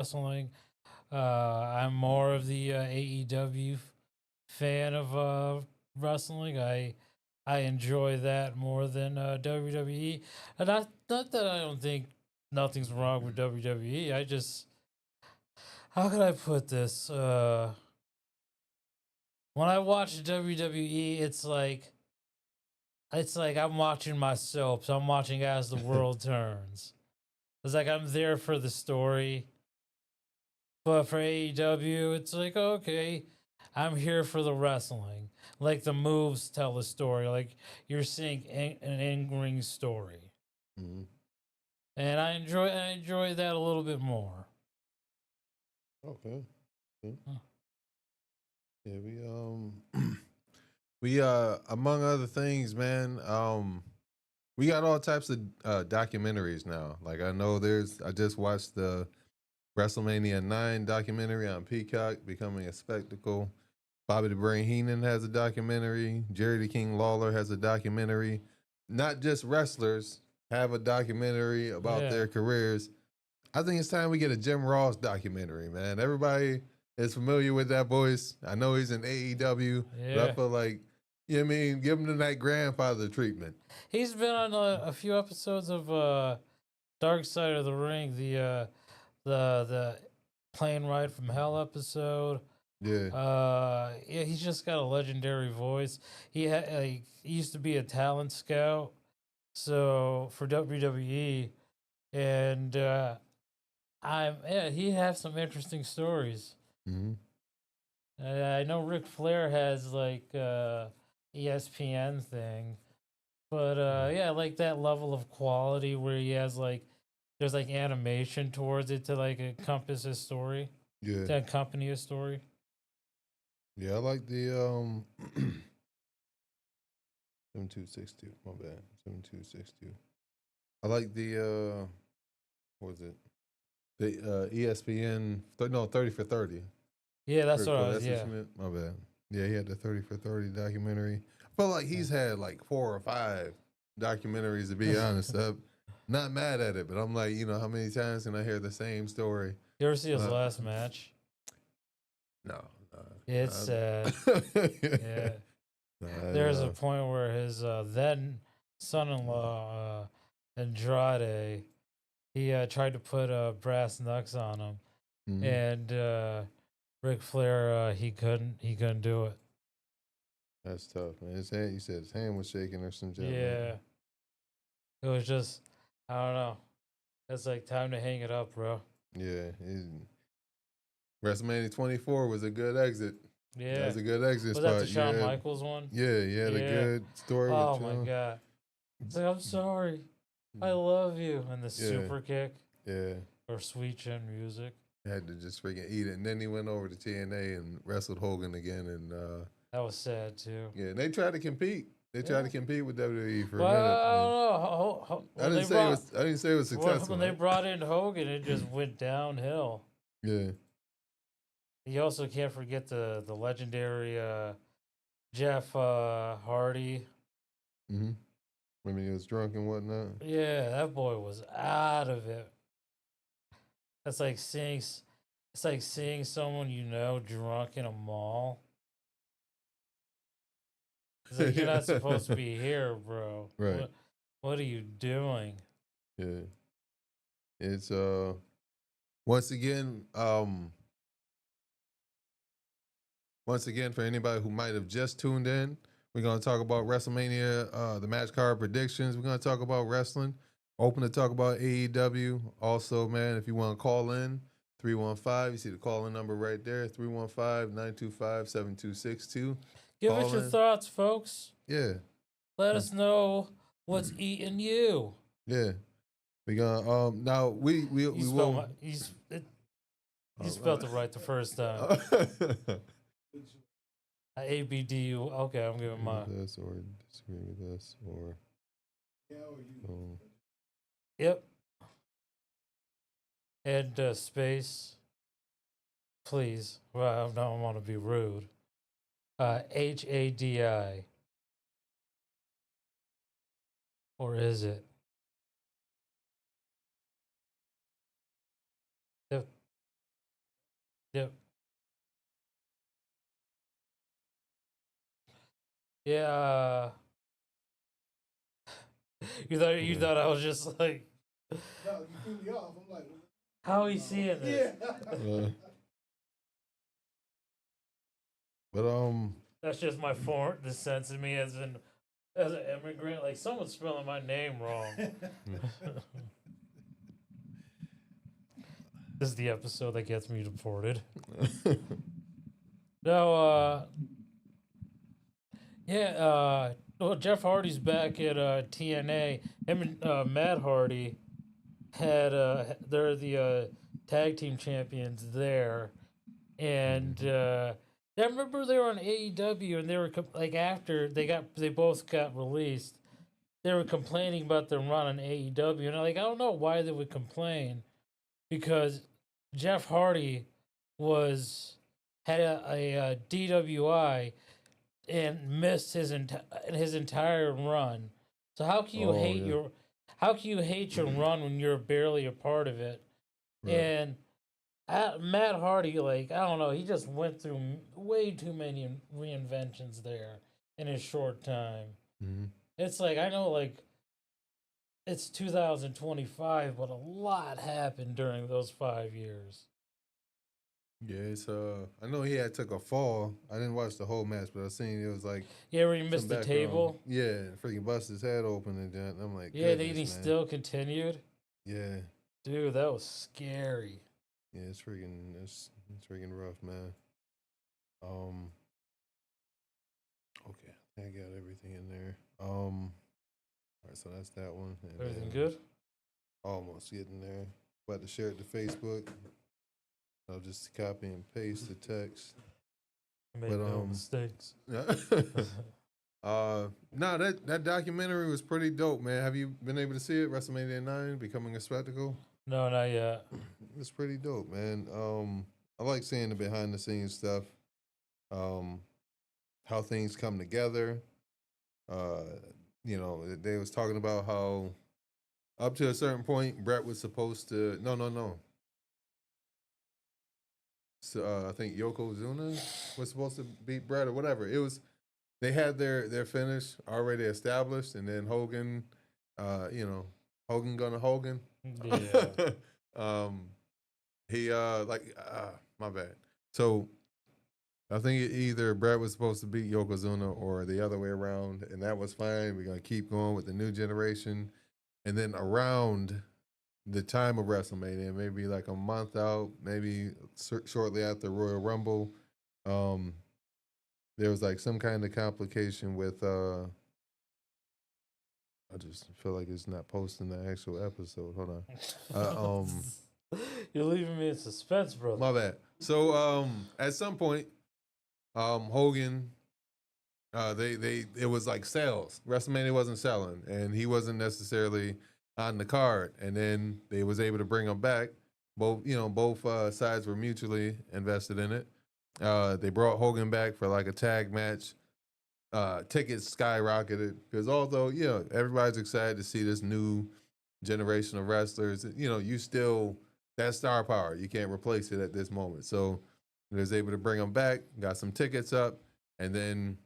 wrestling. I'm more of the AEW fan of wrestling. I enjoy that more than WWE. And not that I don't think nothing's wrong with WWE. I just, how can I put this? When I watch WWE, it's like I'm watching my soaps. I'm watching as the world turns. It's like I'm there for the story. But for AEW, it's like, okay, I'm here for the wrestling. Like the moves tell a story. Like you're seeing an in-ring story. Mhm. And I enjoy that a little bit more. Okay. Yeah, Huh. yeah, we among other things, man, we got all types of documentaries now. Like I just watched the WrestleMania 9 documentary on Peacock, Becoming a Spectacle. Bobby the Brain Heenan has a documentary. Jerry the King Lawler has a documentary. Not just wrestlers have a documentary about Yeah. their careers. I think it's time we get a Jim Ross documentary, man. Everybody is familiar with that voice. I know he's in AEW, but I Yeah. feel like, you know what I mean? Give him that grandfather treatment. He's been on a few episodes of Dark Side of the Ring, the plane ride from hell episode. Yeah. Yeah, he's just got a legendary voice. He used to be a talent scout, so for WWE, and he has some interesting stories. Mm-hmm. I know Ric Flair has like ESPN thing, but yeah, I like that level of quality where he has like there's like animation towards it to like encompass his story, Yeah. to accompany his story. Yeah, I like the 7262. My bad. 7262. I like the what was it? The ESPN no 30 for 30. Yeah, that's Ric what I Flair, was. that's what Yeah, you meant? My bad. Yeah, he had the 30 for 30 documentary. I felt like he's had like 4 or 5 documentaries, to be honest. I'm not mad at it, but I'm like, how many times can I hear the same story? you ever see his Uh, last match? no. It's Uh, sad. Yeah, there's a uh, point where his then son-in-law Andrade, he tried to put brass knucks on him, mhm. and Ric Flair he couldn't do it. That's tough, man. His hand, you said his hand was shaking or some shit, right? Yeah, it was just I don't know. It's like time to hang it up, bro. Yeah. WrestleMania 24 was a good exit. That Yeah, was a good exit was that the spot. Shawn Michaels one? You had a Yeah. good story with Oh my god. It's like I'm sorry. I love you, and the Yeah, super kick yeah. or sweet chin music. Had to just freaking eat it. And then he went over to TNA and wrestled Hogan again. And That was sad too. yeah, they tried to compete. They tried to Yeah. compete with WWE for a Well, minute. I And don't know. When they brought I didn't say it was successful. when they brought in Hogan, it just went downhill. Yeah. You also can't forget the legendary Jeff Hardy. Mm-hmm. When he was drunk and whatnot. Yeah, that boy was out of it. That's like seeing it's like seeing someone you know drunk in a mall. It's like you're not supposed to be here, bro. Right. What are you doing? Yeah. It's once again, for anybody who might have just tuned in, we're going to talk about WrestleMania, the match card predictions. We're going to talk about wrestling. Open to talk about AEW. Also, man, if you want to call in, 315, you see the calling number right there, 315-925-7262. Give us Call your in. thoughts, folks. Yeah. Let us know what's eating you. Yeah. We're going to, now we You spelled will. my, you spelled it right the first time. ABDU. Okay, I'm giving my. With us or disagree with us or. Yep. And space, please. Well, I don't want to be rude. HADI. Or is it? Yep. Yep. Yeah. You Yeah. thought I was just like, No, you threw me off. I'm like, how are you seeing this? yeah. But That's just my foreign descent to me as an immigrant. Like someone's spelling my name wrong. This is the episode that gets me deported. No, yeah, well, Jeff Hardy's back at TNA. Him and Matt Hardy had they're the tag team champions there, and I remember they were on AEW and they were like after they both got released, they were complaining about their run on AEW, and I don't know why they would complain, because Jeff Hardy had a DWI and missed his entire run. So Oh, yeah. how can you hate your run when you're barely a part of it? Right. And Matt Hardy, like, I don't know, he just went through way too many reinventions there in a short time. Mhm. It's like, I know, like, it's 2025, but a lot happened during those 5 years. Yeah, it's I know he had took a fall. I didn't watch the whole match, but I seen it was like Yeah, where he some missed the background. table. Yeah, freaking bust his head open and then I'm like, Yeah, then he goodness, man. still continued. Yeah, Dude, that was scary. yeah, it's freaking rough, man. Okay, I think I got everything in there. All right, so that's that one. And Everything then good? almost getting there. About to share it to Facebook. I'll just copy and paste the text. Make But, no mistakes. No, that documentary was pretty dope, man. Have you been able to see it? WrestleMania 9 Becoming a Spectacle. No, not yet. It's pretty dope, man. I like seeing the behind the scenes stuff. How things come together. They was talking about how up to a certain point, Brett was supposed to no. So I think Yokozuna was supposed to beat Brett or whatever. It was they had their finish already established, and then Hogan, Hogan gonna Hogan. Yeah. He my bad. So I think either Brett was supposed to beat Yokozuna or the other way around, and that was fine. We're gonna keep going with the new generation, and then around the time of WrestleMania, maybe like a month out, maybe shortly after Royal Rumble, there was like some kind of complication with. I just feel like it's not posting the actual episode. Hold on. You're leaving me in suspense, brother. My bad. So at some point, Hogan, it was like sales. WrestleMania wasn't selling, and he wasn't necessarily on the card. And then they was able to bring him back. Both sides were mutually invested in it. They brought Hogan back for like a tag match. Tickets skyrocketed because although everybody's excited to see this new generation of wrestlers, you still that star power, you can't replace it at this moment. So they was able to bring them back, got some tickets up, and then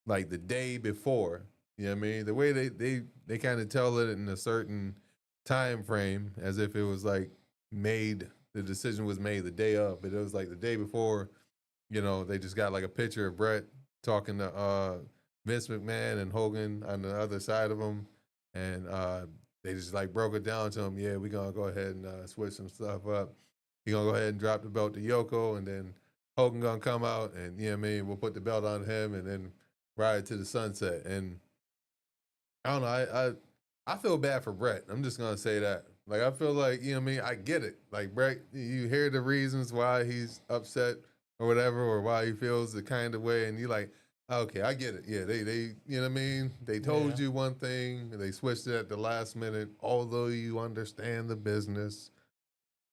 like the day before, you know what I mean? The way they kind of tell it in a certain time frame, as if it was like the decision was made the day of, but it was like the day before. They just got like a picture of Brett talking to Vince McMahon and Hogan on the other side of him, and they just like broke it down to him. Yeah, we're gonna go ahead and switch some stuff up. He's gonna go ahead and drop the belt to Yoko, and then Hogan gonna come out, and we'll put the belt on him, and then ride to the sunset. And I don't know, I feel bad for Brett. I'm just gonna say that. Like I feel like I get it. Like Brett, you hear the reasons why he's upset or whatever, or why he feels the kind of way, and you're like, okay, I get it. Yeah, they you know what I mean? They told you one thing, and they switched it at the last minute, although you understand the business.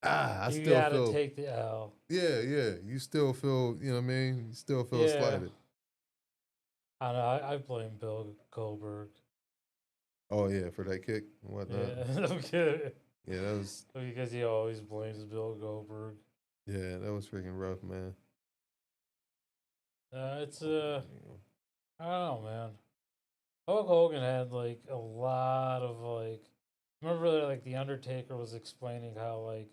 I you still gotta feel take the L. Yeah, you still feel, you know what I mean? You still feel slighted. I know, I blame Bill Goldberg. Oh yeah, for that kick and whatnot. Yeah, I'm kidding. Yeah, that was Because he always blames Bill Goldberg. Yeah, that was freaking rough, man. It's I don't know, man. Hulk Hogan had like a lot of like. Remember, like the Undertaker was explaining how like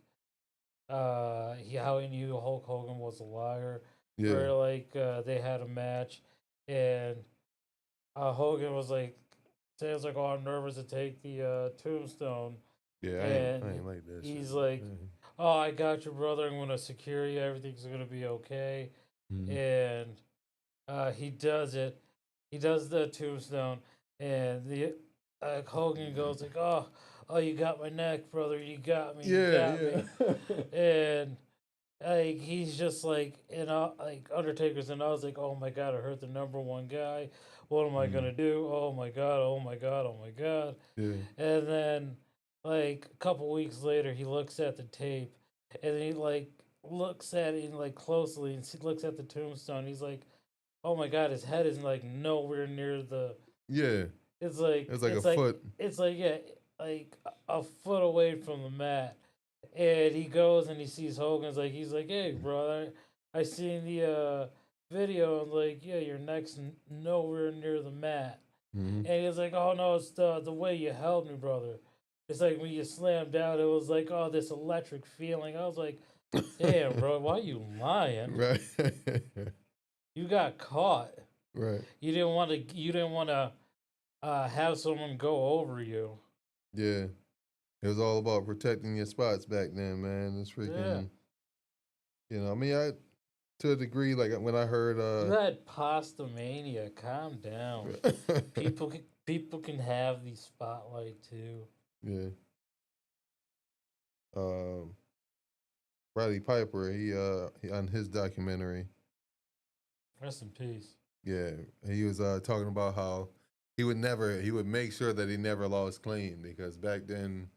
how he knew Hulk Hogan was a liar. Yeah, Where like they had a match, and Hogan was like, says like, "Oh, I'm nervous to take the tombstone," yeah, and I ain't like that shit. he's like, "Oh, I got you, brother. I'm gonna secure you. Everything's gonna be okay." Mhm. And he does it. He does the tombstone, and the Hogan goes like, "Oh, oh, you got my neck, brother. You got me. You Yeah, got me." yeah. And like he's just like like Undertaker's, and I was like, "Oh my god, I hurt the number one guy. What am I Mhm. gonna do? Oh my god, oh my god, oh my god." Yeah. And then like a couple weeks later, he looks at the tape, and he like looks at it like closely, and he looks at the tombstone. He's like, "Oh my god, his head is like nowhere near the." Yeah. It's like It's like a it's like foot. it's like yeah, like a foot away from the mat. And he goes and he sees Hogan's like he's like, "Hey, brother, I seen the video." And like, "Yeah, your neck's nowhere near the mat." Mhm. And he's like, "Oh no, it's the way you held me, brother. It's like when you slammed down, it was like, oh, this electric feeling." I was like, "Damn, bro, why you lying? Right. You got caught. Right. You didn't want to. You didn't want to have someone go over you." Yeah. It was all about protecting your spots back then, man. It's Yeah, freaking, I mean, I to a degree, like when I heard, you had pasta mania. Calm down. People can have the spotlight too. yeah, um, Roddy Piper, he on his documentary, Rest in peace. yeah, he was talking about how he would make sure that he never lost clean because back then,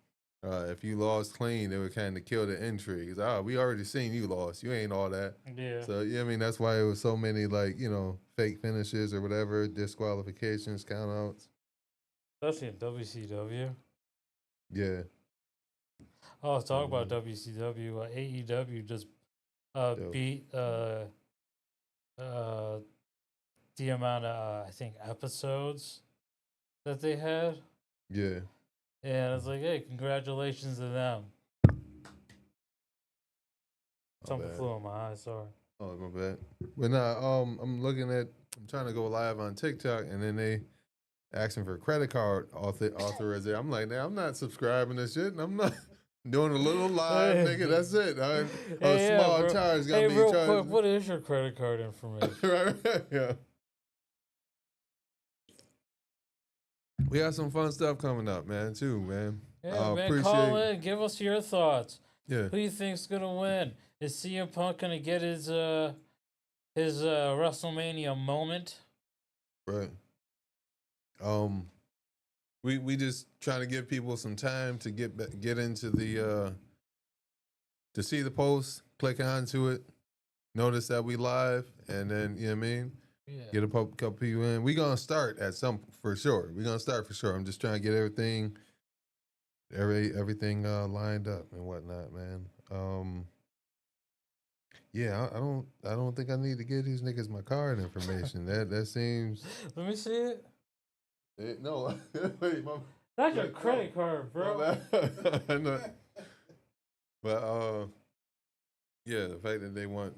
if you lost clean, it would kind of kill the intrigue. He's like, oh, we already seen you lost. You ain't all that. Yeah, So yeah, I mean that's why it was so many like fake finishes or whatever, disqualifications, countouts. especially in WCW. Yeah, Oh, talk about um, WCW. AEW just dope. beat uh the amount of I think episodes that they had, Yeah, and it's like, hey, congratulations to them. my Something bad. flew in my eye. Sorry. Oh, my bad. But nah, I'm trying to go live on TikTok, and then they asking for credit card authorization. I'm like, nah, I'm not subscribing to shit, and I'm not doing a little live, nigga. That's it. A Hey, yeah, small bro. charge Hey, gonna be real charged. quick, what is your credit card information? Right, yeah. We got some fun stuff coming up, man. Too, man. Yeah, man, call Appreciate. in, give us your thoughts. Yeah, Who do you think's gonna win? Is CM Punk gonna get his WrestleMania moment? right. Um, we just trying to give people some time to get into the to see the post, click onto it, notice that we live, and then you know what I mean. Yeah. Get a couple people in. We gonna start at some for sure. We gonna start for sure. I'm just trying to get everything lined up and whatnot, man. Yeah, I don't think I need to give these niggas my card information. That seems Let me see it. no. Wait, That's your no, credit card, bro. my bad. I know. But yeah, the fact that they want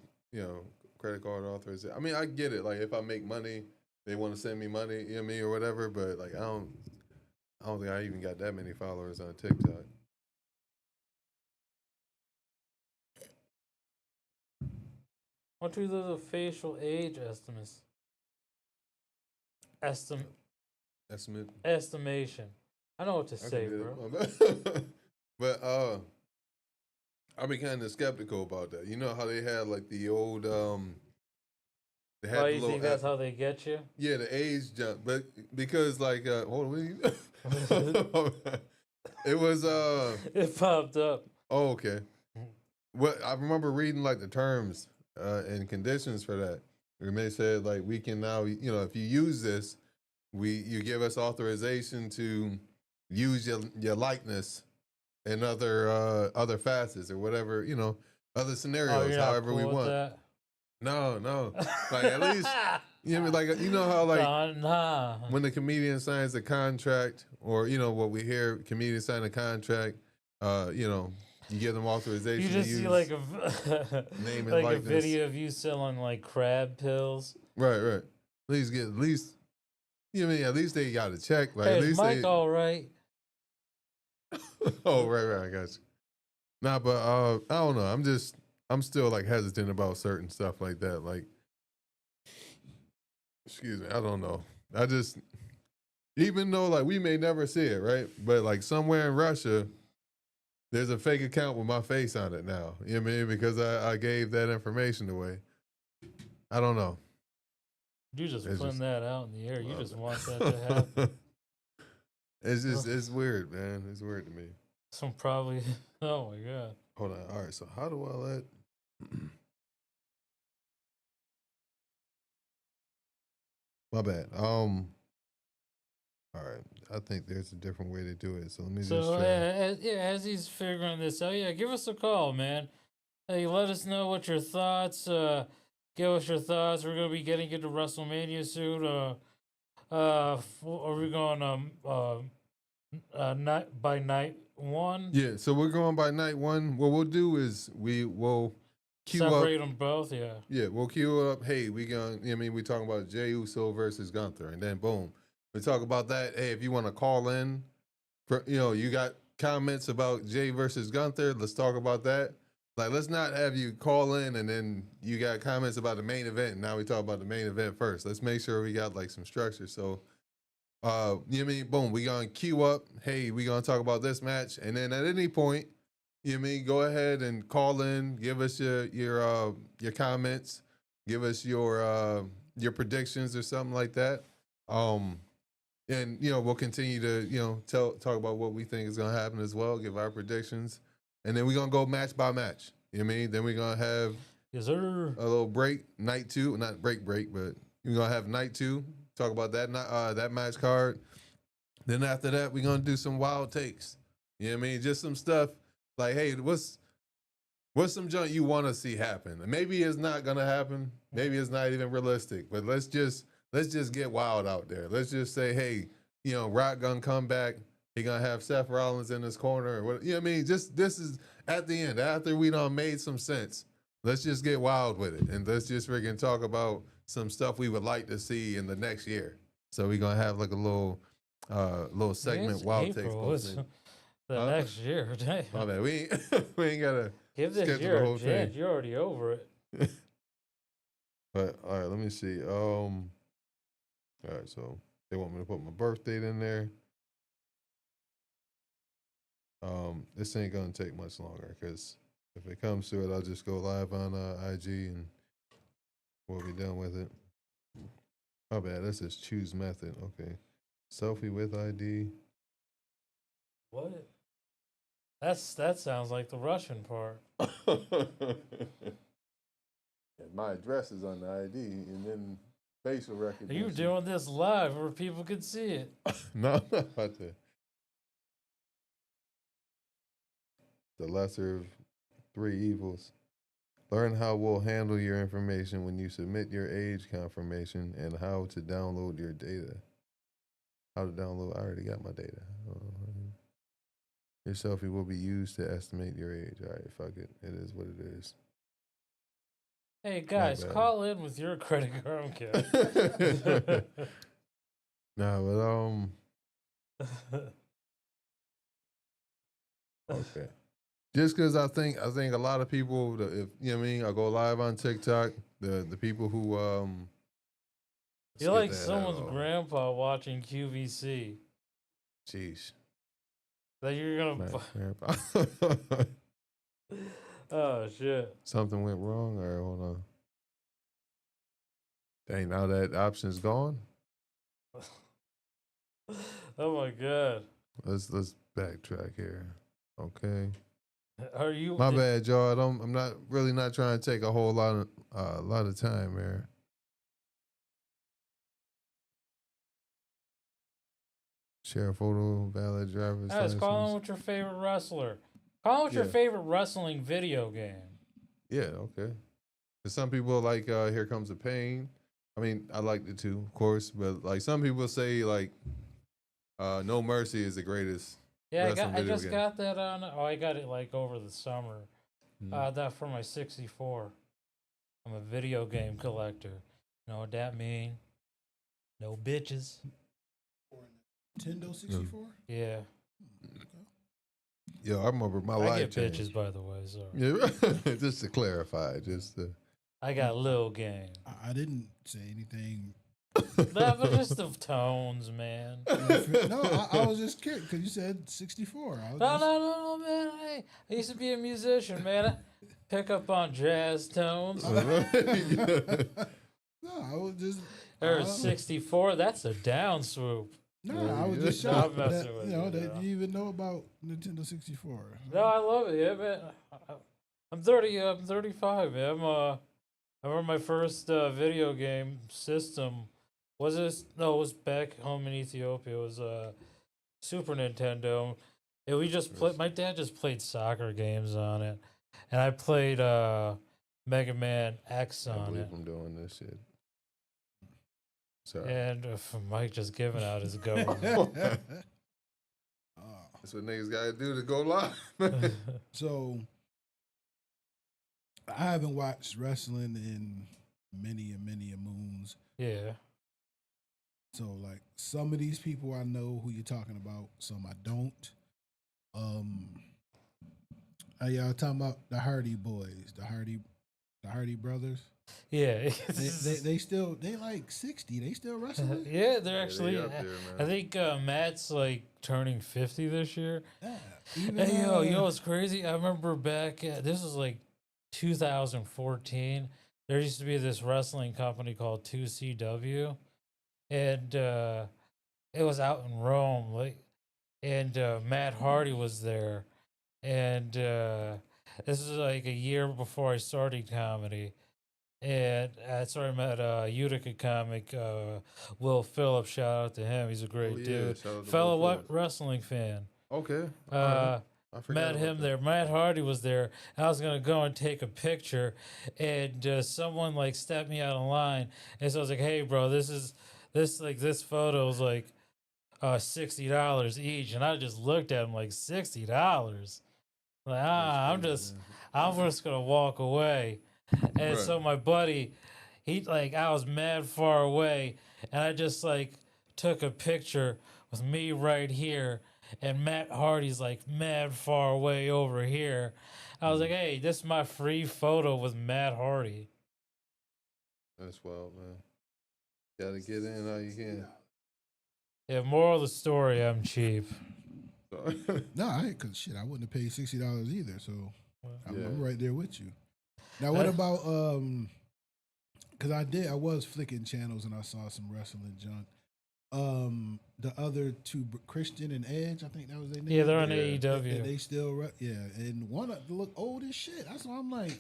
credit card authorization. I mean, I get it. Like if I make money, they want to send me money, you know me or whatever. But like I don't think I even got that many followers on TikTok. What do the facial age estimates? Estim Estimate. estimation. I know what to I can say, get bro. it. But I've been kind of skeptical about that. You know how they had like the old they had Why the you little think that's how they get you? yeah, the age jump, but because like hold on, it was It popped up. oh okay. What I remember reading like the terms and conditions for that, and they said like we can now if you use this, you give us authorization to use your likeness in other facets or whatever other Oh, scenarios, you're not however we cool with want. that? No. Like at least you know, like you know how like nah. when the comedian signs a contract, or you know what we hear, comedians sign a contract, you know, you give them authorization You to just use see like name and like a likeness. video of you selling like crab pills. Right. At least get at least you know what I mean, at least they got a check. Like Hey, at is least Mike they all right? oh right, I got you. Nah, but I don't know. I'm still like hesitant about certain stuff like that. Like excuse me, I don't know. I just even though like we may never see it, right? But like somewhere in Russia, there's a fake account with my face on it now. You know what I mean? Because I gave that information away. I don't know. You just It's putting just- that out in the air. You just want that to happen. It's just it's weird, man. It's weird to me. Some probably. Oh my god. Hold on. All right. So how do I let? My bad. All right. I think there's a different way to do it. So let me just So try. as he's figuring this out, yeah, give us a call, man. Hey, let us know what your thoughts. Give us your thoughts. We're gonna be getting into WrestleMania soon. Are we going night by night one? Yeah. So we're going by night one. What we'll do is we will queue up. Separate them both. Yeah. Yeah, we'll queue up. Hey, we going you know what I mean, we talking about Jey Uso versus Gunther, and then boom, we talk about that. Hey, if you want to call in, for, you know, you got comments about Jey versus Gunther, let's talk about that. Like, let's not have you call in and then you got comments about the main event, and now we talk about the main event first. Let's make sure we got like some structure. So, you know what I mean? Boom, we gonna queue up. Hey, we gonna talk about this match, and then at any point, you know what I mean, go ahead and call in, give us your comments, give us your predictions or something like that. And you know, we'll continue to, you know, talk about what we think is gonna happen as well, give our predictions. And then we're gonna go match by match. You know what I mean? Then we're gonna have Yes, sir. a little break, night two, not break, but we're gonna have night two, talk about that match card. Then after that, we're gonna do some wild takes. You know what I mean? Just some stuff like, hey, what's some junk you want to see happen? Maybe it's not gonna happen. Maybe it's not even realistic. But let's just get wild out there. Let's just say, hey, you know, Rock gonna come back. He gonna have Seth Rollins in his corner, or what? You know what I mean? Just this is at the end after we done made some sense. Let's just get wild with it, and let's just freaking talk about some stuff we would like to see in the next year. So we're gonna have like a little segment, It's wild takes. April. It's posted. the next year. Damn. My bad. We ain't gotta Give this schedule year the a whole chance. thing. You're already over it. But all right, let me see. All right, so they want me to put my birth date in there. This ain't gonna take much longer because if it comes to it, I'll just go live on IG and we'll be done with it. My bad. This is choose method. Okay, selfie with ID. What? That sounds like the Russian part. And my address is on the ID, and then facial Are recognition. you doing this live where people can see it? No, I'm not about to. The lesser of three evils. Learn how we'll handle your information when you submit your age confirmation and how to download your data. How to download? I already got my data. Your selfie will be used to estimate your age. All right, fuck it. It is what it is. Hey guys, bad. call in with your credit card. Okay. Nah, but okay. Just because I think a lot of people, if you know what I mean, I go live on TikTok. The people who You're like someone's grandpa watching QVC. Jeez. That you're gonna. My grandpa. Oh shit. Something went wrong, or hold on. Dang, now that option's gone. Oh my god. Let's backtrack here. Okay. Are you? My bad, y'all. I'm not trying to take a whole lot of time here. Share a photo, valid driver's Guys, call in license. with your favorite wrestler. Call in with your Yeah. favorite wrestling video game. Yeah, okay. And some people like Here Comes the Pain. I mean, I liked it too, of course, but like some people say like No Mercy is the greatest Yeah, wrestling I video just game. got that on. Oh, I got it like over the summer. Mhm. That for my 64. I'm a video game collector. You know what that mean? No bitches. Nintendo 64? Yeah, Yeah, I remember my I life get changed. bitches by the way. So Yeah, just to clarify, just to. I got little game. I didn't say anything. That was just the tones, man. No, I was just kidding because you said 64. I was No, just, no, no, no, man. Hey, I used to be a musician, man. I pick up on jazz tones. No, I was just. Or 64, that's a down swoop. No, I was just Yeah. shocked No, I'm that messing with you know you, that though. you even know about Nintendo 64. No, I love it, yeah, man. I'm 30. I'm 35, man. I remember my first video game system. Was this? No, it was back home in Ethiopia. It was Super Nintendo. And we just played. My dad just played soccer games on it, and I played Mega Man X I on believe it. I'm doing this shit. Sorry. And Mike just giving out his go. That's what niggas gotta do to go live. So I haven't watched wrestling in many and many a moons. Yeah. So like some of these people I know who you're talking about, some I don't. Are y'all talking about the Hardy Boys, the Hardy brothers? Yeah. They still they like 60. They still wrestling. Yeah, they're actually. up there, I man. think Matt's like turning 50 this year. Yeah. Even, Hey, yo, you know what's crazy? I remember back, this was like 2014. There used to be this wrestling company called 2CW, and it was out in Rome. Like, and Matt Hardy was there, and this is like a year before I started comedy. And that's where I met Utica comic Will Phillips. Shout out to him; he's a great Oh, yeah, dude, shout out to fellow Will Phillips. wrestling fan. Okay. Uh, I forgot met about him that. there. Matt Hardy was there. I was gonna go and take a picture, and someone like stepped me out of line, and so I was like, "Hey, bro, this photo is like $60 each," and I just looked at him like $60. Like, I'm crazy, just gonna walk away, and Right. so my buddy, I was mad far away, and I just like took a picture with me right here, and Matt Hardy's like mad far away over here. I was like, hey, this is my free photo with Matt Hardy. That's wild, man. Gotta get in how you can. Yeah, moral of the story, I'm cheap. No, cause shit, I wouldn't have paid $60 either. So I'm Yeah. right there with you. Now, what about Cause I was flicking channels and I saw some wrestling junk. The other two, Christian and Edge, I think that was their name. Yeah, they're on Yeah. AEW. And they still, and one of them look old as shit. That's why I'm like,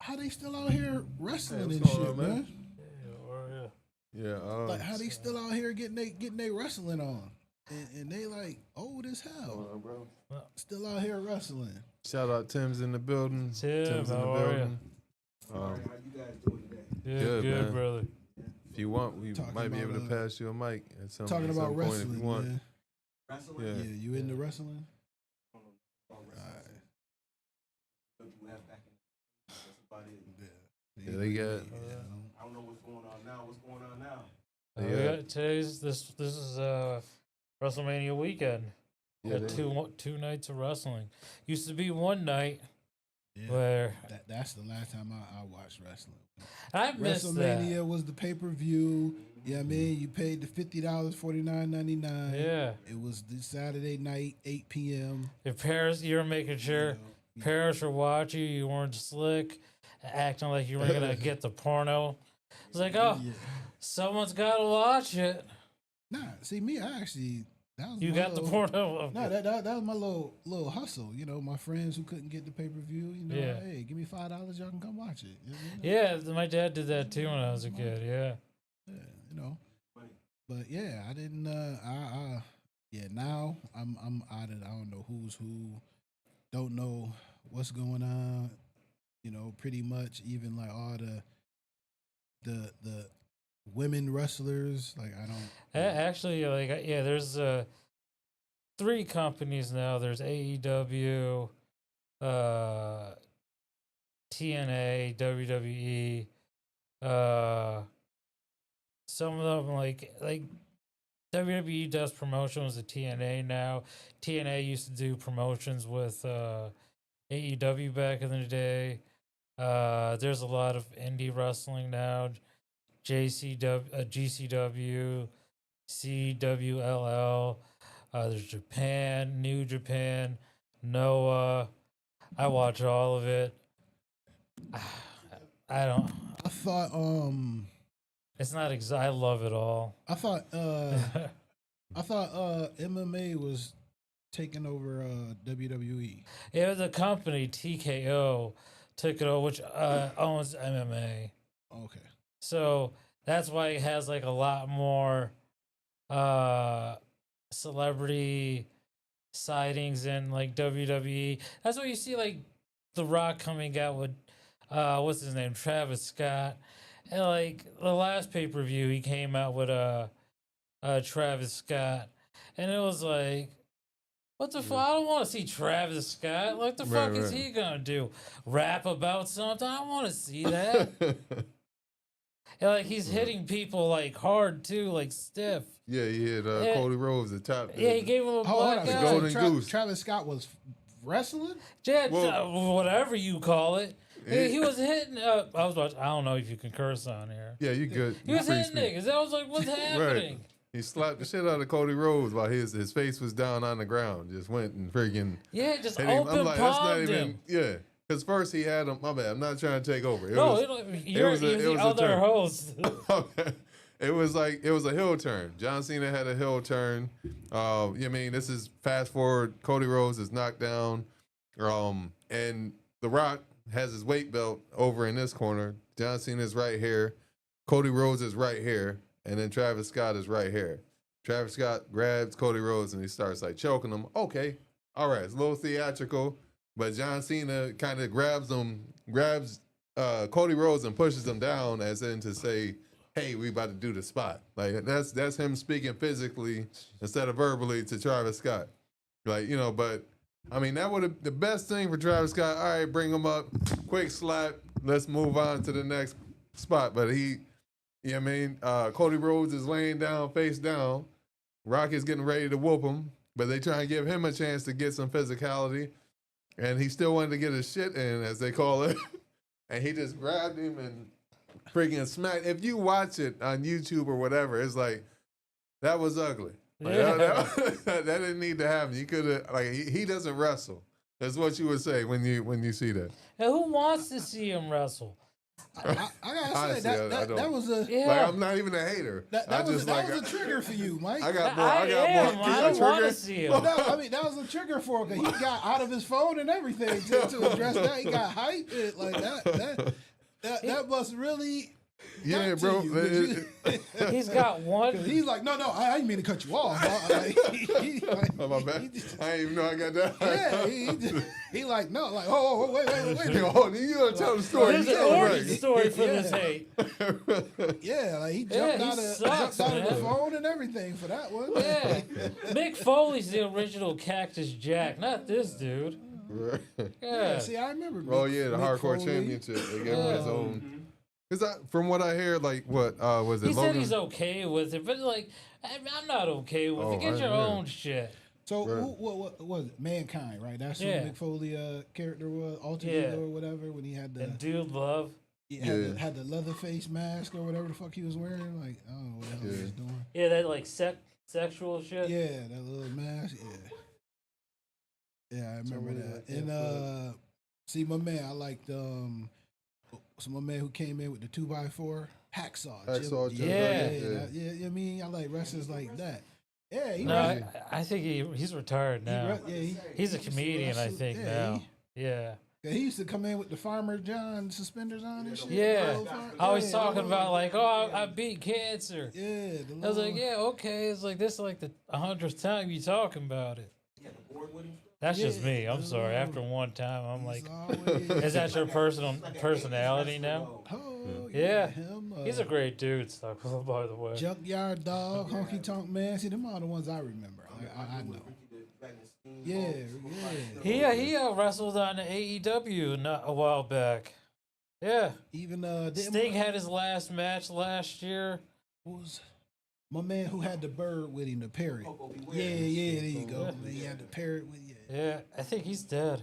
how they still out here wrestling what's and going shit, on, man? man? Yeah. Like how they still out here getting they wrestling on, and they like old as hell, bro. still out here wrestling. Shout out Tim's in the building. Tim, Tim's in the how are ya? building. How you guys doing today? Good, Good, man. brother. If you want, we Talking might be able to about, pass you a mic at some, Talking at some about point wrestling, if you want. man. Yeah. Yeah, you into wrestling? Yeah, they got. I don't know what's going on now. What's going on now? Yeah. Today's this is WrestleMania weekend. Yeah, Got they- two nights of wrestling. Used to be one night Yeah, where that's the last time I watched wrestling. I missed WrestleMania that. was the pay per view. Yeah, I mean, you paid the $50, $49.99. Yeah, It was the Saturday night, 8 p.m. if parents, you were making sure parents were watching you. You weren't slick, acting like you were gonna get the porno. It's like, oh, Yeah. someone's got to watch it. Nah, see me, I actually that was You my got the little- porno. No, that was my little hustle. You know, my friends who couldn't get the pay per view. You know, Yeah. hey, give me $5, y'all can come watch it. You know? Yeah, my dad did that too when I was a kid. Yeah. Yeah, you know. But yeah, I didn't. Yeah, now I'm out of. I don't know who's who. Don't know what's going on. You know, pretty much even like all the women wrestlers. Like I don't. Actually, like yeah, there's 3 companies now. There's AEW, TNA, WWE. Some of them like WWE does promotions with TNA now. TNA used to do promotions with AEW back in the day. There's a lot of indie wrestling now. GCW, CWLL. There's Japan, New Japan, Noah. I watch all of it. I don't. I thought It's not I love it all. I thought MMA was taking over WWE. Yeah, the company TKO took it over, which owns MMA. Okay. So that's why it has like a lot more celebrity sightings in like WWE. That's why you see like The Rock coming out with what's his name, Travis Scott, and like the last pay-per-view he came out with Travis Scott, and it was like, what the fuck? I don't want to see Travis Scott. Like the fuck is he gonna do? Rap about something? I don't want to see that. And like he's hitting people like hard too, like stiff. Yeah, he hit Cody Rhodes the top. Yeah, he gave him a black eye. Golden Goose. Travis Scott was wrestling? Yeah, whatever you call it. He was hitting. I was watching. I don't know if you can curse on here. Yeah, you good. He was hitting niggas. I was like, what's happening? He slapped the shit out of Cody Rhodes while his face was down on the ground. Just went and freaking just hit him. open I'm like, that's not palmed even. him. Yeah, because first he had him. My bad. I'm not trying to take over. You're the other host. Okay. It was a heel turn. John Cena had a heel turn. I mean, this is fast forward. Cody Rhodes is knocked down, and The Rock has his weight belt over in this corner. John Cena is right here. Cody Rhodes is right here, and then Travis Scott is right here. Travis Scott grabs Cody Rhodes and he starts like choking him. Okay, all right, it's a little theatrical, but John Cena kind of grabs Cody Rhodes and pushes him down, as in to say, hey, we about to do the spot. Like that's him speaking physically instead of verbally to Travis Scott. Like, but I mean, that would have the best thing for Travis Scott. All right, bring him up, quick slap. Let's move on to the next spot. But Cody Rhodes is laying down, face down. Rock is getting ready to whoop him, but they try and give him a chance to get some physicality. And he still wanted to get his shit in, as they call it. And he just grabbed him and freaking smacked. If you watch it on YouTube or whatever, it's like, that was ugly. Like, that didn't need to happen. You could have, like, he doesn't wrestle. That's what you would say when you see that. Now, who wants to see him wrestle? I gotta say that was a like, I'm not even a hater. That was a trigger for you, Mike. I don't want to see him. That was a trigger for him because he got out of his phone and everything to address that. He got hyped like that must really. Yeah, bro. He's got one. He's like, no, I didn't mean to cut you off. Oh, my bad. I didn't even know I got that. Yeah, he like, no, like, oh, wait. You gotta tell the story. There's an origin story for this hate. Yeah, like he jumped out of the phone and everything for that one. Yeah, Mick Foley's the original Cactus Jack, not this dude. Right. Yeah. See, I remember. The Hardcore Foley. Championship. They gave him his own. Because from what I hear, like, what was it? He Logan? said he's okay with it, but like, I'm not okay with it. Get your own shit. So what was it? Mankind, right? That's who Mick Foley character was, alter ego or whatever. When he had the Dude Love. Had the leather face mask or whatever the fuck he was wearing. Like, I don't know what the hell he was doing. Yeah, that like sexual shit. Yeah, that little mask. Yeah, I remember that. And see, my man, I liked my man who came in with the 2x4 hacksaw. Yeah. I mean, I like wrestlers like that. Yeah, I think he's retired now. He's a comedian, I think now. He used to come in with the Farmer John suspenders on and shit. Yeah, always talking about like, oh, I beat cancer. Yeah, I was like, yeah, okay. It's like this is like the 100th time you talking about it. He had the board with him. That's just Yeah, me. I'm sorry. After one time, I'm he's like, always- is that your personal He's like an 80s personality wrestler, now? though. Oh, Yeah. him. He's a great dude, Stockwell, by the way. Junkyard Dog, Honky Tonk Man. See, them are the ones I remember. I know. Yeah, yeah. He wrestled on AEW not a while back. Yeah. Even Sting had his last match last year. was my man who had the bird with him, the parrot. Coco Beware. Yeah, there you go. Man, he had the parrot with you. Yeah, I think he's dead.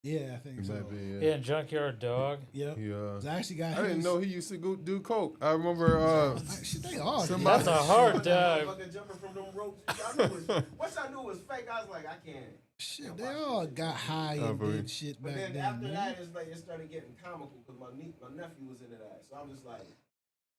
Yeah, I think He so. might be. Yeah, and Junkyard Dog. Yep. Yeah. I actually got. I didn't his- know he used to go do coke. I remember. Actually, they all. did. Somebody- That's a hard dive. Motherfucker jumping from them ropes. I knew it was, once I knew it was fake, I was like, I can't. Shit, they all got high Oh, and for real. did shit But back then then. after man. that, it's like it started getting comical because my nephew was into that. So I'm just like,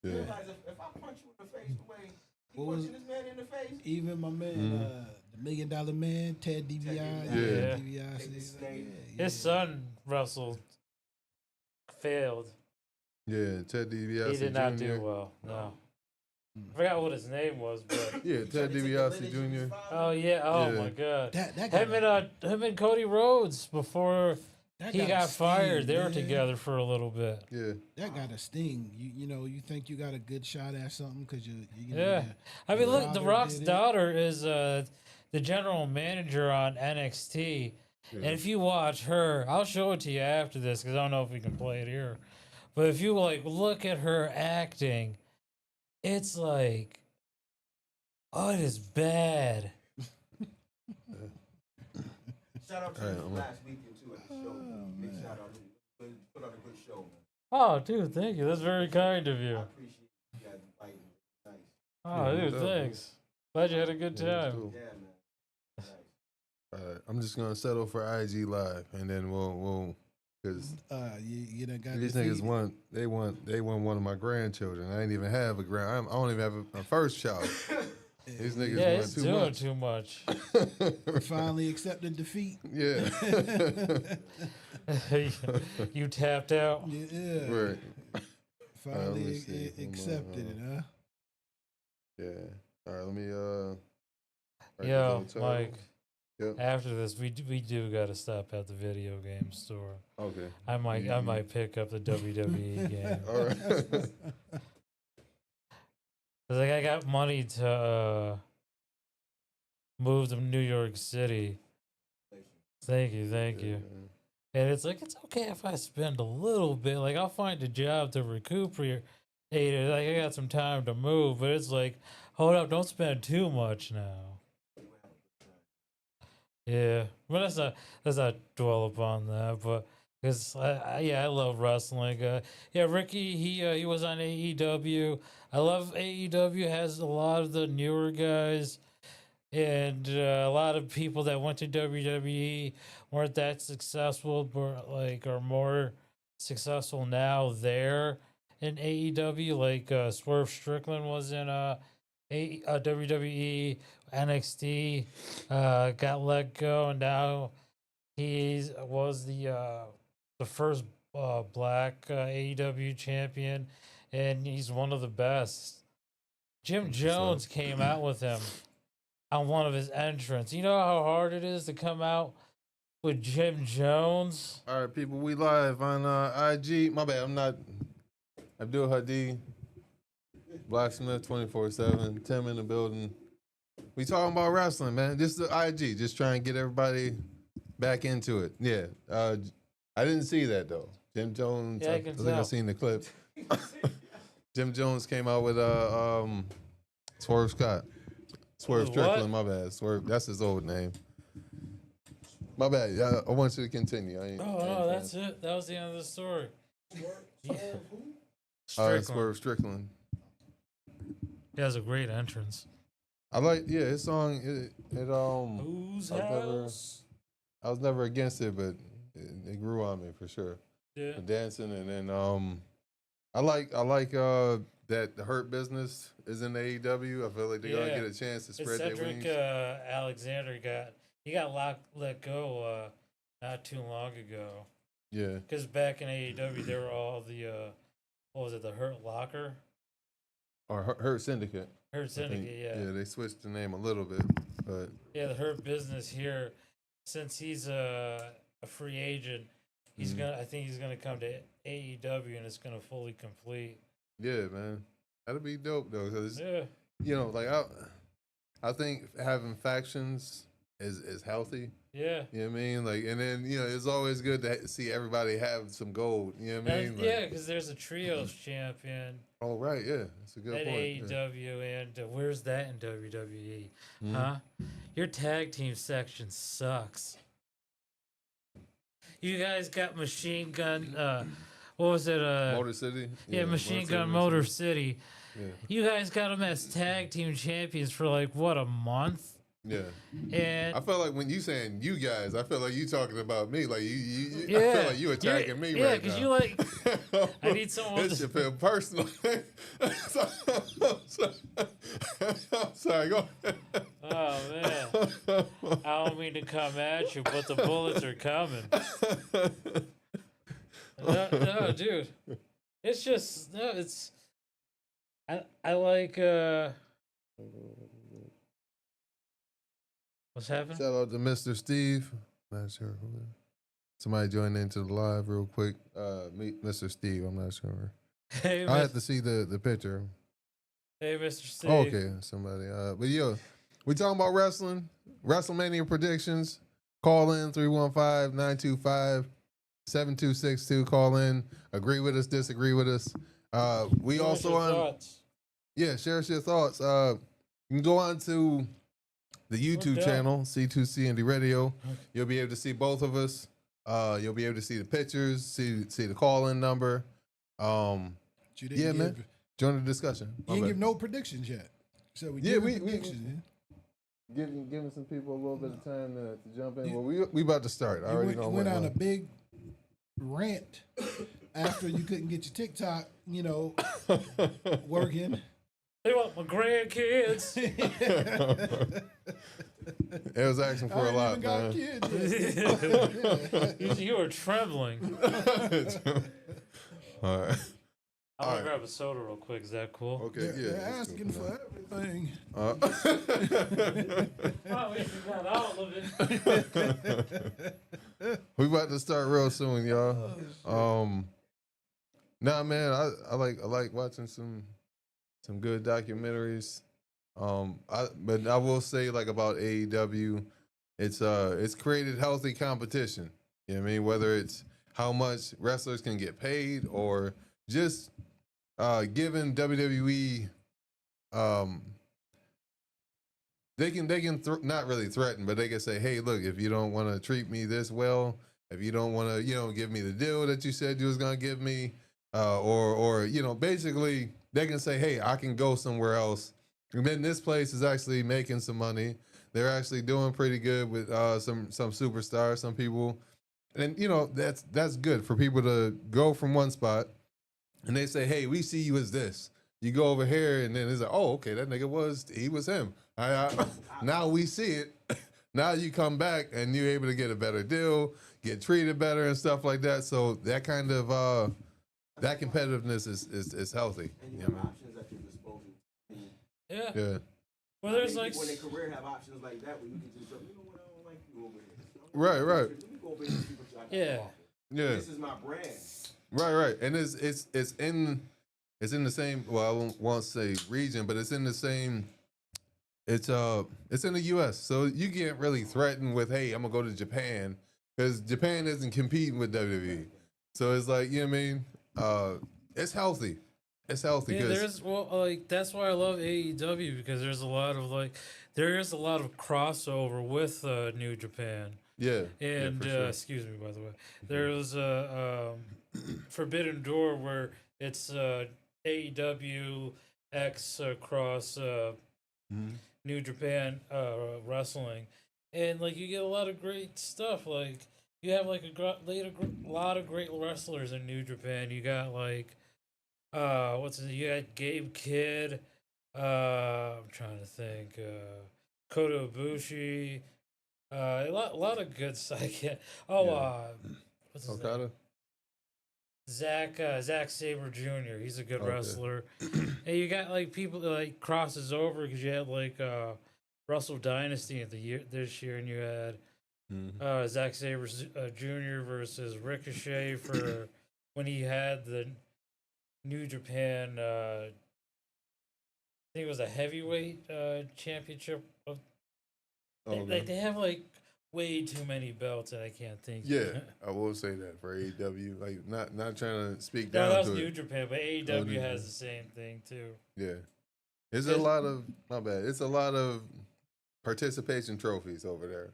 you Yeah. realize if I punch you in the face the way he What was- punching this man in the face, Even my man, Mhm. the $1 Million Man, Ted DiBiase. Yeah. DiBiase, Take the said, snake. His son wrestled, failed. Yeah, Ted DiBiase He did not Jr. do well. No. I forgot what his name was, but Yeah, he Ted tried to take the DiBiase lineage of his Jr. father. oh yeah, oh Yeah. my god. That Him and Cody Rhodes before that he got a got fired, sting, they were man. together for a little bit. Yeah. That got a sting. You know, you think you got a good shot at something because you Yeah. know, I mean, His look, The father Rock's did it. daughter is the general manager on NXT. Yeah. And if you watch her, I'll show it to you after this because I don't know if we can play it here. But if you like look at her acting, it's like, oh, it is bad. Shout out to All right, you I'm- last weekend too at the show. Oh, Big man. shout out. Put on a good show, man. Oh, dude, thank you. That's very kind of I you. appreciate you guys inviting me. Nice. Oh, Yeah, dude, no doubt, man. thanks. Glad you had a good Yeah, that's time. cool. Yeah, man. Nice. All right, I'm just gonna settle for IG Live, and then we'll because you done got these defeated. niggas want one of my grandchildren. I ain't even have a I don't even have a first child. These niggas Yeah, want it's too doing much. too much. You finally accepted defeat. Yeah. You tapped out. Yeah. Right. Finally me see. Hold on, accepted it, huh? Yeah. All right. Let me write Yo, the title. Mike. Yep. After this, we do got to stop at the video game store. Okay. I might pick up the WWE game. All right. 'Cause, like I got money to move to New York City. Thank you. And it's like it's okay if I spend a little bit. Like I'll find a job to recuperate. Like I got some time to move, but it's like, hold up, don't spend too much now. Yeah, but let's not dwell upon that. But because I love wrestling. Yeah, Ricky he was on AEW. I love AEW has a lot of the newer guys, and a lot of people that went to WWE weren't that successful, but like are more successful now there in AEW. Like Swerve Strickland was in WWE, NXT, got let go, and now he was the first black AEW champion, and he's one of the best. Jim Jones came out with him on one of his entrants. You know how hard it is to come out with Jim Jones? All right, people. We live on IG. My bad. I'm not. Abdul Hadi. Blacksmith 24/7. Tim in the building. We talking about wrestling, man. This is the IG. Just trying to get everybody back into it. Yeah. I didn't see that though. Jim Jones. Yeah, I I can think I tell. seen the clip. Jim Jones came out with Swerve Scott. Swerve With what? Strickland. My bad. Swerve. That's his old name. My bad. Yeah, I want you to continue. Oh no, that's it. That was the end of the story. Yeah. Swerve Strickland. Strickland. He has a great entrance. I like, his song. It Whose I've never- house? I was never against it, but it grew on me for sure. Yeah. The dancing, and then I like that the Hurt Business is in the AEW. I feel like they're gonna Yeah. get a chance to And spread their Cedric wings. Alexander got let go not too long ago. Yeah, Because back in AEW, they were all the what was it, the Hurt Locker, or Hurt Syndicate. Hurt I think. Syndicate, yeah. Yeah, they switched the name a little bit, but Yeah, the Hurt Business here. since he's a free agent, he's Mhm. gonna. I think he's gonna come to AEW and it's gonna fully complete. Yeah, man. That'd be dope though, because Yeah, like I think having factions is healthy. yeah. You know what I mean? Like, and then it's always good to see everybody have some gold. You know what I mean? Like, Yeah, because there's a trios champion oh right, yeah, that's a good at point. AEW, and where's that in WWE? Mhm. Huh? Your tag team section sucks. You guys got Machine Gun. What was it? Motor City. Yeah, Machine Gun Motor City. Yeah, You guys got them as tag team champions for like what, a month? yeah. And I felt like when you saying you guys, I felt like you talking about me. Like you yeah, I feel like you attacking me yeah, right because now. you like. I need someone This to- should feel personal. I'm sorry. Go ahead. Oh man, I don't mean to come at you, but the bullets are coming. No, dude. It's just no. It's I like what's happening? Shout out to Mr. Steve. Not sure who. Somebody joined into the live real quick. Meet Mr. Steve. I'm not sure. Hey, I had to see the picture. hey, Mr. Steve. Oh, okay, somebody. But we talking about wrestling, WrestleMania predictions. Call in 315-925-7262. Call in. Agree with us, disagree with us. We What's also your on. thoughts? Yeah, share us your thoughts. You can go on to the YouTube down. channel, C2C Indie Radio. You'll be able to see both of us. You'll be able to see the pictures, see the call-in number. You didn't Yeah, give, man. Join the discussion. You My didn't bad. give no predictions yet. So we Yeah, give we- predictions. Giving some people a little bit of time to jump in. Well, we about to start. I already You know. went what- on a big rant after you couldn't get your TikTok, working. They want my grandkids. It was asking for I a ain't lot, even got man. kids yet. You were trembling. All right. I'm gonna Alright. grab a soda real quick. Is that cool? Okay. They're, Yeah. they're let's asking go for everything. that. Oh, we got all of it. We about to start real soon, y'all. Nah, man, I like watching some good documentaries. But I will say like about AEW, it's created healthy competition. You know what I mean? Whether it's how much wrestlers can get paid or just giving WWE they can not really threaten, but they can say, hey, look, if you don't want to treat me this well, if you don't want to give me the deal that you said you was gonna give me, or basically they can say, hey, I can go somewhere else, and then this place is actually making some money. They're actually doing pretty good with some superstars, some people, and that's good for people to go from one spot and they say, hey, we see you as this. You go over here, and then it's like, oh, okay, that nigga was him. Now we see it. Now you come back, and you're able to get a better deal, get treated better, and stuff like that. So that kind of that competitiveness is healthy. And you You have know what options at your disposal. And Yeah. I mean? Yeah. Well, there's many like. people in their career have options like that where you can just jump, you know what, I don't like you over here. Right, right. Let me go over here and see what y'all got to Yeah. offer. Yeah. This is my brand. Right. And it's in the same. Well, I won't say region, but it's in the same. It's in the U.S. So you can't really threaten with, hey, I'm gonna go to Japan because Japan isn't competing with WWE. So it's like, you know what I mean? It's healthy. It's healthy. Yeah, 'Cause- that's why I love AEW, because there is a lot of crossover with New Japan. yeah. And for sure. excuse me, by the way, there was a Forbidden Door where it's AEW X cross Mhm. New Japan wrestling, and like you get a lot of great stuff. Like you have like a lot of great wrestlers in New Japan. You got like you got Gabe Kidd. I'm trying to think. Kota Ibushi. A lot of good stuff. I can't. Oh, Yeah. what's his name? Okada. Zack Sabre Jr. He's a good Okay. wrestler. And you got like people that like crosses over because you had like Russell Dynasty this year, and you had Zack Sabre Jr. versus Ricochet for when he had the New Japan. I think it was a heavyweight championship. They have like way too many belts, and I can't think. Yeah, I will say that for AEW. Like, not trying to speak No, down that's to New it. Japan, but AEW has the same thing too. Yeah, it's a lot of my bad. It's a lot of participation trophies over there.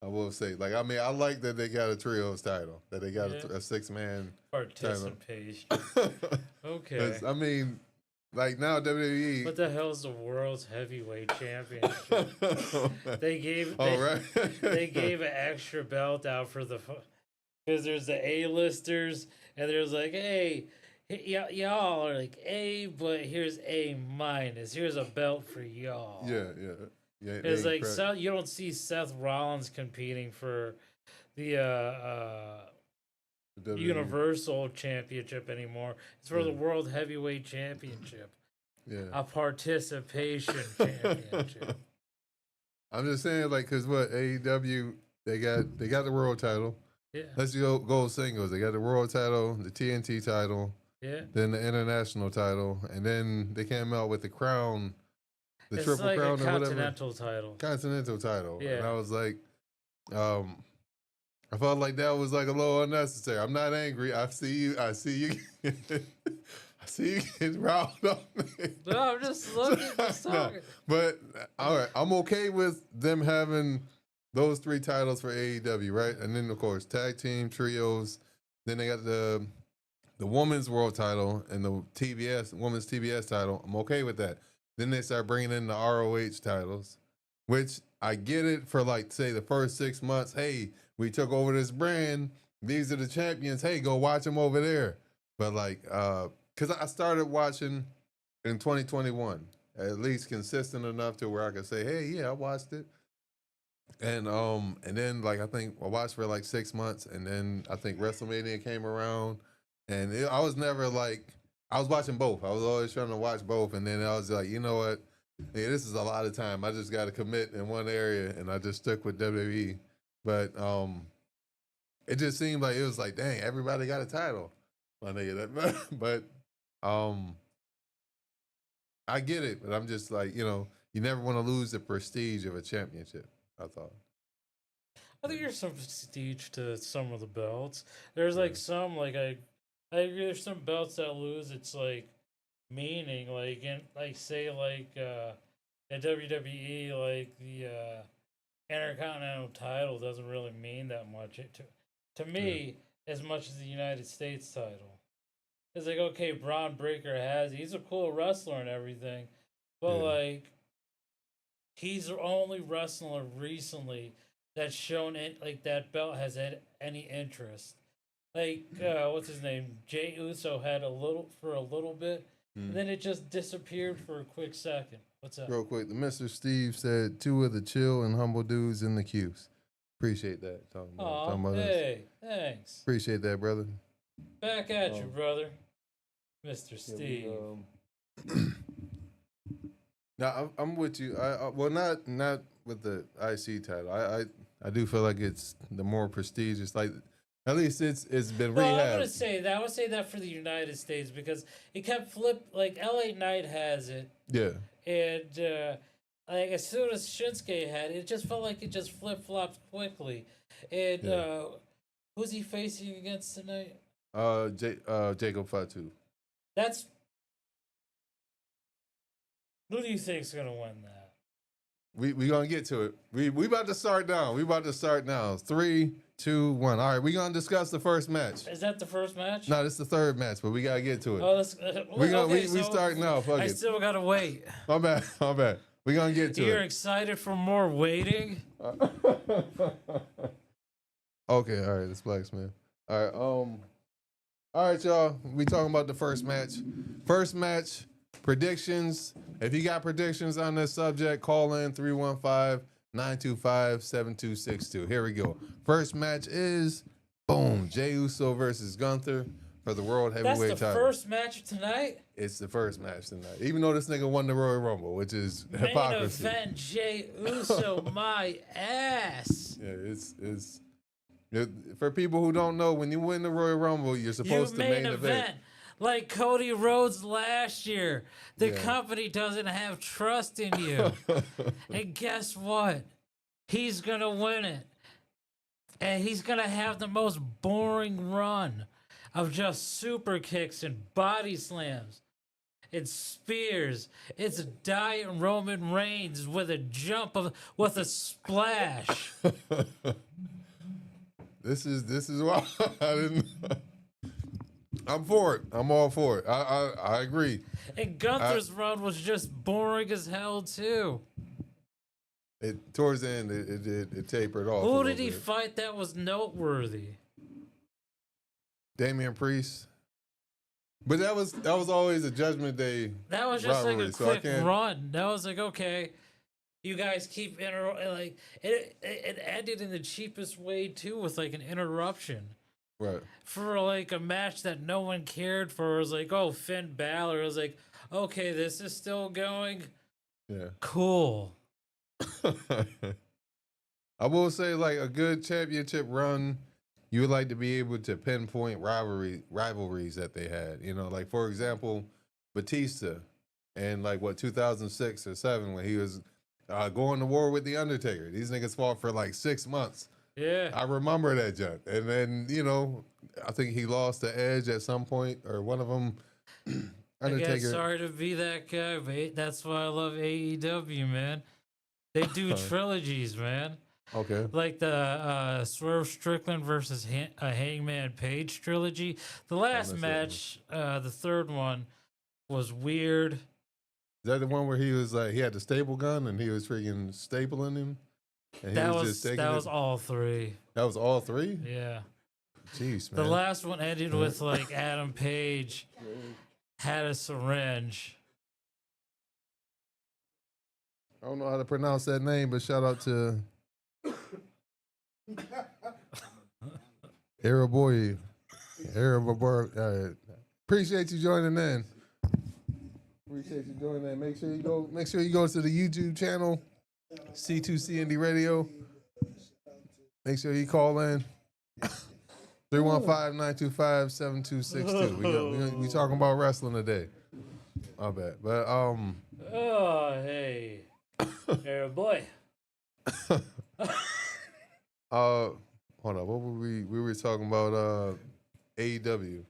I will say, like, I mean, I like that they got a trios title, that they got a 6-man Participation. Okay. 'Cause, I mean, like now WWE. What the hell is the world's heavyweight championship? They gave they gave an extra belt out for the because there's the A-listers and there's like, hey, y'all are like A, but here's A minus. Here's a belt for y'all. Yeah. It's like you don't see Seth Rollins competing for the Universal Championship anymore. It's for the World Heavyweight Championship. Yeah. A participation championship. I'm just saying, like, cause what AEW they got the world title. Yeah. Let's go singles. They got the world title, the TNT title, then the international title, and then they came out with the crown, the it's triple like crown a or whatever. Continental title. Yeah. And I was like, I felt like that was like a little unnecessary. I'm not angry. I see you. I see you getting riled up. No, I'm just looking. No, but all right, I'm okay with them having those 3 titles for AEW, right? And then of course tag team, trios. Then they got the women's world title and the women's TBS title. I'm okay with that. Then they start bringing in the ROH titles, which I get it for like say the first 6 months. Hey, we took over this brand. These are the champions. Hey, go watch them over there. But like, because I started watching in 2021, at least consistent enough to where I could say, hey, yeah, I watched it. And then like I think I watched for like 6 months, and then I think WrestleMania came around, and I was never like I was watching both. I was always trying to watch both, and then I was like, you know what? Hey, this is a lot of time. I just got to commit in one area, and I just stuck with WWE. But it just seemed like it was like, dang, everybody got a title, my nigga. But I get it, but I'm just like, you never want to lose the prestige of a championship. I thought. I think there's some prestige to some of the belts. There's like some like I agree. There's some belts that lose its like meaning, like in like say like in WWE, like the Intercontinental title doesn't really mean that much to me as much as the United States title. It's like, okay, Braun Breaker he's a cool wrestler and everything, but like he's the only wrestler recently that's shown it like that belt has had any interest. Like what's his name? Jey Uso had a little bit, and then it just disappeared for a quick second. What's up? Real quick, the Mr. Steve said 2 of the chill and humble dudes in the queues. Appreciate that. Talking about hey, thanks. Appreciate that, brother. Back at you, brother. Mr. Steve. Now I'm with you. Well, not with the IC title. I do feel like it's the more prestigious. Like at least it's been rehabbed. Well, I would say that for the United States because it kept like LA Knight has it. Yeah. And like as soon as Shinsuke had it, it just felt like it just flip flopped quickly. And who's he facing against tonight? Jacob Fatu. Who do you think's gonna win that? We gonna get to it. We about to start now. 3, 2, 1. All right, we gonna discuss the first match. Is that the first match? No, this is the third match, but we gotta get to it. Oh, we start now. Fuck I it. still gotta wait. My bad. We gonna get to it. You're excited for more waiting? Okay, all right, it's Blacksmith. All right, y'all. We talking about the first match. First match predictions. If you got predictions on this subject, call in 315-925-7262. Here we go. First match is boom, Jey Uso versus Gunther for the world That's heavyweight the title. first match of tonight. It's the first match tonight. Even though this nigga won the Royal Rumble, which is Main hypocrisy. event, Jey Uso, my ass. Yeah, it's for people who don't know, when you win the Royal Rumble, you're You supposed to main main event. like Cody Rhodes last year. The Yeah. company doesn't have trust in you. And guess what? He's going to win it. And he's going to have the most boring run of just super kicks and body slams. It's spears. It's Diet Roman Reigns with a with a splash. This is why I didn't. I'm for it. I'm all for it. I agree. And Gunther's run was just boring as hell too. Towards the end, it tapered off. Who did he fight that was noteworthy? Damian Priest. But that was always a Judgment Day. That was just rivalry, like a so I quick can't- run. That was like, okay, you guys keep like it ended in the cheapest way too, with like an interruption Right. for like a match that no one cared for. It was like, oh, Finn Balor. It was like, okay, this is still going. Yeah. Cool. I will say, like, a good championship run, you would like to be able to pinpoint rivalries that they had. You know, like, for example, Batista in, like, 2006 or 7 when he was going to war with The Undertaker. These niggas fought for, like, 6 months. Yeah. I remember that junk. And then, you know, I think he lost the Edge at some point, or one of them. Again, Undertaker. sorry to be that guy, but that's why I love AEW, man. They do trilogies, man. Okay. Like the Swerve Strickland versus Hangman Page trilogy. The last missed that match, the third one, was weird. Is that the one where he was like, he had the staple gun and he was freaking stapling him? And he That just taking that it? was all three. That was all three? Yeah. Jeez, The man. last one ended with like Adam Page had a syringe. I don't know how to pronounce that name, but shout out to Araboy. Appreciate you joining in. Appreciate you joining in. Make sure you go to the YouTube channel, C2C Indie Radio. Make sure you call in. 315-925-7262. We talking about wrestling today. My bad. But Oh, hey. There, boy. hold on, what were we were talking about AEW.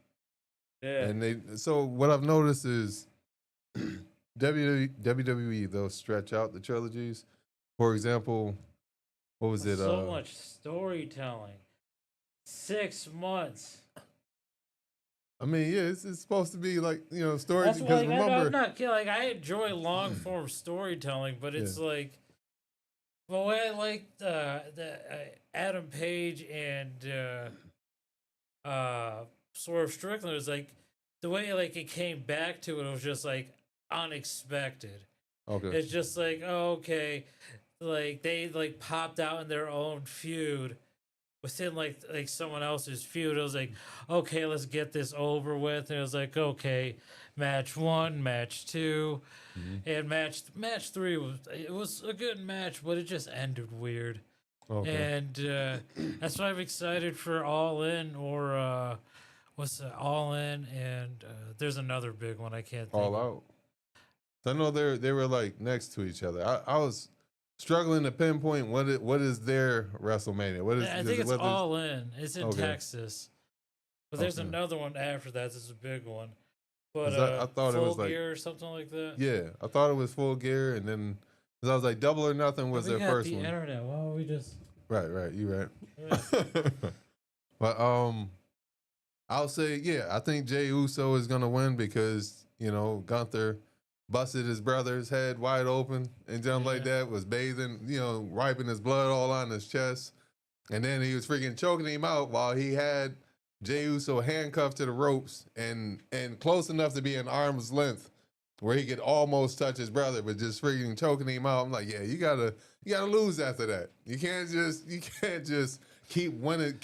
Yeah. And so what I've noticed is WWE, they'll stretch out the trilogies. For example, what was it? So much storytelling. 6 months. I mean, yeah, it's supposed to be like, you know, stories. That's Because why remember, I'm not kidding. Like, I enjoy long form storytelling, but it's like, the way I like the Adam Page and Swerve Strickland was like the way like it came back to it was just like unexpected. okay, It's just like, oh, okay, like they like popped out in their own feud within like someone else's feud. It was like, okay, let's get this over with. And it was like, okay, match 1, match 2, and match 3 was a good match, but it just ended weird. okay. And that's why I'm excited for All In or what's the All In, and there's another big one I can't think All of. Out. I know they were like next to each other. I was struggling to pinpoint what is their WrestleMania. What is I think it's what is- All In. It's in Okay. Texas. But there's Okay. another one after that. This is a big one. But 'Cause I thought it Full was like- Gear or something like that. Yeah, I thought it was Full Gear, and then because I was like Double or Nothing was we their got first the one. internet. Why don't we just? Right, you right. Yeah. But I'll say I think Jey Uso is gonna win because you know Gunther busted his brother's head wide open and jumped like that, was bathing, you know, wiping his blood all on his chest, and then he was freaking choking him out while he had Jey Uso handcuffed to the ropes and close enough to be an arm's length where he could almost touch his brother, but just freaking choking him out. I'm like, yeah, you gotta lose after that. You can't just keep winning.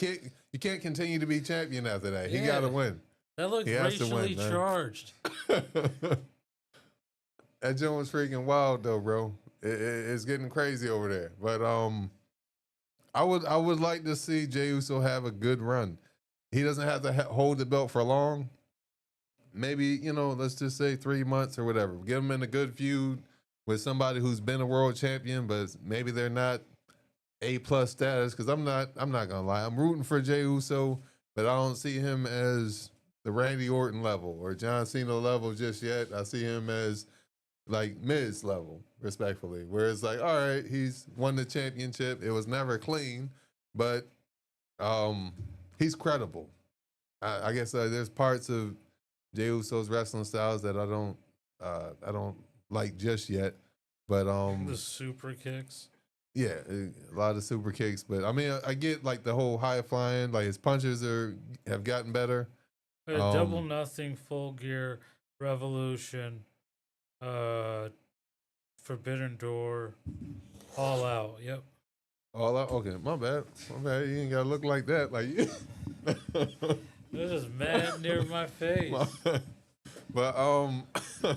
You can't continue to be champion after that. He Yeah. gotta win. That looked He has to win, racially man. charged. That joint was freaking wild though, bro. It's getting crazy over there. But I would like to see Jey Uso have a good run. He doesn't have to hold the belt for long. Maybe, let's just say 3 months or whatever. Get him in a good feud with somebody who's been a world champion, but maybe they're not A+ status. Because I'm not gonna lie, I'm rooting for Jey Uso, but I don't see him as the Randy Orton level or John Cena level just yet. I see him as like Miz level, respectfully. Where it's like, all right, he's won the championship. It was never clean, but he's credible. I guess there's parts of Jey Uso's wrestling styles that I don't like just yet. But The super kicks. yeah, a lot of super kicks. But I mean, I get like the whole high flying. Like his punches have gotten better. Double nothing, full gear, revolution, forbidden door, all out. Yep. All out. Okay, my bad. You ain't gotta look like that. Like This is mad near my face. but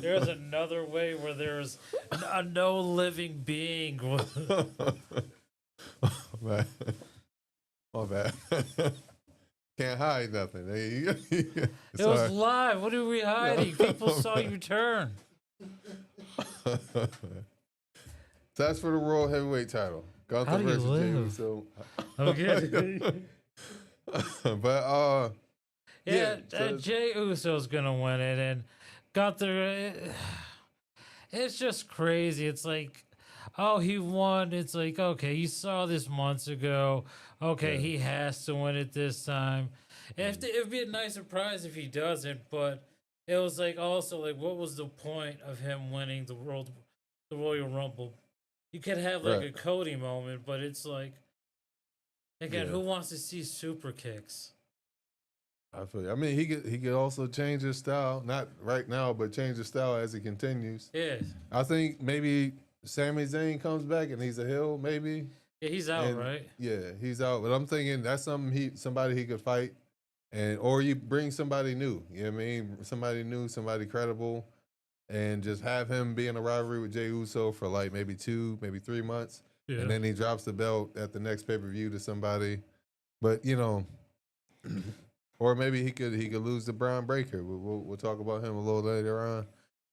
There's another way where there's no living being. my bad. Can't hide nothing. It was live. What are we hiding? People saw you turn. So that's for the World Heavyweight title. Gunther How do you versus Jey live? Uso. Okay. But Yeah, so- Jey Uso's gonna win it, and Gunther. It's just crazy. It's like, oh, he won. It's like, okay, you saw this months ago. Okay, Yeah. he has to win it this time. It'd be a nice surprise if he doesn't, but it was like also like, what was the point of him winning the Royal Rumble? You could have like Right. a Cody moment, but it's like, again, Yeah. who wants to see super kicks? I feel you. I mean, he could also change his style, not right now, but change his style as he continues. Yeah, I think maybe Sami Zayn comes back and he's a heel, maybe. yeah, he's out, And- right? Yeah, he's out. But I'm thinking that's somebody he could fight, or you bring somebody new. You know what I mean? Somebody new, somebody credible, and just have him be in a rivalry with Jey Uso for like maybe 2, maybe 3 months, Yeah. and then he drops the belt at the next pay-per-view to somebody. But or maybe he could lose to Braun Breaker. We'll talk about him a little later on.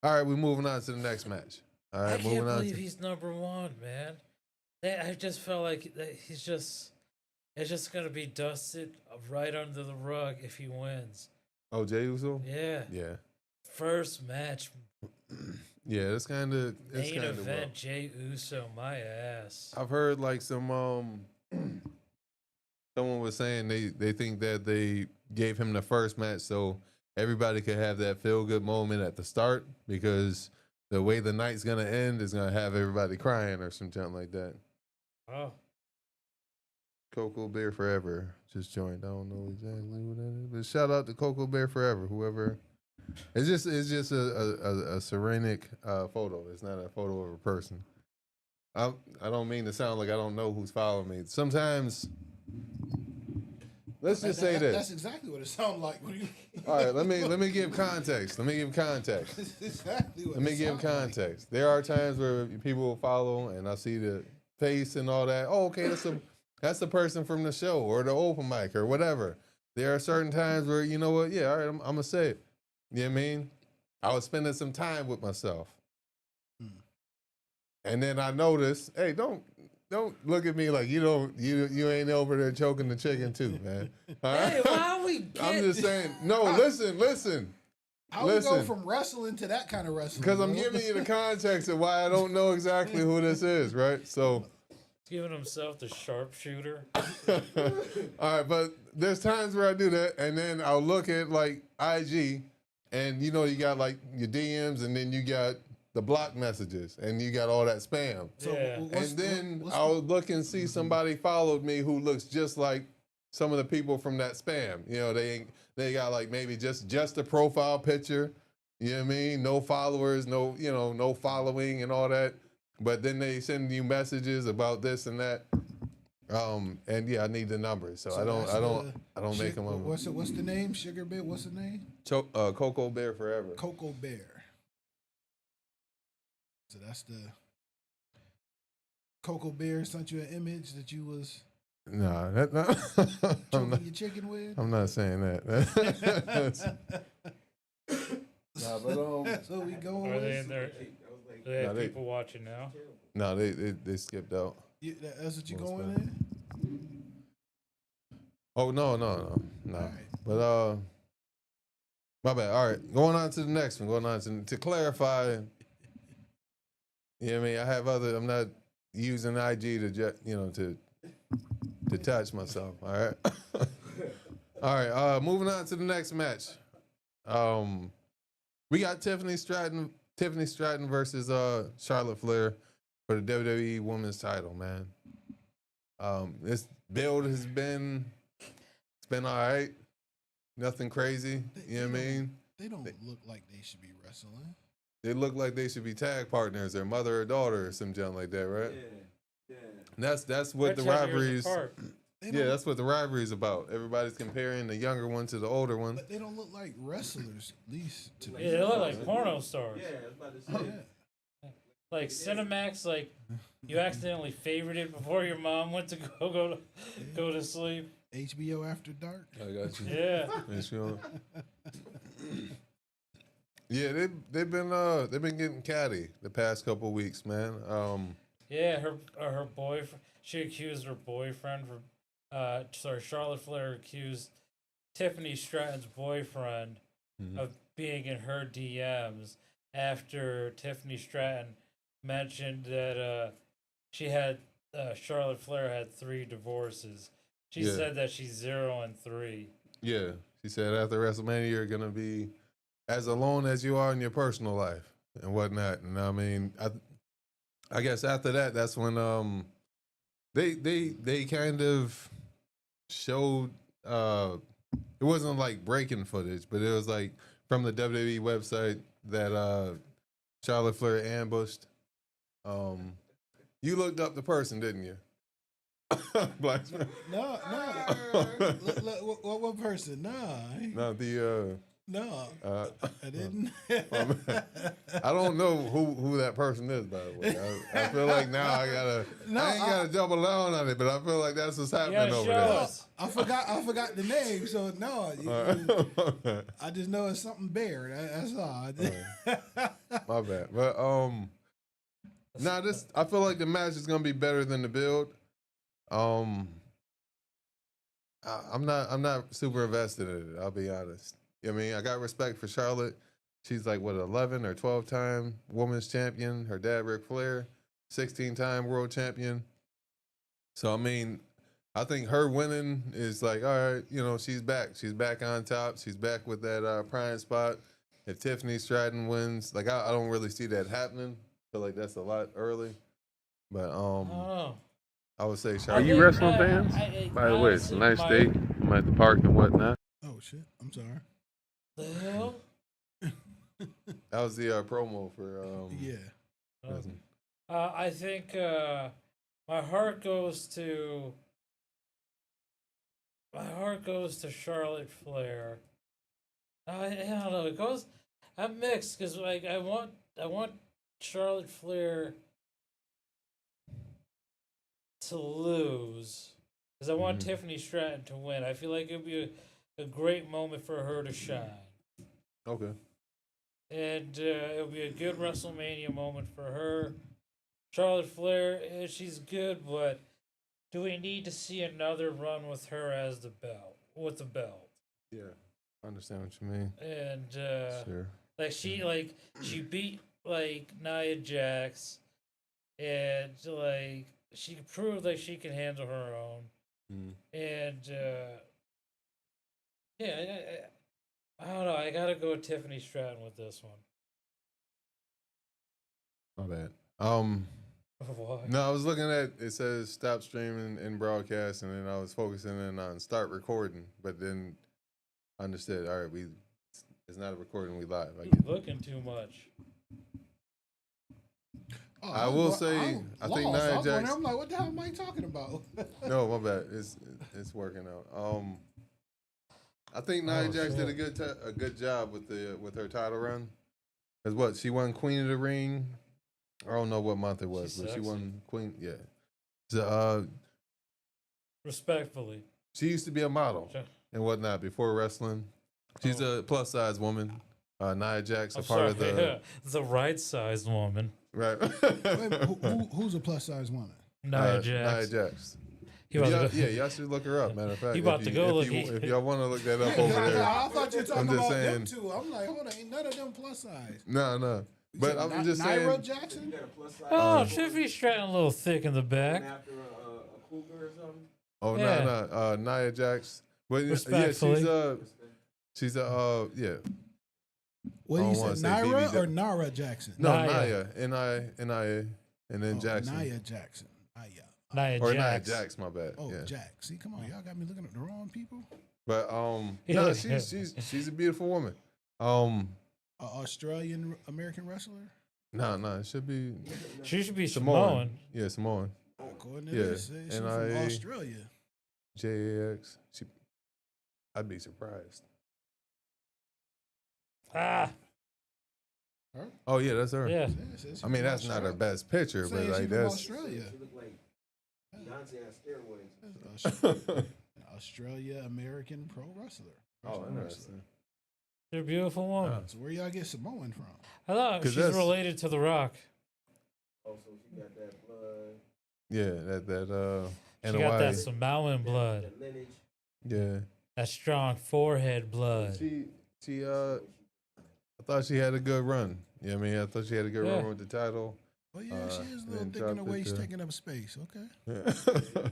All right, we're moving on to the next match. All right, I can't moving on. believe he's number one, man. I just felt like that it's just gonna be dusted right under the rug if he wins. Oh, Jey Uso. Yeah, Yeah, first match, yeah. It's kind of main event, Jey Uso, my ass. I've heard like some someone was saying they think that they gave him the first match so everybody could have that feel good moment at the start, because the way the night's gonna end is gonna have everybody crying or something like that. Oh, Cocoa Bear Forever just joined. I don't know exactly what that is, but shout out to Cocoa Bear Forever, whoever. It's just a serenic photo. It's not a photo of a person. I don't mean to sound like I don't know who's following me. Sometimes, let's just say That's this. exactly what it sounds like. When you, All right, let me give context. Let me give context. That's exactly what Let me it give sounds like. context. There are times where people will follow and I see the face and all that. Oh, okay, that's the person from the show or the open mic or whatever. There are certain times where, you know what, yeah, all right, I'm gonna say it. You know what I mean? I was spending some time with myself. And then I noticed, hey, don't look at me like you ain't over there choking the chicken too, man. All right? hey, why are we? I'm Getting... just saying, no, listen. How we go Listen. from wrestling to that kind of wrestling? Because I'm bro? giving you the context of why I don't know exactly who this is, right? So, Giving himself the sharpshooter. all right, but there's times where I do that, and then I'll look at like IG, and you got like your DMs, and then you got the block messages, and you got all that spam. So, Yeah. what's- And then what's I'll look and see somebody followed me who looks just like some of the people from that spam. They got like maybe just a profile picture. You know what I mean? No followers, no following and all that. But then they send you messages about this and that. And yeah, I need the numbers, so, So I that's don't make them up. What's the name? Sugar Bear. What's the name? Cocoa Bear Forever. Cocoa Bear. So that's the Cocoa Bear sent you an image that you was Nah, that, no, I'm choking not. your chicken with. I'm not saying that. Nah, but That's what we going Are they in with. there? That was like Do they have No, they- people watching now? no, they skipped out. That's what you Most going definitely. in. Oh no. Alright. But my bad. All right, going on to the next one. Going on to clarify. You know what I mean? I have other. I'm not using IG to touch myself. All right. All right. Moving on to the next match. We got Tiffany Stratton versus Charlotte Flair for the WWE Women's Title. Man. This build has been. It's been all right. Nothing crazy. You know what I mean? They don't look like they should be wrestling. They look like they should be tag partners, their mother or daughter or some junk like that, right? yeah. And that's what the They're 10 years rivalries. apart. They Yeah, don't- that's what the rivalry is about. Everybody's comparing the younger one to the older one. But they don't look like wrestlers, at least to me. Yeah, they look like porno stars. Yeah, I was about to say. Yeah. Like Cinemax, like you accidentally favorited before your mom went to go to sleep. HBO After Dark. I got you. Yeah. Yeah, sure. Yeah, they've been getting catty the past couple of weeks, man. Yeah, her boyfriend. She accused her boyfriend Charlotte Flair accused Tiffany Stratton's boyfriend of being in her DMs after Tiffany Stratton mentioned that Charlotte Flair had 3 divorces. She Yeah. said that she's 0 and 3. Yeah, she said after WrestleMania you're gonna be as alone as you are in your personal life and whatnot. And I mean, I guess after that, that's when they kind of showed it wasn't like breaking footage, but it was like from the WWE website that Charlotte Flair ambushed. You looked up the person, didn't you? Black man. No. Look, what person? Nah. Not the No. I didn't. I don't know who that person is, by the way. I feel like now I ain't gotta double down on it, but I feel like that's what's happening gotta over show there. us. I forgot the name, so no. I just know it's something bear. That's all. My bad. But I feel like the match is gonna be better than the build. I'm not super invested in it, I'll be honest. I mean, I got respect for Charlotte. She's like, what, 11 or 12-time women's champion. Her dad, Ric Flair, 16-time world champion. So, I mean, I think her winning is like, all right, she's back. She's back on top. She's back with that prime spot. If Tiffany Stratton wins, like, I don't really see that happening. I feel like that's a lot early. But Oh. I would say Are Charlotte. you wrestling fans? By the way, it's a nice day. I'm at the park and whatnot. Oh shit! I'm sorry. The hell? That was the promo for Yeah. wrestling. I think my heart goes to Charlotte Flair. I don't know. It goes. I'm mixed because like I want Charlotte Flair to lose because I want Tiffany Stratton to win. I feel like it would be a great moment for her to shine. Okay. And it'll be a good WrestleMania moment for her. Charlotte Flair, she's good, but do we need to see another run with her as the belt? Yeah. I understand what you mean. And Sure. she beat like Nia Jax, and like she proved like she can handle her own. And I don't know. I gotta go with Tiffany Stratton with this one. My bad. Why? No, I was looking at it says stop streaming and broadcast, and then I was focusing in on start recording, but then I understood. All right, it's not a recording. We live. I You're get it. looking too much. Oh, I will say, I think Nia Jax. I'm like, what the hell am I talking about? No, my bad. It's working out. I think Nia Jax did a good job with her title run. Cause what she won Queen of the Ring. I don't know what month it was, but she won Queen. Yeah. So, Respectfully. she used to be a model Sure. and whatnot before wrestling. She's a plus size woman. Nia Jax, a I'm part sorry, of the right sized woman. right. Wait, who's a plus size woman? Nia Jax. Nia Jax. Y'all should look her up. Matter of fact, about to go look. if y'all want to look that up over there. I thought you were talking I'm just about saying. them two. I'm like, hold on, ain't none of them plus size. No. But I'm just saying. Naira Jackson? Oh, Tiffany Stratton a little thick in the back. After a cougar or something. Oh Yeah. no, Nia Jax. But yeah, Respectfully. she's yeah. What I do you don't say, wanna say Naira BB or Nara Jackson? No, Nia. Nia, and then Jackson. Nia Jackson. Nia Or Jax. Nia Jax, my bad. Oh, yeah. Jack. See, come on, y'all got me looking at the wrong people. But no, she's a beautiful woman. Australian American wrestler. No, it should be She should be Samoan. Samoan. Yeah, Samoan. According to Yeah, this, she's from NIA. Australia. JAX. I'd be surprised. Ah, Oh yeah, that's her. yeah. I mean, that's not her best picture, but like that's. Australia. She looked like Beyonce on steroids. Australia American pro wrestler. Oh, interesting. She's a beautiful woman. So where y'all get Samoan from? I thought 'Cause she's that's- related to The Rock. Oh, so she got that blood, Yeah, that She got that Samoan blood. that lineage. Yeah. That strong forehead blood. She I thought she had a good run. You know what I mean? I thought she had a good Yeah. run with the title. Oh yeah, she is a little then thick in the dropped it waist, to- taking up space. Okay. Yeah.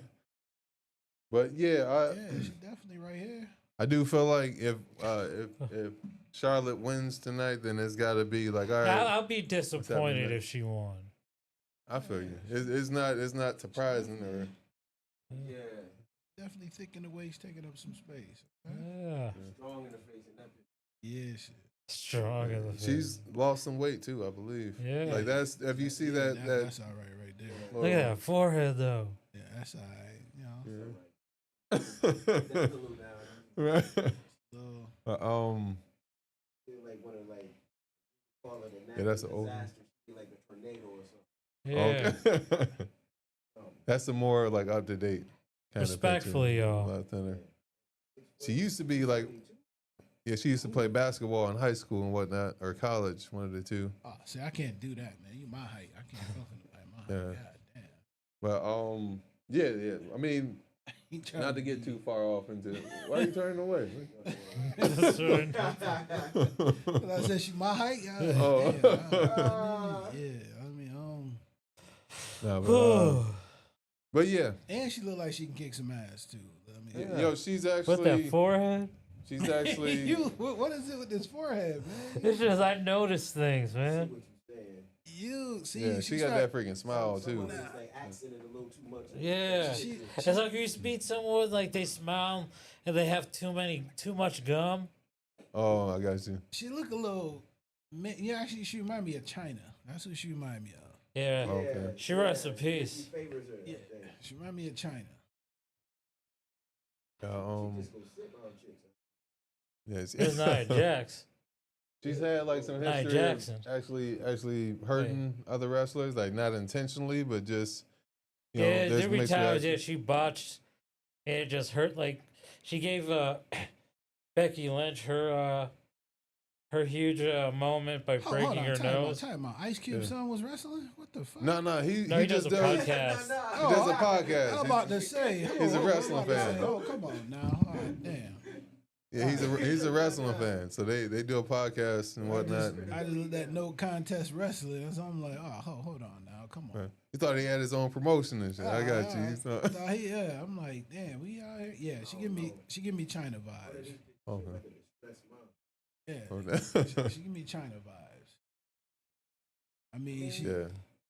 But yeah, Yeah, she's definitely right here. I do feel like if Charlotte wins tonight, then it's got to be like, all right. I'll be disappointed next? if she won. I feel you. It's not surprising or Yeah, Definitely thick in the waist, taking up some space. Yeah. strong in the face and that. Yeah, shit. Strong in the face. she's lost some weight too, I believe. Yeah. Like that's if you see that That's all right there. Look at that forehead, though. Yeah, that's all right. You know, That's a little down. right. little, Feel like one of like call it a Yeah, that's an natural old- disaster. She'd be like a tornado or something. Yeah. Okay. That's a more like up to date kind Respectfully, of picture. y'all. A lot thinner. She used to be like, yeah, she used to play basketball in high school and whatnot, or college, one of the two. oh, see, I can't do that, man. You my height. I can't fucking like my height. Yeah. God damn. But yeah. I mean, not to get too far off into. Why are you turning away? Sorry. But I said she my height. Yeah. Oh. Yeah. I mean, No, but yeah, and she look like she can kick some ass too. I mean, yo, she's With that actually, forehead? she's actually. what is it with this forehead, man? It's just, I notice things, man. What you saying? You see, Yeah, she got that freaking smile too. It's like accented a little too much. Yeah. She- It's like you meet someone, like they smile and they have too much gum. Oh, I got you. She look a little. Yeah, actually, she remind me of China. That's what she remind me of. Yeah. Okay. She rests in peace. He favors her. Yeah, she remind me of China. Just go sit on chicks. Yes. There's Nia Jax. She's had like some Nia history Jackson. of actually hurting other wrestlers, like not intentionally, but just you know, Yeah, there's every mixed time reactions. she botched, and it just hurt. Like she gave Becky Lynch her huge moment by Hold breaking on, her nose. Time out. Ice Cube Yeah. son was wrestling. What the fuck? No, he No, he just does a does. podcast. He does a podcast. I'm about to say. He's a I'm wrestling about to say, fan. oh, come on now. All right, damn. Yeah, he's a wrestling fan, so they do a podcast and whatnot. I just looked at no contest wrestling, so I'm like, oh, hold on now, come on. You thought he had his own promotion and shit. I got you. You thought- No, yeah, I'm like, damn, we out here. Yeah, she give me China vibes. Okay. Yeah, Okay. she give me China vibes. I mean, she. Yeah.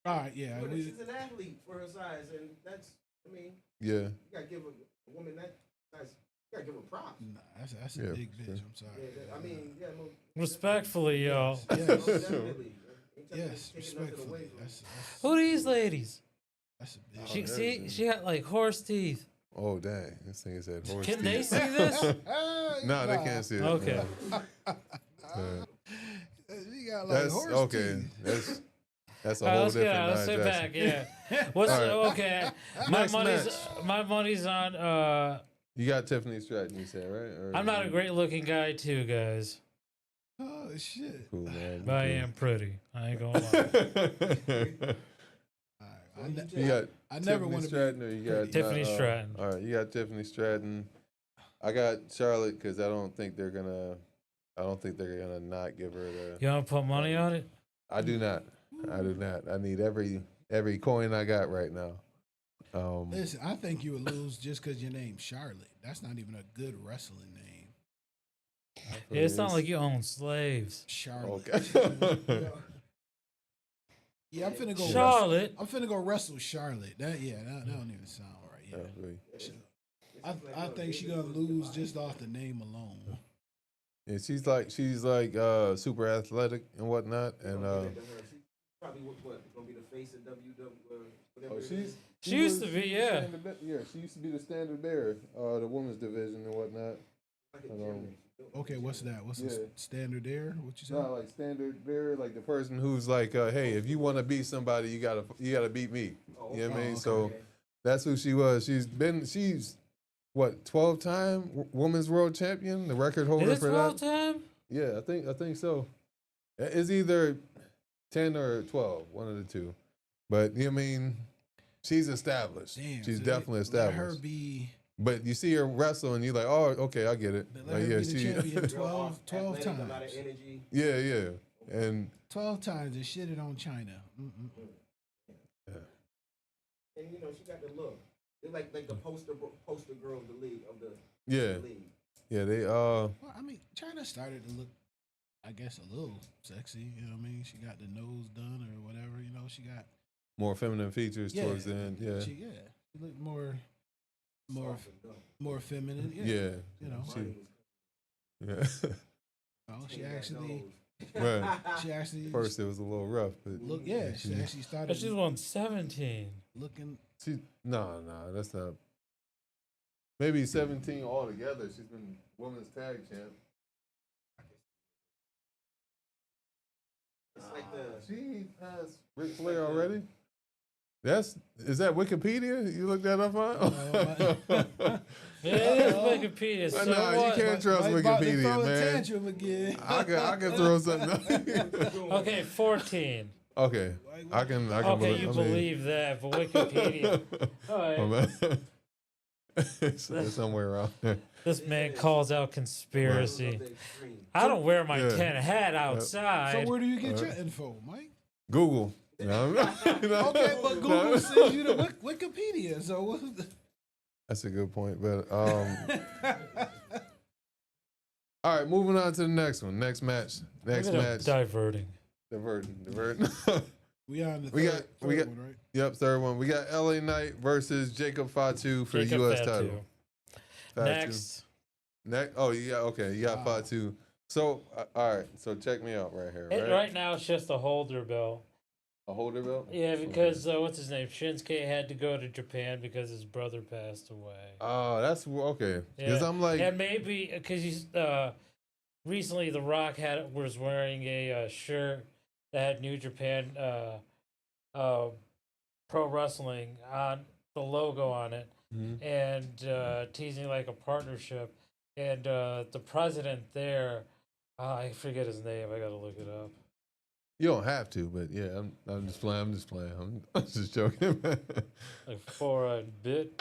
All right, yeah. But we- she's an athlete for her size, and that's, I mean, Yeah. you gotta give a woman that size, you gotta give her props. Nah, that's a Yeah, big for bitch. sure. I'm sorry. Yeah, I mean, yeah, Respectfully, y'all. Yes. most definitely. Ain't Yes, respectfully. That's Who these ladies? that's a big. She there's see, a- she got like horse teeth. Oh dang! This thing said horse Can they teeth. see this? No, they can't see it. Okay. no. She got like That's horse okay. teeth. That's a All right, whole let's get different out. Let's sit Nia back. Jackson. Yeah. What's All right. okay? My Next money's match. my money's on. You got Tiffany Stratton, you said, right? Or- I'm not a great looking guy too, guys, Oh shit! Cool, man. but I am pretty. I ain't gonna lie. All right. You got I never Tiffany want to Stratton, be or you got Tiffany Stratton. All right, you got Tiffany Stratton. I got Charlotte because I don't think they're gonna not give her the. You want to put money on it? I do not. I do not. I need every coin I got right now. Listen, I think you would lose just because your name's Charlotte. That's not even a good wrestling name. Yeah, it's not like you own slaves. Charlotte. Okay. Yeah, I'm finna go. Charlotte. I'm finna go wrestle Charlotte. That don't even sound right. Yeah. I think she's gonna lose just off the name alone. Yeah, she's like super athletic and whatnot, and Probably what gonna be the face of WWE. oh, She used to be, yeah. She used to be the standard bearer, the women's division and whatnot. Okay, what's that? What's Yeah. the standard there? What you said? Not like standard bearer, like the person who's like, hey, if you want to beat somebody, you gotta beat me. You know what I mean? okay. So that's who she was. She's what 12-time women's world champion, the record holder Is it for 12 that. time? Yeah, I think so. It's either 10 or 12, one of the two. But you know what I mean, she's established. Damn, she's so definitely let her established. be. But you see her wrestle and you're like, oh, okay, I get it. Let her be the champion 12 A lot of times. energy. Yeah. And 12 times and shitted on China. And you know she got the look. They're like the poster girl of the league yeah, league. yeah, they Well, I mean, China started to look, I guess, a little sexy. You know what I mean? She got the nose done or whatever. You know, she got more feminine features towards the end. Yeah. She looked more feminine. Yeah. Yeah. You know, Yeah. well, she actually Right. First it was a little rough, but look. Yeah, she actually But started she's won 17. looking. no, that's not. Maybe 17 altogether. She's been women's tag champ. It's like She has Ric Flair already. Is that Wikipedia? You looked that up on? Yeah, it is Wikipedia. So No, you what? can't trust Mike about to throw Wikipedia, a man. tantrum again. I can throw something. Up. Okay, 14. Okay, I can. Okay, you I mean- believe that, but Wikipedia. All Oh, right. man. It's somewhere around there. This man calls out conspiracy. I don't wear my Yeah. tin hat So outside. where do you get your info, Mike? Google. No, Okay, but Google sends you to Wikipedia. So what's the... That's a good point, but all right, moving on to the next one. Next match. Next Look at him match. diverting. Diverting. we on the We third got- one, right? Yep, third one. We got LA Knight versus Jacob Fatu for Jacob the U.S. Fatu. title. Fatu. Next. Oh, yeah, okay. You got Fatu. So, all right. So check me out right here. Right, Right now, it's just a holder belt. A holder belt. Yeah, because what's his name? Shinsuke had to go to Japan because his brother passed away. Oh, that's okay. Because I'm like, and maybe because he's recently The Rock was wearing a shirt that had New Japan Pro Wrestling on the logo on it, and teasing like a partnership. And the president there, I forget his name. I gotta look it up. you don't have to, but yeah, I'm just playing. I'm just joking. Like for a bit.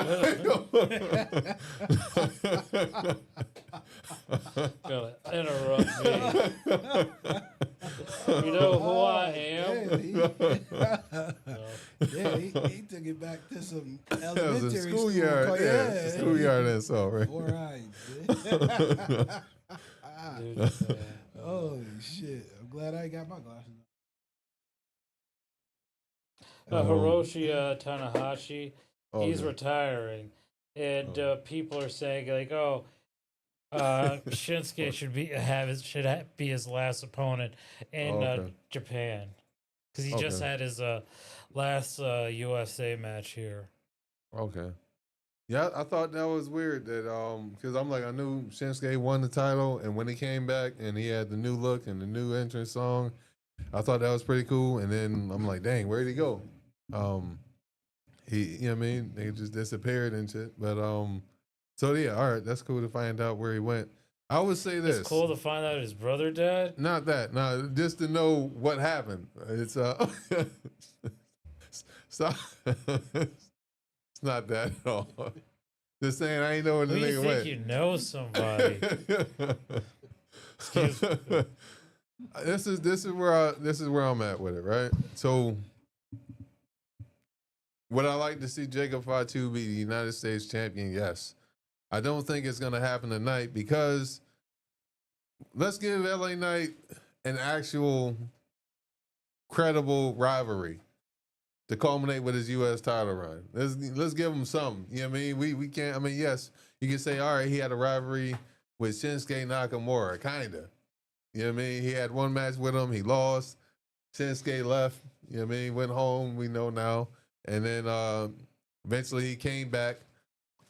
Gonna interrupt me. You know who I am? Yeah, he took it back to some That was elementary a school. schoolyard. Yeah, schoolyard insult, right? All right. Dude, Oh shit! I'm glad I ain't got my glasses. Hiroshi Tanahashi, he's Okay. retiring, and people are saying like, "Oh, Shinsuke should be his last opponent in Okay. Japan." because he just had his last USA match here. Okay. Yeah, I thought that was weird that because I'm like I knew Shinsuke won the title, and when he came back and he had the new look and the new entrance song, I thought that was pretty cool. And then I'm like, dang, where'd he go? He, you know what I mean? They just disappeared and shit. But so yeah, all right, that's cool to find out where he went. I would say this. It's cool to find out his brother died. Not that, no, just to know what happened. It's stop. It's not that at all. Just saying, I ain't know where the Who nigga you went. think you know somebody? Excuse me. This is where I'm at with it, right? So, would I like to see Jacob Fatu be the United States champion? Yes. I don't think it's gonna happen tonight because let's give LA Knight an actual credible rivalry to culminate with his U.S. title run. Let's give him something. You know what I mean? We can't. I mean, yes, you can say, all right, he had a rivalry with Shinsuke Nakamura, kinda. You know what I mean? He had one match with him. He lost. Shinsuke left. You know what I mean? Went home. We know now. And then eventually he came back,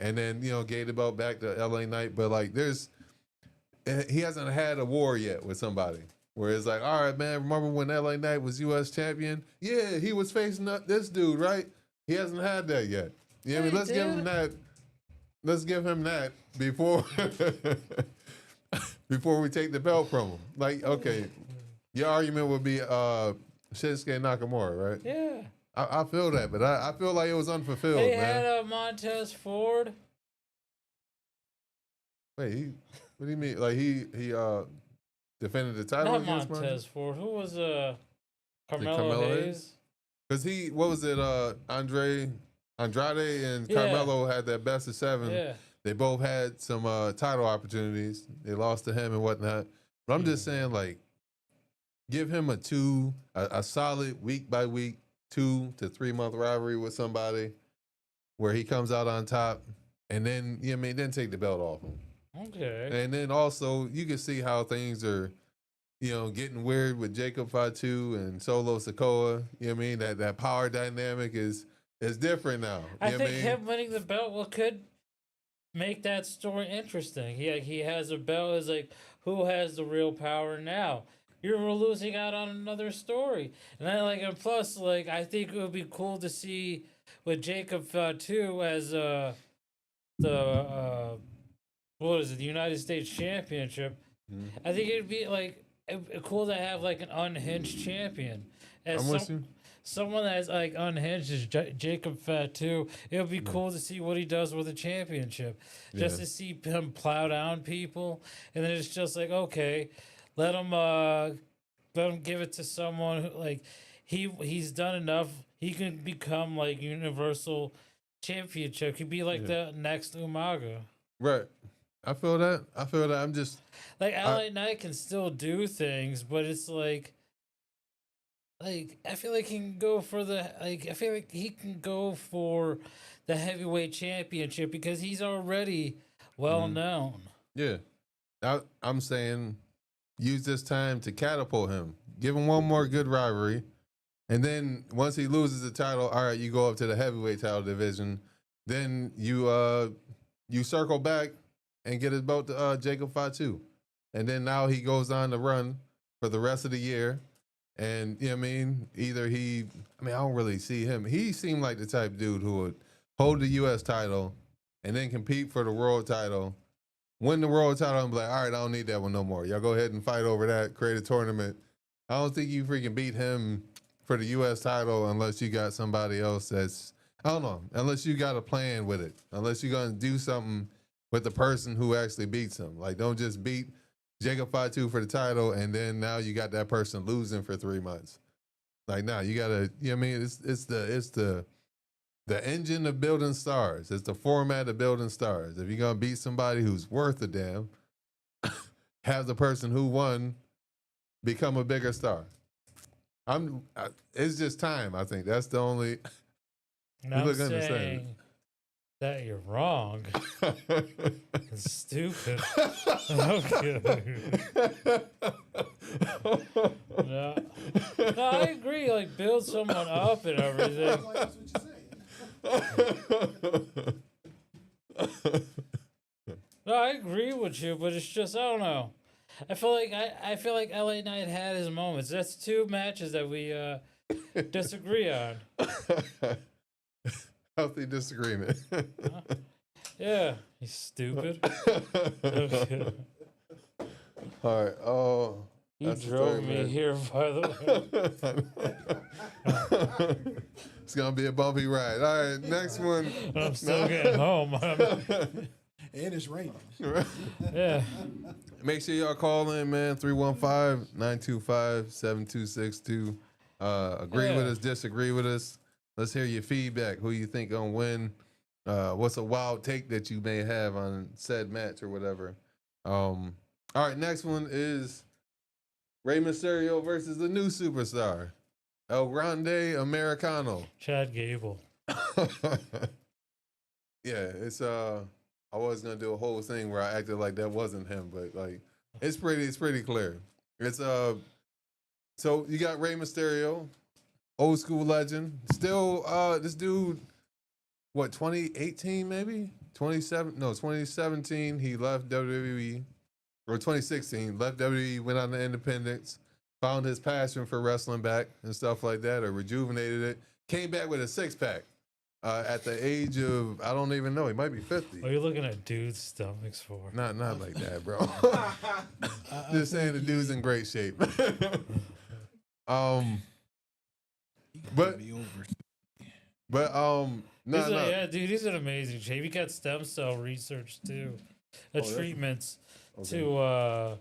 and then gave the belt back to LA Knight. But like, he hasn't had a war yet with somebody. Where it's like, all right, man, remember when LA Knight was U.S. champion? Yeah, he was facing this dude, right? He hasn't had that yet. You know what I mean? Let's give him that. Let's give him that before before we take the belt from him. Like, okay, your argument would be Shinsuke Nakamura, right? Yeah. I feel that, but I feel like it was unfulfilled, They man. had Montez Ford. Wait, what do you mean? Like he defended the title Not against Montez Ford. Who was Carmelo Carmelo Hayes? Because what was it? Andrade and Carmelo had that best of 7. Yeah. They both had some title opportunities. They lost to him and whatnot. But I'm just saying, like, give him a solid week by week, 2 to 3 month rivalry with somebody where he comes out on top, and then then take the belt off him. Okay. And then also you can see how things are, getting weird with Jacob Fatu and Solo Sikoa. You know what I mean? That power dynamic is different now. I think him winning the belt could make that story interesting. He has a belt. Is like, who has the real power now? You're losing out on another story. And plus, I think it would be cool to see with Jacob Fatu as the what is it, the United States Championship. I think it'd be cool to have an unhinged champion. I'm with you. Someone that's unhinged is Jacob Fatu. It would be cool to see what he does with the championship. Just to see him plow down people. And then it's just okay, let him give it to someone who he's done enough. He can become Universal Championship. He could be the next Umaga. Right. I feel that. I'm just LA Knight can still do things, but it's I feel like he can go for the heavyweight championship because he's already well known. Yeah. I'm saying use this time to catapult him. Give him one more good rivalry. And then once he loses the title, all right, you go up to the heavyweight title division. Then you circle back and get his belt to Jacob Fatu. And then now he goes on to run for the rest of the year. And, I don't really see him. He seemed like the type of dude who would hold the U.S. title and then compete for the world title, win the world title, and be like, all right, I don't need that one no more. Y'all go ahead and fight over that, create a tournament. I don't think you freaking beat him for the U.S. title unless you got somebody else I don't know, unless you got a plan with it, unless you're going to do something with the person who actually beats him. Don't just beat Jacob Fatu for the title and then now you got that person losing for 3 months. Nah, you got to, it's the engine of building stars. It's the format of building stars. If you're going to beat somebody who's worth a damn, have the person who won become a bigger star. It's just time, I think. That's the only... And I'm saying That you're wrong. It's stupid. Okay. No. No, I agree. Like, build someone up and everything. That's what you're saying. No, I agree with you, but it's just I don't know. I feel like LA Knight had his moments. That's two matches that we disagree on. Healthy disagreement. Yeah, he's stupid. Okay. All right. Oh, You that's the drove story, me man. here, by the way. It's gonna be a bumpy ride. All right, next one. I'm still getting home. And it's raining. Yeah. Make sure y'all call in, man. 315-925-7262. Agree with Yeah. us, disagree with us. Let's hear your feedback. Who you think gonna win? What's a wild take that you may have on said match or whatever? All right, next one is Rey Mysterio versus the new superstar, El Grande Americano. Chad Gable. Yeah, it's I was gonna do a whole thing where I acted like that wasn't him, but like it's pretty clear. It's so you got Rey Mysterio, old school legend. Still this dude, what, 2018 maybe? 2017 he left WWE, or 2016, left WWE, went on to independence, found his passion for wrestling back and stuff like that, or rejuvenated it, came back with a six-pack. At the age of, I don't even know, he might be 50. What are you looking at dudes' stomachs for? Not like that, bro. Just saying the dude's in great shape. But no, Yeah, dude, he's in amazing shape. He got stem cell research too, treatments okay. to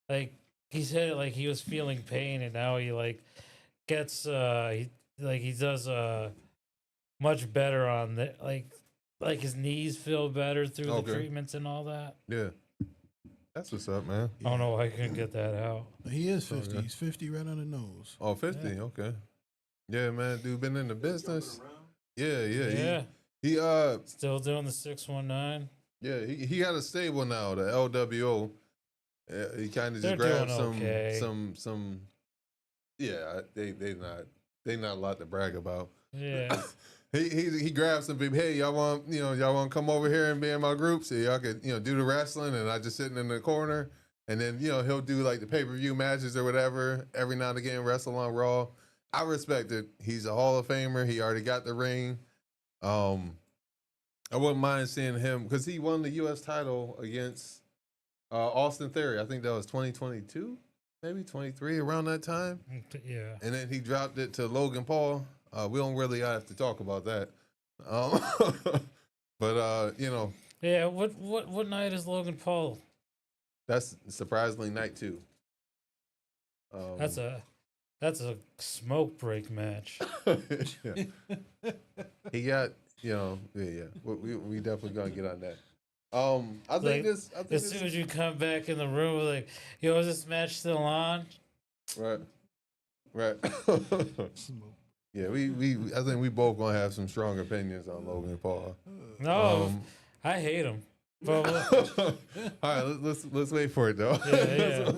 like he said like he was feeling pain and now he like gets he does much better on the like his knees feel better through the Okay. treatments and all that. Yeah. That's what's up, man. I don't know why I couldn't get that out. He is 50. Okay. He's 50 right on the nose. Oh, 50, Yeah. okay. Yeah, man, dude been in the business. Yeah. Yeah, He still doing the 619. yeah, he got a stable now, the LWO. He kind of They're just grabbed doing okay. some yeah, they not a lot to brag about. Yeah, He grabbed some people. Hey, y'all want to come over here and be in my group so y'all could do the wrestling, and I just sitting in the corner, and then he'll do like the pay-per-view matches or whatever every now and again, wrestle on Raw. I respect it. He's a Hall of Famer. He already got the ring. I wouldn't mind seeing him because he won the U.S. title against Austin Theory. I think that was 2022, maybe 23, around that time. yeah. And then he dropped it to Logan Paul. We don't really have to talk about that. But Yeah, what night is Logan Paul? that's surprisingly night 2. That's a smoke break match. yeah. He got yeah. We definitely gonna get on that. I think Like, as soon as you come back in the room, we're like, yo, is this match still on? right. Smoke. Yeah, I think we both gonna have some strong opinions on Logan Paul. No, I hate him. But All right, let's wait for it though. yeah.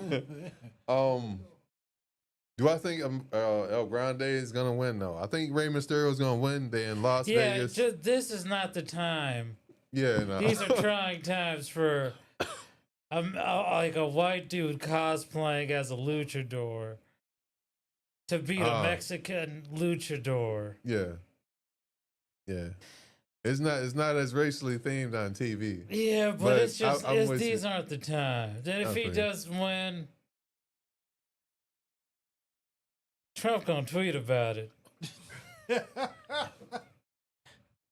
Do I think El Grande is gonna win? No, I think Rey Mysterio is gonna win. They in Las Yeah, Vegas. this is not the time. Yeah, no. These are trying times for like a white dude cosplaying as a luchador to beat a Mexican luchador. Yeah. It's not as racially themed on TV. Yeah, but But it's just I'm with these you. aren't the times. And if he Okay. does win, Trump gonna tweet about it.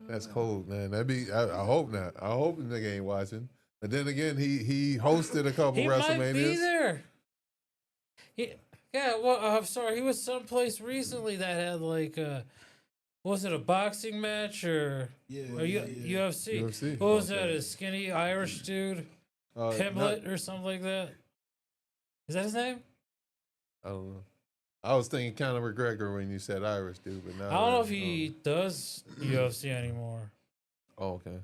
That's cold, man. I hope not. I hope the nigga ain't watching. But then again, he hosted a couple He might be WrestleManias. there. Yeah, well, I'm sorry. He was someplace recently that had like was it a boxing match or UFC? UFC, What was okay. that? A skinny Irish dude, Not- Pimlet or something like that? Is that his name? I don't know. I was thinking Conor McGregor when you said Irish dude, but now I don't know if he does UFC anymore. Oh, okay.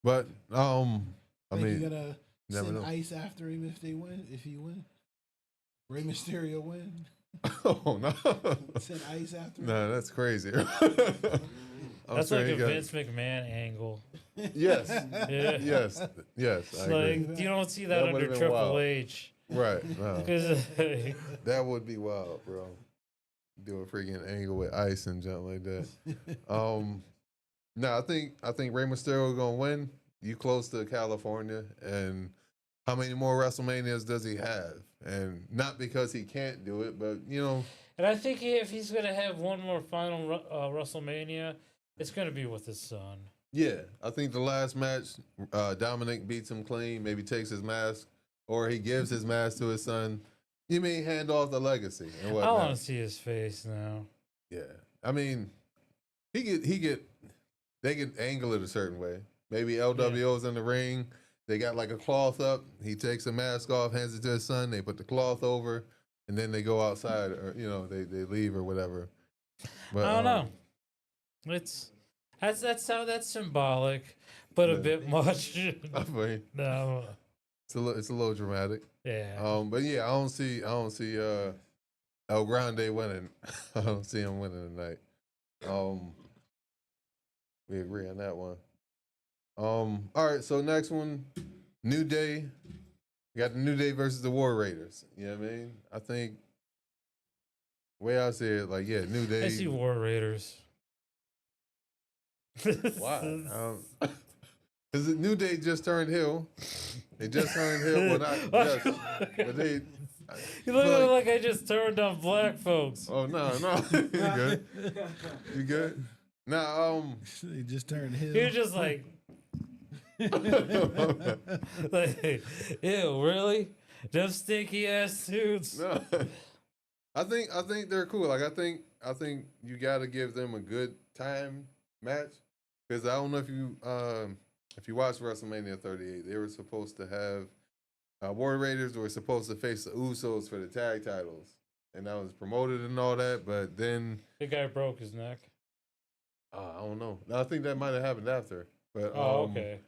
But I Think mean, you gonna never send know. Ice after him if they win? If he win, Rey Mysterio win. Oh no, Send Ice after him. no, that's crazy. I'm That's sure like he a got- Vince McMahon angle. Yes, Yeah. yes, yes. It's I agree. like you don't see that, That under would've been Triple wild. H. Right. No, Because that would be wild, bro. Do a freaking angle with ice and jump like that. No, I think Rey Mysterio gonna win. You close to California, and how many more WrestleManias does he have? And not because he can't do it, but and I think if he's gonna have one more final WrestleMania, it's gonna be with his son. yeah, I think the last match, Dominic beats him clean, maybe takes his mask, or he gives his mask to his son. You mean hand off the legacy and I whatnot? want to see his face now. Yeah, I mean, they could angle it a certain way. Maybe LWO's in the ring. They got like a cloth up. He takes the mask off, hands it to his son. They put the cloth over, and then they go outside, or they leave or whatever. But I don't know. That's symbolic, but a Yeah. bit much. I mean, No. it's a little dramatic. Yeah. But yeah, I don't see El Grande winning. I don't see him winning tonight. We agree on that one. All right, so next one, New Day. We got the New Day versus the War Raiders. You know what I mean? I think way I see it, like New Day. I see War Raiders. Why? Because the New Day just turned heel. They just turned heel. Well, not just, but they. You look at me like I just turned on black folks. Oh no, you good? You good? Nah, They just turned heel. You're just like, ew, really? Them stinky ass suits. no. I think they're cool. Like I think you got to give them a good time match because I don't know if you watched WrestleMania 38, they were supposed to have War Raiders were supposed to face the Usos for the tag titles, and that was promoted and all that. But then The guy broke his neck. I don't know. I think that might have happened after. But Oh, okay.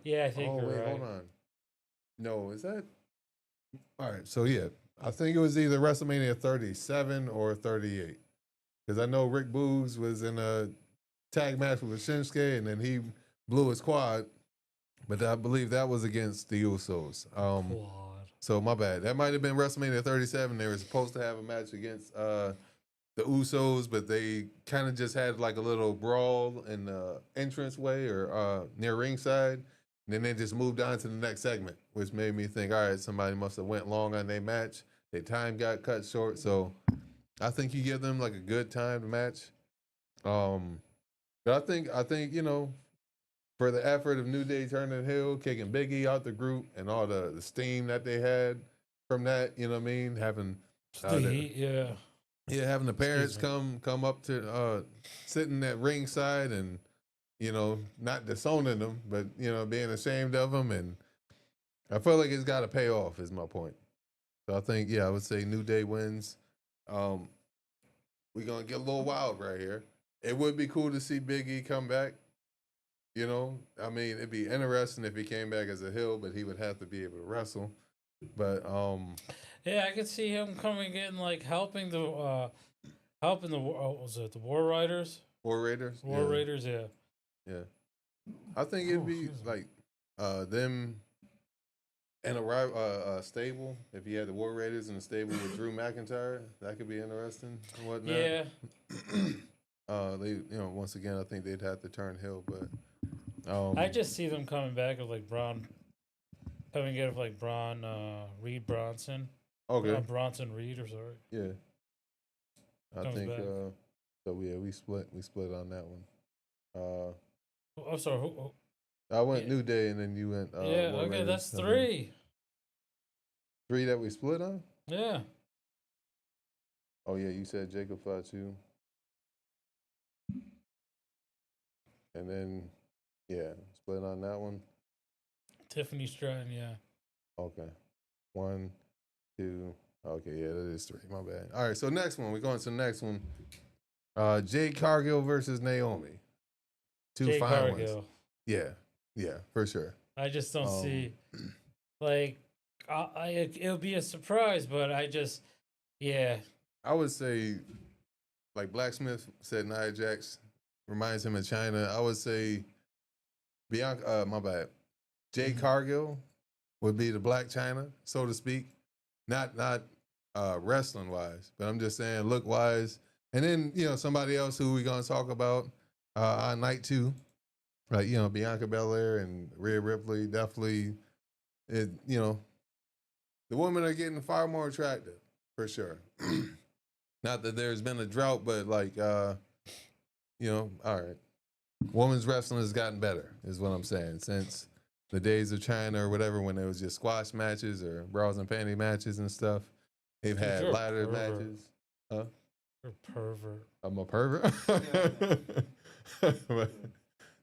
Yeah, I think oh you're wait, right. hold on. No, is that all right? So yeah, I think it was either WrestleMania 37 or 38 because I know Rick Boogs was in a tag match with Shinsuke, and then he blew his quad. But I believe that was against the Usos. Quad. So my bad. That might have been WrestleMania 37. They were supposed to have a match against the Usos, but they kind of just had like a little brawl in the entranceway or near ringside. And then they just moved on to the next segment, which made me think, all right, somebody must have went long on their match. Their time got cut short. So I think you give them like a good timed match. But I think for the effort of New Day turning heel, kicking Big E out the group, and all the steam that they had from that, you know what I mean? Having The heat, yeah. having the parents me. come up to sitting at ringside and not disowning them, but being ashamed of them, and I feel like it's got to pay off. Is my point. So I think I would say New Day wins. We're gonna get a little wild right here. It would be cool to see Big E come back. I mean, it'd be interesting if he came back as a heel, but he would have to be able to wrestle. But Yeah, I could see him coming in, like helping the was it the War Riders? War Raiders, War Raiders, yeah. yeah. I think it'd be like them in a stable. If he had the War Raiders in a stable with Drew McIntyre, that could be interesting and whatnot. Yeah. They once again I think they'd have to turn heel, but I just see them coming back with like Braun Reed Bronson. okay. Bronson Reed, or sorry. Yeah. I Comes think back. so yeah, we split on that one. I'm sorry. Who, I went Yeah. New Day and then you went yeah, War okay, Raiders. that's Okay. 3. 3 that we split on? Yeah. Oh yeah, you said Jacob Fatu. And then split on that one. Tiffany Stratton, yeah. Okay. 1, 2. Okay, yeah, that is 3. My bad. All right, so next one. We're going to the next one. Jade Cargill versus Naomi. Two Jade fine Cargill. ones. Yeah, for sure. I just don't Um, see like it'll be a surprise, but yeah. I would say, like Blacksmith said, Nia Jax reminds him of China. I would say Bianca, my bad. Jade Cargill would be the Black China, so to speak. Not wrestling wise, but I'm just saying look wise. And then, somebody else who we gonna talk about on night 2. Like, Bianca Belair and Rhea Ripley, definitely the women are getting far more attractive, for sure. Not that there's been a drought, but like all right. Women's wrestling has gotten better, is what I'm saying. Since the days of China or whatever, when there was just squash matches or bras and panty matches and stuff. They've had You're a ladder pervert. matches. Huh? You're a pervert. I'm a pervert. But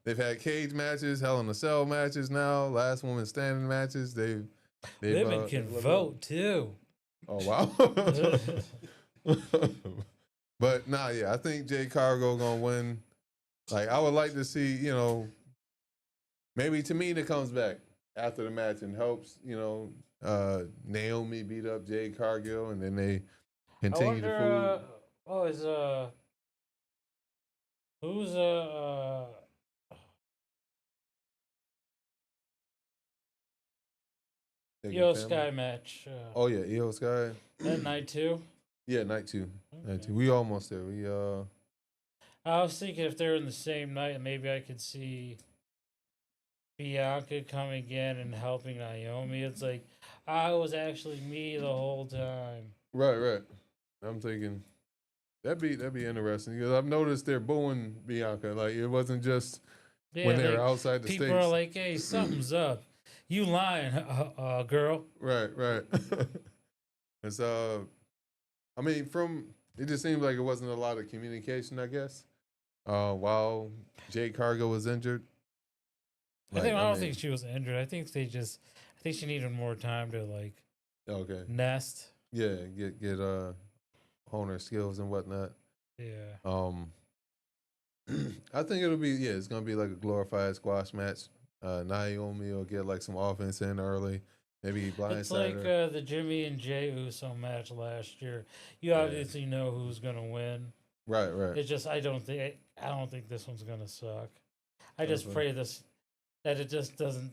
they've had cage matches, Hell in a Cell matches now, last woman standing matches. They've Women can vote too. Oh wow. But nah, yeah, I think Jade Cargill gonna win. Like, I would like to see, maybe Tamina comes back after the match and helps, Naomi beat up Jade Cargill, and then they I continue to wonder, fool. who's Io Sky match? Oh yeah, Io Sky. That night too. Yeah, night 2. Night Okay. 2. We almost there. We I was thinking if they're in the same night, maybe I could see Bianca coming in and helping Naomi. It's like I was actually me the whole time. right. I'm thinking that'd be interesting because I've noticed they're booing Bianca. Like, it wasn't just Yeah, when they like, were outside the people states. are like, "Hey, something's up. You lying, girl." Right. And so, I mean, it just seemed like it wasn't a lot of communication, I guess, while Jade Cargill was injured. I don't think she was injured. I think she needed more time to like Okay. nest. Yeah, get hone her skills and whatnot. Yeah. I think it's gonna be like a glorified squash match. Naomi will get like some offense in early, maybe blindside It's like her. the Jimmy and Jay Uso match last year. You obviously know who's gonna win. Right. It's just I don't think this one's gonna suck. I just Okay. pray that it just doesn't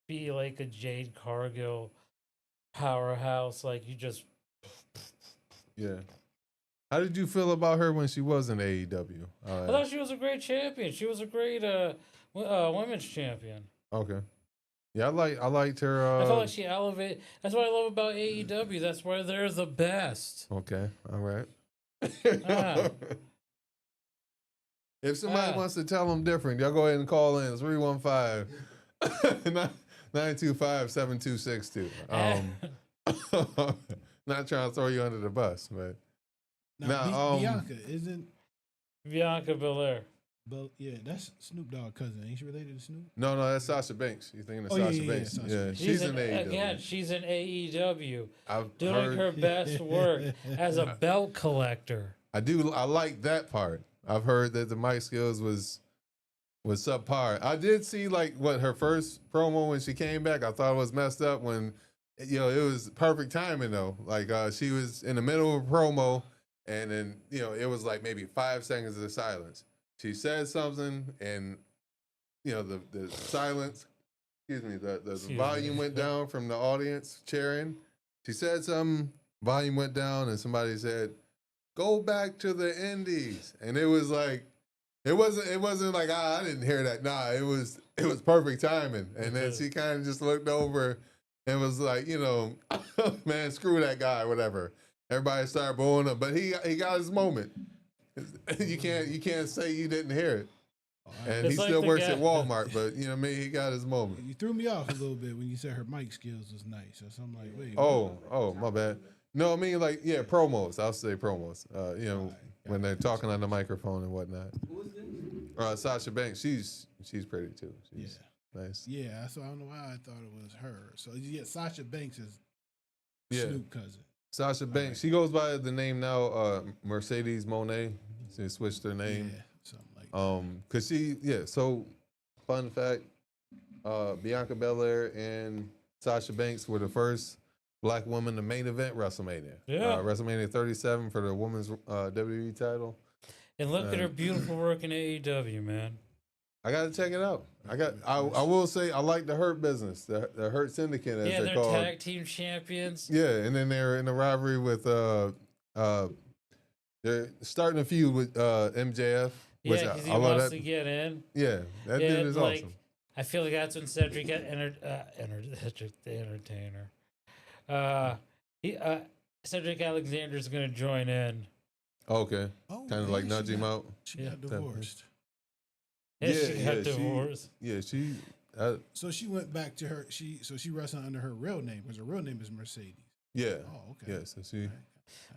be like a Jade Cargill powerhouse. Like you just Yeah. How did you feel about her when she was in AEW? I thought she was a great champion. She was a great women's champion. Okay. Yeah, I liked her. I felt like she elevated. That's what I love about AEW. That's why they're the best. Okay, all right. Ah. If somebody wants to tell them different, y'all go ahead and call in 315-925-7262. Not trying to throw you under the bus, but Now, Bianca isn't. Bianca Belair. But yeah, that's Snoop Dogg cousin. Ain't she related to Snoop? no, that's Sasha Banks. You thinking of Oh, yeah, Sasha yeah, Banks? Sasha Yeah, Banks. she's in AEW. Again, she's in AEW, I've doing heard, her best work as a belt collector. I like that part. I've heard that the mic skills was subpar. I did see like what her first promo when she came back. I thought it was messed up when it was perfect timing though. Like she was in the middle of a promo and then it was like maybe 5 seconds of silence. She said something and the silence. Excuse me. The volume went down from the audience cheering. She said something. Volume went down and somebody said, "Go back to the Indies," and it was like, it wasn't like I didn't hear that. Nah, it was perfect timing. And then she kind of just looked over and was like, man, screw that guy, whatever. Everybody started booing him, but he got his moment. You can't say you didn't hear it. And It's he like still the works guy- at Walmart, but he got his moment. You threw me off a little bit when you said her mic skills was nice. So I'm like, wait. Oh, my bad. No, I mean like promos. I'll say promos. When they're talking on the microphone and whatnot. Who is this? Sasha Banks. She's pretty too. Yeah. She's nice. Yeah, so I don't know why I thought it was her. So yeah, Sasha Banks is Yeah. Snoop cousin. Sasha Banks. She goes by the name now Mercedes Monet. She switched her name. Yeah, something like Cause so fun fact, Bianca Belair and Sasha Banks were the first black woman to main event WrestleMania. Yeah. WrestleMania 37 for the women's WWE title. And look at her beautiful work in AEW, man. I gotta check it out. I will say I like the Hurt Business, the Hurt Syndicate as Yeah, they're they're called. tag team champions. Yeah, and then they're in a rivalry with they're starting a feud with MJF. Which Yeah, because he I love wants that. to get in. Yeah, that Yeah, dude is like, awesome. I feel like that's when Cedric got the entertainer. Cedric Alexander's gonna join in. Okay, Oh, kind of yeah, like she nudge him got- out. She Yeah. got divorced. Yeah, she Yeah, got yeah, divorced. Yeah, she. So she went back to her. She wrestled under her real name because her real name is Mercedes. Yeah. Oh, okay. Yeah. So she.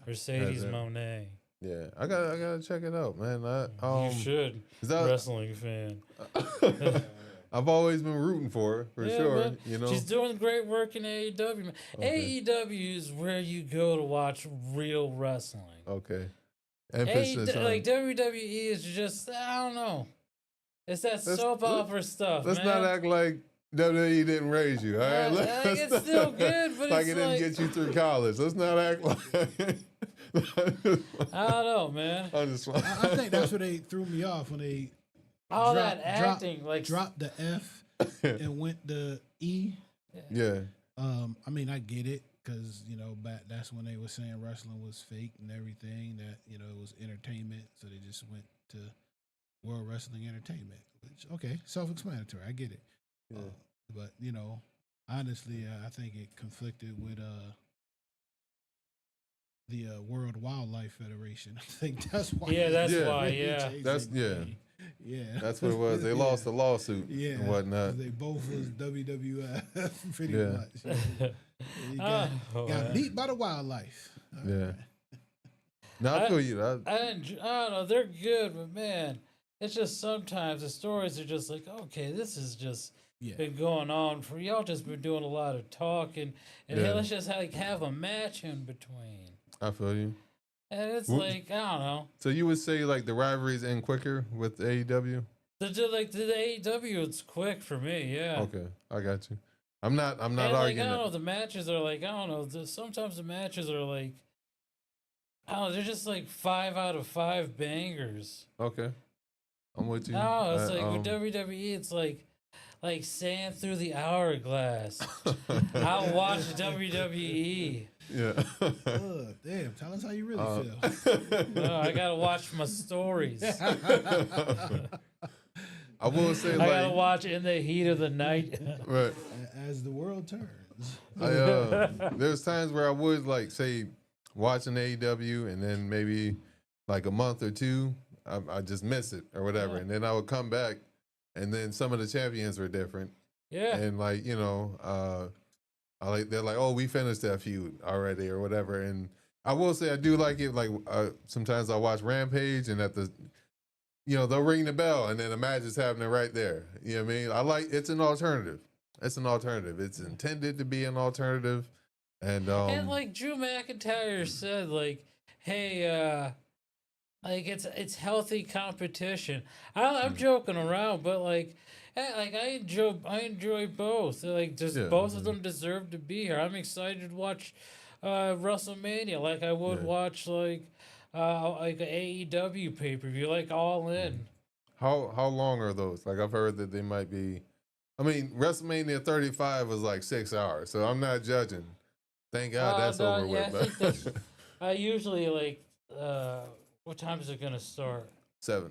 Mercedes Yeah. Monet. Yeah, I gotta check it out, man. You should, is that- wrestling fan. I've always been rooting for her, for Yeah, sure. man. You know. She's doing great work in AEW. Man. Okay. AEW is where you go to watch real wrestling. Okay. Emphasis on. Like WWE is just, I don't know. It's that soap opera stuff. Let's man. not act like WWE didn't raise you. All right, Like, it's still good, but like it's it didn't like- get you through college. Let's not act like. I don't know, man. I'm just. I think that's where they threw me off when they All drop- that acting, like dropped the F and went the E. Yeah. I mean, I get it because that's when they were saying wrestling was fake and everything. That it was entertainment, so they just went to World Wrestling Entertainment. Which okay, self-explanatory. I get it. Yeah. But honestly, I think it conflicted with the World Wildlife Federation. I think that's why. Yeah, that's Yeah. why. they Yeah, changed That's- their yeah. name. Yeah, That's what it was. They lost the lawsuit Yeah, and whatnot. They both was WWF pretty Yeah. much. You got man. beat by the wildlife. All Yeah. right. No, I feel you. I don't know. They're good, but man, it's just sometimes the stories are just like, okay, this has just Yeah. been going on for y'all. Just been doing a lot of talking, and hey, Yeah. let's just have a match in between. I feel you. And it's Wh- like, I don't know. So you would say like the rivalries end quicker with AEW? The AEW, it's quick for me. Yeah. Okay, I got you. I'm not And like, I arguing. don't know. The matches are like, I don't know. Sometimes the matches are like, I don't know. They're just like 5 out of 5 bangers. Okay, I'm with you. No, it's like with um, WWE, it's like sand through the hourglass. I'll watch WWE. yeah. Ugh, damn, tell us how you really Uh, feel. No, I gotta watch my stories. I will say I gotta like watch In the Heat of the Night. right. As the world turns. There's times where I would like say watching AEW and then maybe like a month or two I just miss it or whatever, Yeah. and then I would come back and then some of the champions were different Yeah. and like they're like, oh, we finished that feud already or whatever. And I will say I do like it. Like sometimes I watch Rampage and they'll ring the bell and then the match is happening right there. You know what I mean? I like it's an alternative. It's an alternative. It's intended to be an alternative. And And like Drew McIntyre said, like, hey, like it's healthy competition. I'm joking around, but like, I enjoy both. Like, just Yeah, both of them deserve to be here. I'm excited to watch WrestleMania, like I would Yeah. watch like an AEW pay per view, like All In. how long are those? Like I've heard that they might be. I mean, WrestleMania 35 was like 6 hours, so I'm not judging. Thank God that's No, over yeah, I think with. that's- I usually like. What time is it gonna start? 7.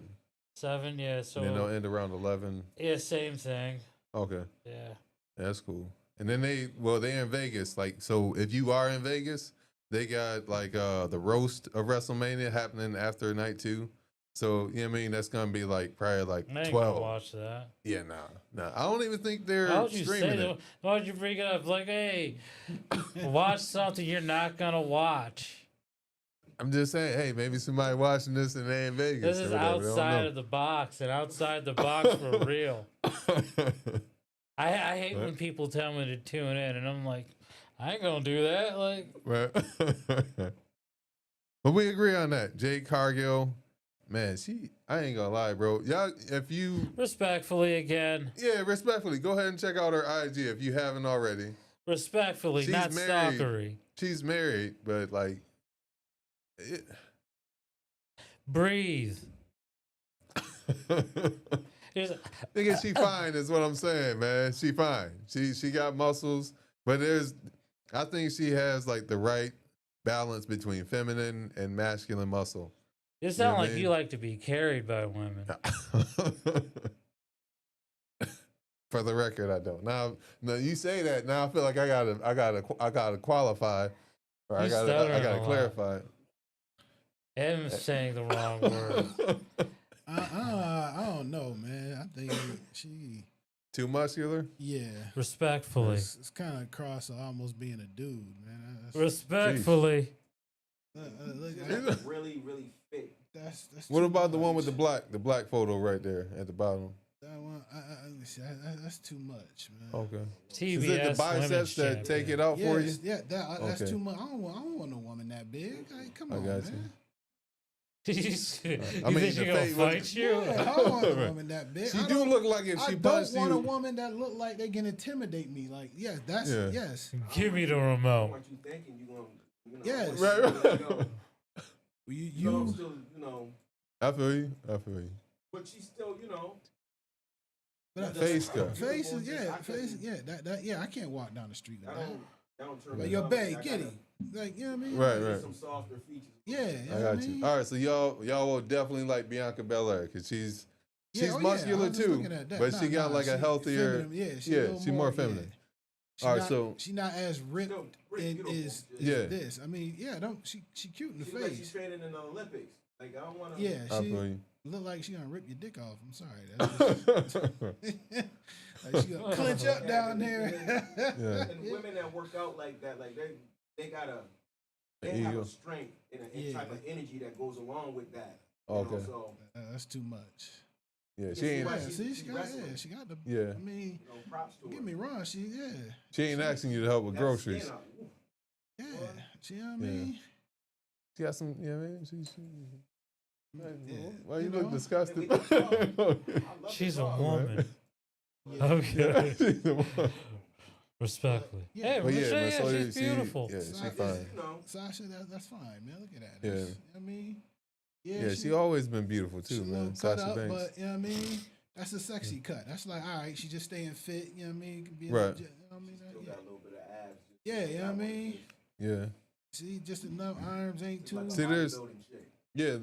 7, yeah. So And then they'll end around 11. yeah, same thing. Okay, Yeah. that's cool. And then they're in Vegas. Like, so if you are in Vegas, they got like the roast of WrestleMania happening after night 2. So, you know what I mean? That's going to be like probably like I ain't gonna 12. watch that. Yeah, nah. I don't even think they're Why would you streaming say it. that? Why would you bring it up? Like, hey, watch something you're not gonna watch. I'm just saying, hey, maybe somebody watching this and they in Vegas. This is or whatever. They don't outside know. of the box, and outside the box for real. I hate when Right. people tell me to tune in, and I'm like, I ain't gonna do that. Like, Right. But we agree on that. Jade Cargill, man, I ain't gonna lie, bro. Y'all, if you, Respectfully again. yeah, respectfully, go ahead and check out her IG if you haven't already. Respectfully, She's not married. stalkery. She's married, but like, Breathe. Here's- nigga, she fine is what I'm saying, man. She fine. She got muscles, but I think she has like the right balance between feminine and masculine muscle. You sound what I like mean? you like to be carried by women. For the record, I don't. Now you say that. Now I feel like I gotta qualify, or I You gotta stuttering a lot. clarify. I'm saying the wrong word. I don't know, man. I think she, Too muscular. yeah. Respectfully. It's kind of cross of almost being a dude, man. Respectfully. Look, Like, really, really fit. that's What too about the one much. with the black photo right there at the bottom? That one, that's too much, man. Okay. TBS Is it the biceps women's that take champion. it out for you? Yes, yeah, that's Okay. too much. I don't want no woman that big. Like, come I on, got you. man. You I mean, think she the gonna face- fight you? Yeah, I don't want a woman that big. She I do don't- look like if I she don't punched want a you. woman that look like they can intimidate me. Like, yes, that's Yeah. yes, Give me the I remote. want you thinking you gonna, Yes. Right, right. you still, I feel you. but she's still, but Face cut. faces, yeah, I faces, couldn't- yeah. That yeah, I can't walk down the street with that. that don't turn Like, me yo, on. babe, I get gotta it. Like, you know what I mean? Right, get right. some softer features. Yeah, you I know got what I you. mean? All right, so y'all will definitely like Bianca Belair because she's Yeah, oh, yeah, muscular I was just too, looking at that. but Nah, she got nah, like a she healthier. feminine, yeah, she, a Yeah, little she more feminine. Yeah. She All right, not, so- she not as ripped Still and beautiful. is Yeah. this. I mean, yeah, don't she cute in the She look like she's face. training in the Olympics. Like I don't want to. Yeah, I she feel you. look like she gonna rip your dick off. I'm sorry. That's just, like she gonna clench up down there. Yeah. And women that work out like that, like they gotta. There They you have go. a strength and a Yeah. type of energy that goes along with that. you Okay. know, so That's too much. Yeah, Yeah, she ain't. right. Yeah, she- see, she she got wrestling. she got the. Yeah, I mean, props to don't her. get me wrong. she ain't asking you to help with That groceries. skin out, ooh. Yeah, she know what I Yeah. mean. She got some. Yeah, man. She Yeah, why you you look know. disgusted? Yeah, we can talk. I love She's to a talk. woman. Yeah. Okay. She's the one. Respectfully. Yeah. Hey, But yeah, Michelle, man, so she's she- beautiful. Yeah, So she I- fine. You know, Sasha, that's fine, man. Look at that. Yeah. That's- I mean, Yeah, she always been beautiful she too, a man. little cut Sasha up, Banks. but you know what I mean. That's a sexy cut. That's like, all right, she just staying fit. You know what I mean? Could be Right. legit, you know what I mean? still Yeah. got a little bit of abs. Yeah, you know what I mean? Yeah, See, just enough arms ain't It's too. like a See, there's- bodybuilding chick. yeah.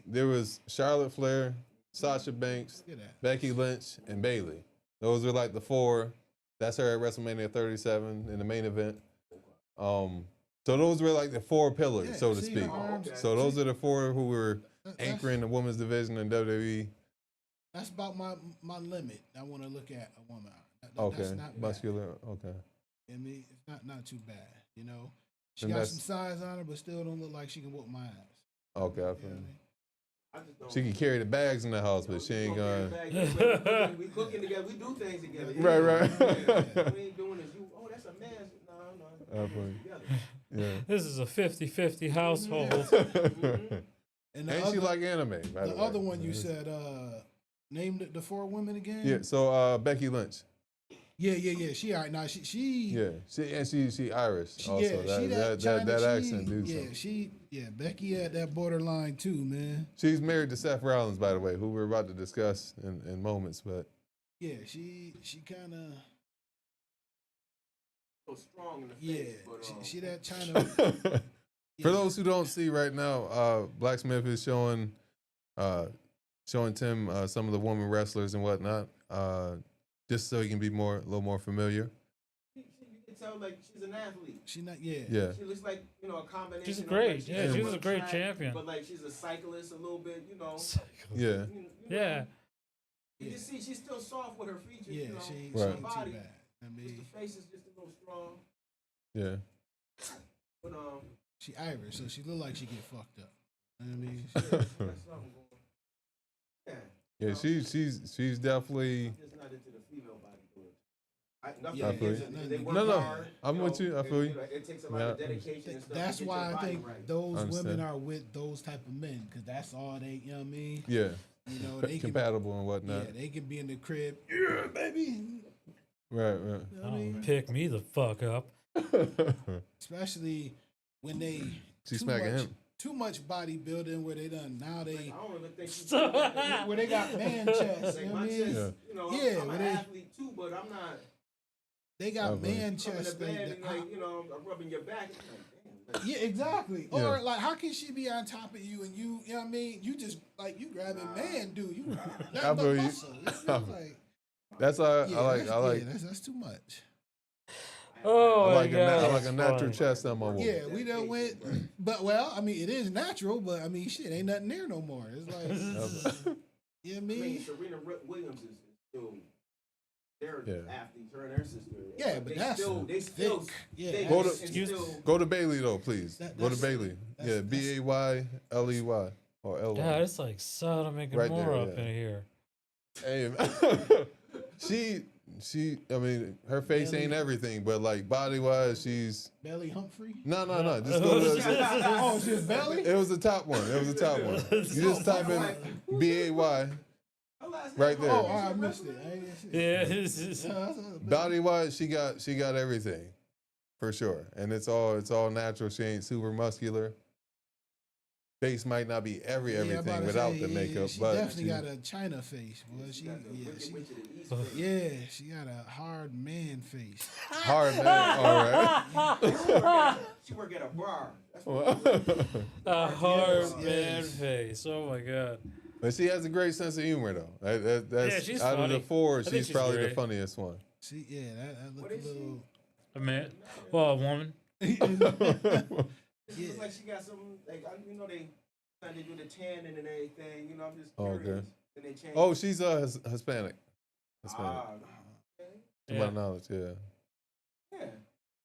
There was Charlotte Flair, Sasha Banks, Look at that. Becky Lynch, and Bailey. Those are like the four. That's her at WrestleMania 37 in the main event. So those were like the four pillars, Yeah, so to see speak. her arms. Okay. So those are the four who were That's- anchoring the women's division in WWE. That's about my limit. I want to look at a woman. That's Okay, not bad. muscular. Okay, I mean, it's not too bad. You know, she And got that's- some size on her, but still don't look like she can whoop my ass. okay. I You feel know what I you. mean? I just don't. She can carry the bags in the house, but she ain't gonna. We cooking together. We do things together. Right, right. Yeah. We ain't doing this. Oh, that's a man's. No. I feel you. Together. Yeah. This is a 50-50 household. And the And other, she like anime. By the way. other one you said, name the four women again. Yeah. So Becky Lynch. Yeah. She all right now. She Yeah. She Irish. She, Also, yeah, she that China, that she, accent, dude. Yeah, Becky at that borderline too, man. She's married to Seth Rollins, by the way, who we're about to discuss in moments. But Yeah, she kind of So strong in the yeah. face. But, She that China. for those who don't see right now, Blacksmith is showing Tim some of the women wrestlers and whatnot, just so he can be a little more familiar. you can tell like she's an athlete. She not yeah. Yeah. She looks like a combination. She's of, great. like, Yeah, she was a great champion. But like she's a cyclist a little bit. Yeah. You know, Yeah. You can see she's still soft with her features. Yeah, you know, she Right. ain't her too body. bad. I Just mean, the face is just a little strong. Yeah. But she Irish, so she look like she get fucked up. You know what I mean, yeah, she got something going. Yeah. Yeah. She's definitely. I'm just not into the female bodybuilder. Nothing Yeah, I feel against you. it. They work No, hard, I'm you with know, you. I feel you. It takes a lot Yeah. of dedication and stuff. That's to get why your I body think right. those Understand. women are with those type of men because that's all they. You know what I mean? Yeah. You know they can. Compatible and whatnot. Yeah, they can be in the crib. Yeah, baby. Right, You know what I Oh, mean? pick me the fuck up. right. Especially when they She's too smacking much, him. too much bodybuilding where they done now they I don't even think she's where they got man chests. like You know my what I mean? chest, Yeah. you know, Yeah, I'm when an they- athlete too, but I'm not They got Okay. man coming chests. to bed and that- like, you know, I'm rubbing your back. It's like, damn. yeah, exactly. Yeah. Or like, how can she be on top of you and you know what I mean? You just like you grabbing man, dude. You I nothing feel but you. muscle. It's just like, That's why yeah, I like. that's, I like. yeah, that's too much. Oh, I my like, God, I like a that's natural funny. chest on my woman. Yeah, we done went, but well, I mean, it is natural, but I mean, shit, ain't nothing there no more. It's like, you know what I I mean, mean? Serena Williams is still they're Yeah. athletes, her and her sister. Yeah, but that's they still thick. Yeah, they Go to- and still Go to Bailey though, please. That- Go to that's- Bailey. that's- Yeah, BAYLEY or LY. Yeah, it's like Sodom and Right Gomorrah there, up yeah. in here. Hey, she. I mean, her face ain't everything, but like body wise, she's Belly Humphrey. no. Just go to. Oh, she's belly. It was the top one. It was the top one. You just type in BAY right there. Oh, I missed it. I didn't see it. Yeah, this is- That's Body wise, she got everything, for sure, and it's all natural. She ain't super muscular. Face might not be I'm about everything to without say, the makeup, she but definitely she- got a China face. Boy, she got a hard man face. hard man. All right. She work at a bar. That's what a hard Yes. man face. Oh my God. But she has a great sense of humor, though. That's Yeah, she's out of funny. the four, I think she's she's probably the great. funniest one. She, yeah, that What look a is she? little. A man. Well, a woman. It Yeah. looks like she got some like you know they do the tanning and everything. You know, I'm just Oh, curious. okay. And they change. Oh, she's Hispanic. Ah, okay. To Yeah. my knowledge, yeah. Yeah.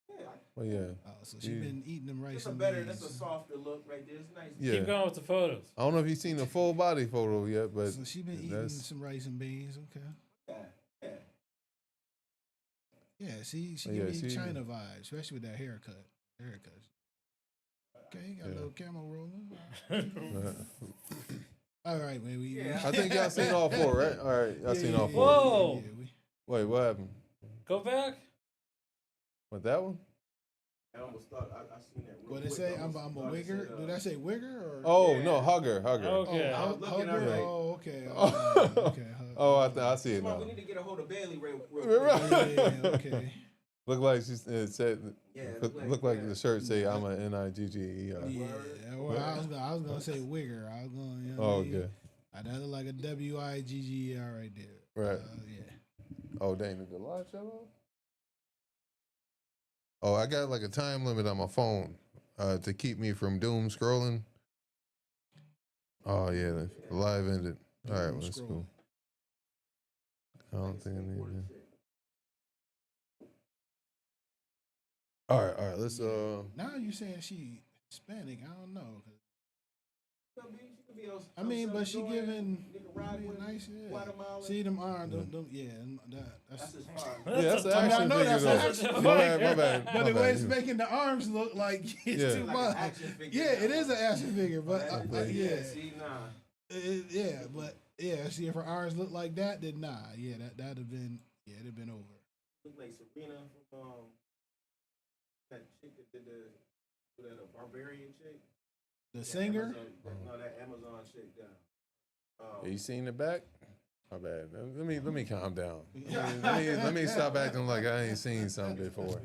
Yeah. Well, yeah. Oh, so she Yeah. been eating them rice That's a and better. beans. That's a softer look right there. It's nice. Yeah. Keep going with the photos. I don't know if you've seen the full body photo yet, but So she been eating that's some rice and beans. Okay. Yeah. Yeah. Yeah, she Oh, give yeah, me she- China vibes, especially with that haircut. Okay, got a Yeah. little camera rolling. uh, All right, man. Yeah. I think y'all seen all four, right? All right, y'all seen all four. Whoa. Wait, what happened? Go back. What, that one? I almost thought I seen that. Real What they quick. say? I I'm almost a thought it wigger. said, Did I say wigger or? Oh, Yeah. no, hugger. Okay. I was looking at hugger? her like- Oh, okay. Oh. Okay. Oh, I see it Come on, now. we need to get a hold of Bailey real Right. quick. Yeah, okay. Look like she said, Yeah, look like yeah. the shirt say, I'm a NIGGER. Yeah. Well, I was gonna say wigger. I was gonna. You know Oh, what I mean? okay. I done look like a WIGGER right there. Right. Yeah. Oh, dang, did the live shut off? Oh, I got like a time limit on my phone to keep me from doom scrolling. Oh, yeah, the live ended. All right, well, that's Scroll. cool. I don't think I need that. All right, let's, Now you saying she Hispanic? I don't know. She could be El I mean, but she Salvadorian, giving Nicaraguan, nice. Yeah. Guatemalan. See them arms? Yeah. That's. That's his far. yeah, that's an a- I mean, I action know figure, that's though. an action My bad, figure. But the way it's my making the arms look like it's Yeah. too Like much. an action figure Yeah, now. it is an action figure, but yeah, See, nah. yeah, but yeah. See, if her arms look like that, then nah. Yeah, that'd have been it'd have been over. Look like Serena from that chick that did that barbarian chick. The Yeah, singer. no, that Amazon chick. You seen the back? My bad. Let me calm down. Let me stop acting like I ain't seen something before.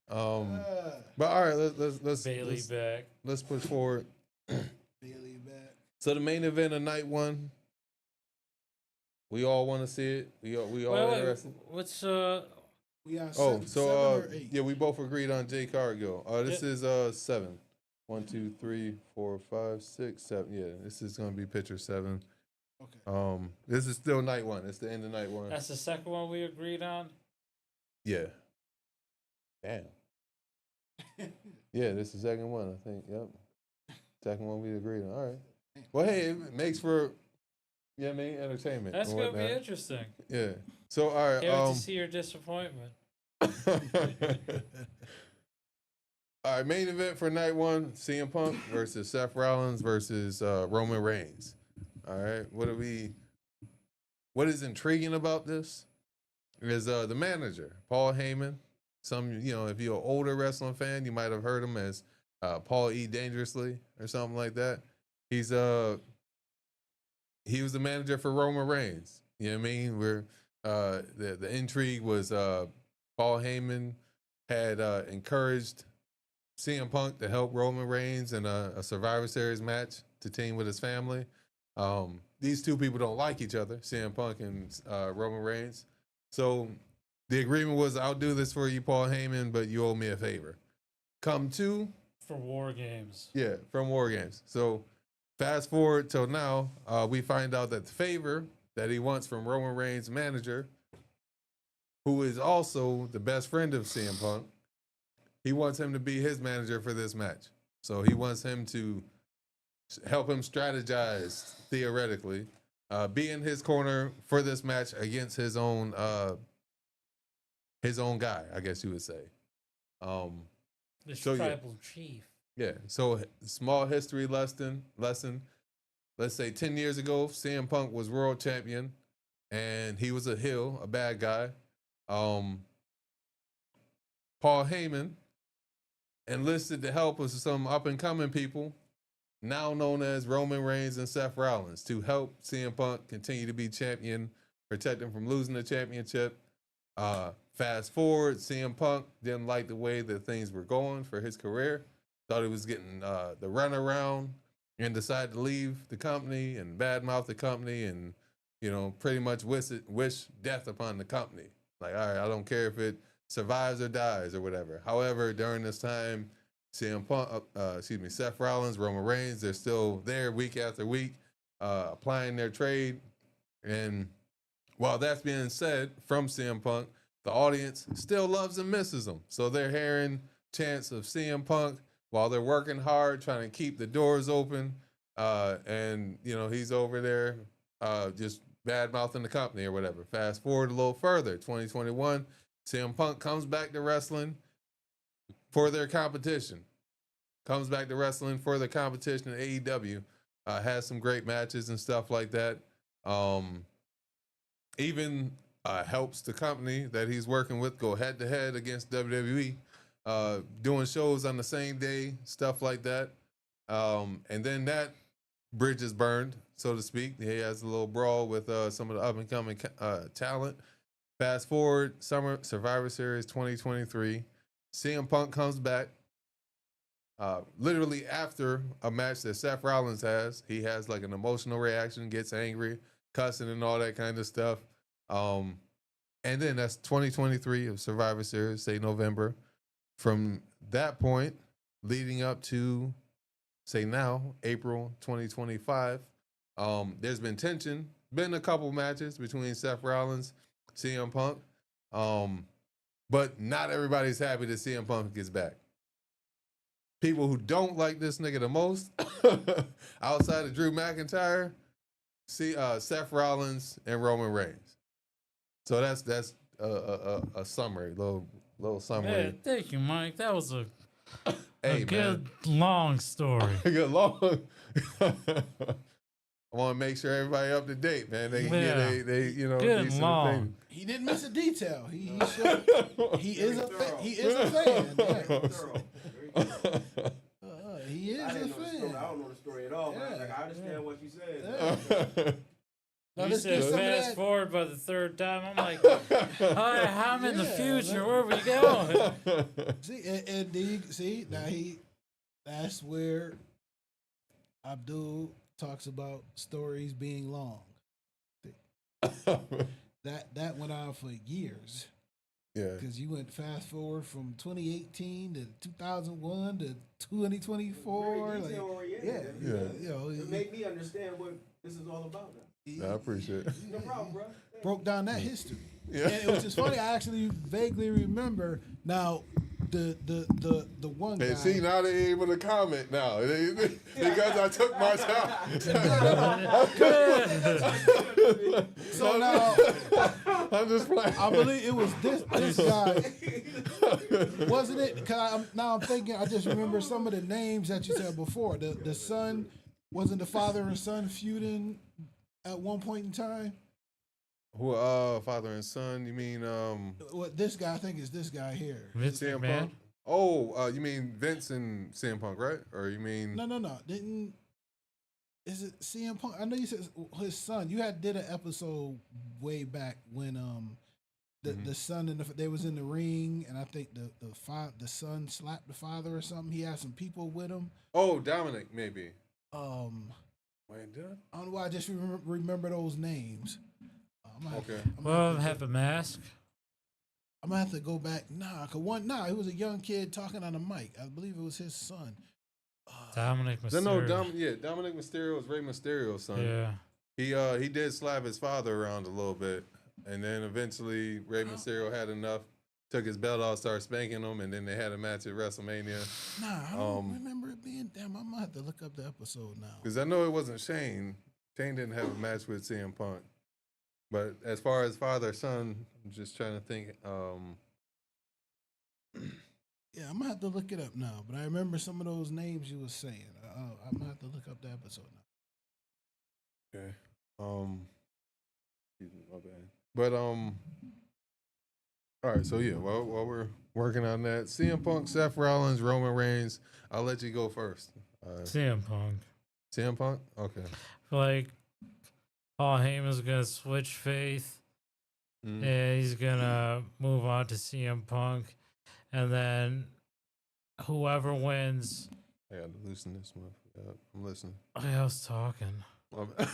But all right, Bailey back. let's push forward. Bailey back. So the main event of night one. We all want to see it. We all Wait, interested. what's We got Oh, seven so or eight. yeah, we both agreed on Jay Cargill. This Yeah. is 7. 1, 2, 3, 4, 5, 6, 7. Yeah, this is gonna be picture 7. Okay. This is still night one. It's the end of night one. that's the second one we agreed on? Yeah. Damn. Yeah, this is the second one, I think. Yep. Second one we agreed on. All right. Well, hey, it makes for, you know what I mean, entertainment. That's and gonna be whatnot. interesting. Yeah. So, all right. Can't wait to see your disappointment. All right, main event for night one: CM Punk versus Seth Rollins versus Roman Reigns. All right, what is intriguing about this is the manager, Paul Heyman. If you're an older wrestling fan, you might have heard him as Paul E. Dangerously or something like that. He was the manager for Roman Reigns. You know what I mean? Where the intrigue was Paul Heyman had encouraged CM Punk to help Roman Reigns in a Survivor Series match to team with his family. These two people don't like each other, CM Punk and Roman Reigns. So the agreement was, I'll do this for you, Paul Heyman, but you owe me a favor. Come to For War Games. Yeah, from War Games. So fast forward till now, we find out that the favor that he wants from Roman Reigns' manager, who is also the best friend of CM Punk, he wants him to be his manager for this match. So he wants him to help him strategize, theoretically, be in his corner for this match against his own guy, I guess you would say. The So, yeah. tribal chief. Yeah. So small history lesson. Let's say 10 years ago, CM Punk was world champion, and he was a heel, a bad guy. Paul Heyman enlisted the help of some up and coming people, now known as Roman Reigns and Seth Rollins, to help CM Punk continue to be champion, protect him from losing the championship. Fast forward, CM Punk didn't like the way that things were going for his career. Thought he was getting the runaround and decided to leave the company and badmouth the company and, pretty much wish death upon the company. Like, all right, I don't care if it survives or dies or whatever. However, during this time, Seth Rollins, Roman Reigns, they're still there week after week, applying their trade. And while that's being said from CM Punk, the audience still loves and misses him. So they're hearing chants of CM Punk while they're working hard, trying to keep the doors open. And he's over there just bad-mouthing the company or whatever. Fast forward a little further, 2021, CM Punk comes back to wrestling for their competition. Comes back to wrestling for the competition at AEW. Has some great matches and stuff like that. Even helps the company that he's working with go head-to-head against WWE. Doing shows on the same day, stuff like that. And then that bridge is burned, so to speak. He has a little brawl with some of the up-and-coming talent. Fast forward, Summer Survivor Series 2023. CM Punk comes back. Literally after a match that Seth Rollins has. He has like an emotional reaction, gets angry, cussing and all that kind of stuff. And then that's 2023 of Survivor Series, say November. From that point, leading up to, say now, April 2025, there's been tension. Been a couple matches between Seth Rollins, CM Punk. But not everybody's happy that CM Punk gets back. People who don't like this nigga the most, outside of Drew McIntyre, Seth Rollins and Roman Reigns. So that's a summary, little summary. Yeah, thank you, Mike. That was a good man. long story. Good long. I want to make sure everybody up to date, man. They Good decent long. opinion. He didn't miss a detail. He is a fan. He is a fan. He is I a didn't know the story. fan. I don't know the story at all, but Yeah. I understand what you said. Now, You let's said get some of fast that- forward by the third time. I'm like, all right, I'm in the Yeah, future. Where are we going? See, that's where Abdul talks about stories being long. That went on for years. Yeah. Because you went fast forward from 2018 to 2001 to 2024. Very Like, detail-oriented. Yeah. It made me understand what this is all about now. I appreciate it. No problem, bro. broke down that history. Yeah. And which is funny. I actually vaguely remember now the one guy. And see, now they able to comment now because I took my time. So now I'm just playing. I believe it was this guy, wasn't it? Cause now I'm thinking. I just remember some of the names that you said before. The son wasn't the father and son feuding at one point in time. Who? Father and son. You mean What this guy? I think is this guy here. Vince CM McMahon. Punk? Oh, you mean Vince and CM Punk, right? Or you mean? No. Didn't is it CM Punk? I know you said his son. You did an episode way back when the son and they was in the ring, and I think the son slapped the father or something. He had some people with him. Oh, Dominic, maybe. Wait, did I don't know why I just remember those names. Okay. Well, have a mask. I'm gonna have to go back. He was a young kid talking on a mic. I believe it was his son. Dominic Mysterio. Dominic Mysterio was Rey Mysterio's son. Yeah. He did slap his father around a little bit, and then eventually Rey Mysterio had enough, took his belt off, started spanking him, and then they had a match at WrestleMania. I don't remember it being. Damn, I'm gonna have to look up the episode now. Because I know it wasn't Shane. Shane didn't have a match with CM Punk. But as far as father son, I'm just trying to think. Yeah, I'm gonna have to look it up now. But I remember some of those names you was saying. I'm gonna have to look up the episode now. Okay. Excuse me, my bad. But all right. So yeah, while we're working on that, CM Punk, Seth Rollins, Roman Reigns. I'll let you go first. CM Punk. CM Punk. Okay. Like, Paul Heyman's gonna switch faith. And he's gonna move on to CM Punk, and then whoever wins. I gotta loosen this one. Yeah, I'm listening. I was talking. Okay.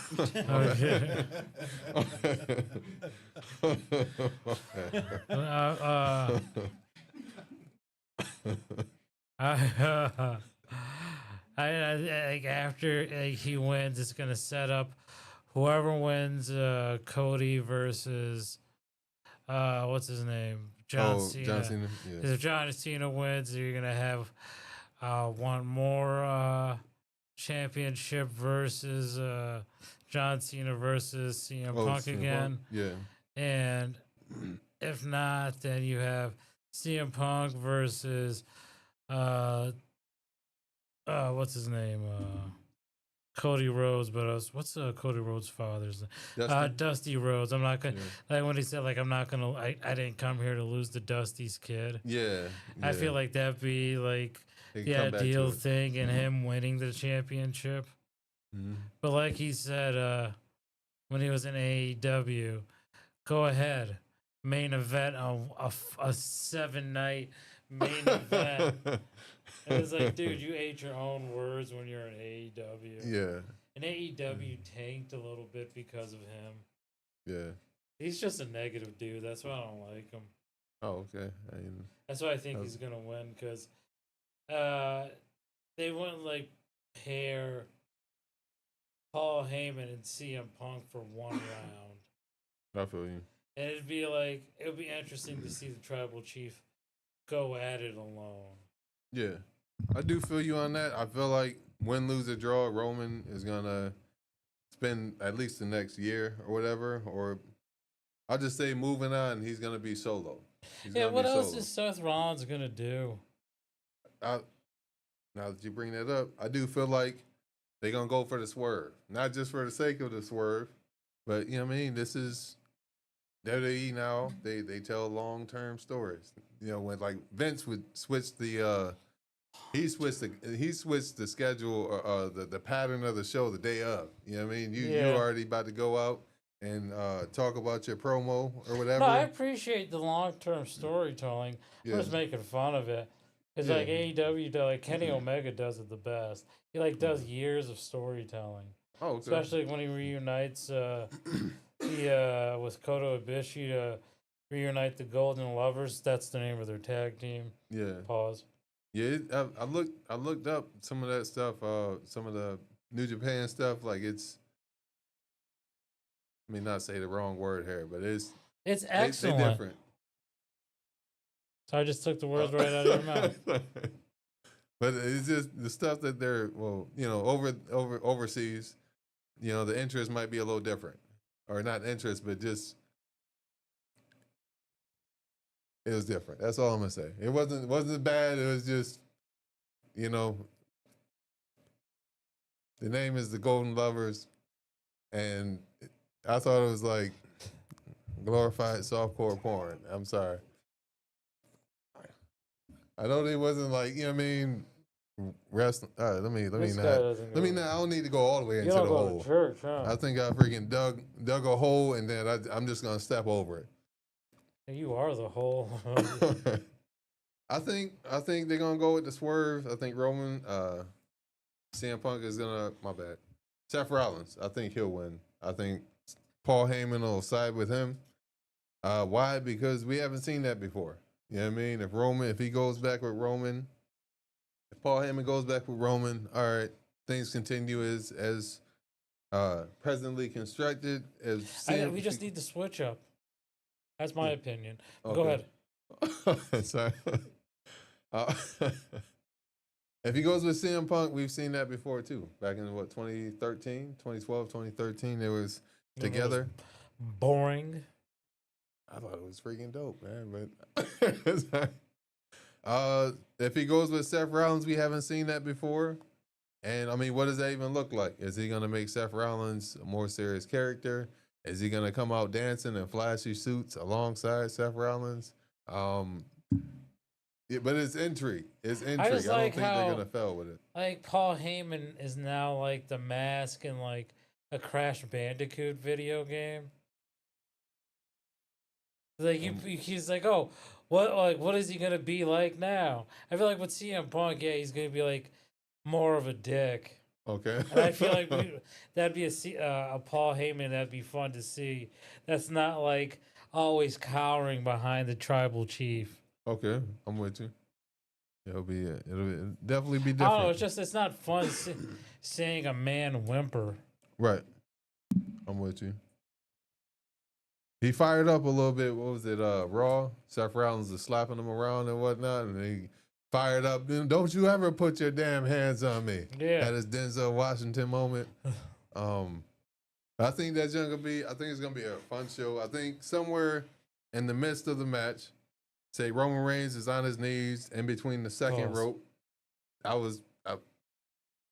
I like after he wins, it's gonna set up whoever wins Cody versus what's his name? John Cena. John Cena. Yeah. If John Cena wins, you're gonna have one more championship versus John Cena versus CM Punk again. Yeah. And if not, then you have CM Punk versus what's his name? Cody Rhodes, but what's Cody Rhodes' father's name? Dusty Rhodes. I'm not gonna like when he said like I'm not gonna. I didn't come here to lose to Dusty's kid. Yeah. I feel like that'd be like the ideal thing, and him winning the championship. But like he said, when he was in AEW, go ahead, main event a 7-night main event. And it's like, dude, you ate your own words when you're in AEW. Yeah. And AEW tanked a little bit because of him. Yeah. He's just a negative dude. That's why I don't like him. Oh, okay. That's why I think he's gonna win, because they wouldn't like pair Paul Heyman and CM Punk for one round. I feel you. And it would be interesting to see the Tribal Chief go at it alone. Yeah. I do feel you on that. I feel like win, lose, or draw, Roman is gonna spend at least the next year or whatever, or I'll just say moving on, he's gonna be solo. What else is Seth Rollins gonna do? Now that you bring that up, I do feel like they're gonna go for the swerve, not just for the sake of the swerve, but you know what I mean. This is WWE now. They tell long-term stories. You know, when like Vince would switch the he switched the schedule, the pattern of the show the day of. You know what I mean? You're already about to go out and talk about your promo or whatever. No, I appreciate the long-term storytelling. I'm just making fun of it. It's like AEW, like Kenny Omega does it the best. He like does years of storytelling. Oh, okay. Especially when he reunites with Kota Ibushi to reunite the Golden Lovers. That's the name of their tag team. Yeah. Pause. Yeah, I looked up some of that stuff, some of the New Japan stuff. Like it's, I mean, not say the wrong word here, but it's excellent. They're different. So I just took the words right out of your mouth. But it's just the stuff that they're overseas. You know, the interest might be a little different, or not interest, but just It was different. That's all I'm gonna say. It wasn't bad. It was just, you know, the name is the Golden Lovers, and I thought it was like glorified softcore porn. I'm sorry. I know they wasn't like, you know what I mean, wrestling. Let me This guy not. doesn't Let me go- not. I don't need to go all the way You into don't the go hole. to church, huh? I think I freaking dug a hole, and then I'm just gonna step over You are the whole. it. I think they're gonna go with the swerve. I think Roman, CM Punk is gonna. My bad. Seth Rollins. I think he'll win. I think Paul Heyman will side with him. Why? Because we haven't seen that before. You know what I mean? If he goes back with Roman, if Paul Heyman goes back with Roman, all right, things continue as presently constructed. As We just need to switch up. That's my opinion. Go Okay. ahead. Sorry. Uh, if he goes with CM Punk, we've seen that before too. Back in 2013, 2012, 2013, they was together. Boring. I thought it was freaking dope, man. But if he goes with Seth Rollins, we haven't seen that before. And I mean, what does that even look like? Is he gonna make Seth Rollins a more serious character? Is he gonna come out dancing in flashy suits alongside Seth Rollins? Yeah, but it's intrigue. It's intrigue. I just don't like think how- they're gonna fail with it. Like Paul Heyman is now like the mask in like a Crash Bandicoot video game. Like he's like, oh, what is he gonna be like now? I feel like with CM Punk, yeah, he's gonna be like more of a dick. Okay. And I feel like that'd be a Paul Heyman that'd be fun to see. That's not like always cowering behind the tribal chief. Okay, I'm with you. It'll definitely be I different. don't know. It's not fun seeing a man whimper. Right. I'm with you. He fired up a little bit. What was it? Raw. Seth Rollins was slapping him around and whatnot, and he fired up. Don't you ever put your damn hands on me. Yeah. That is Denzel Washington moment. I think that's gonna be. I think it's gonna be a fun show. I think somewhere in the midst of the match, say Roman Reigns is on his knees in between the second Pause. rope.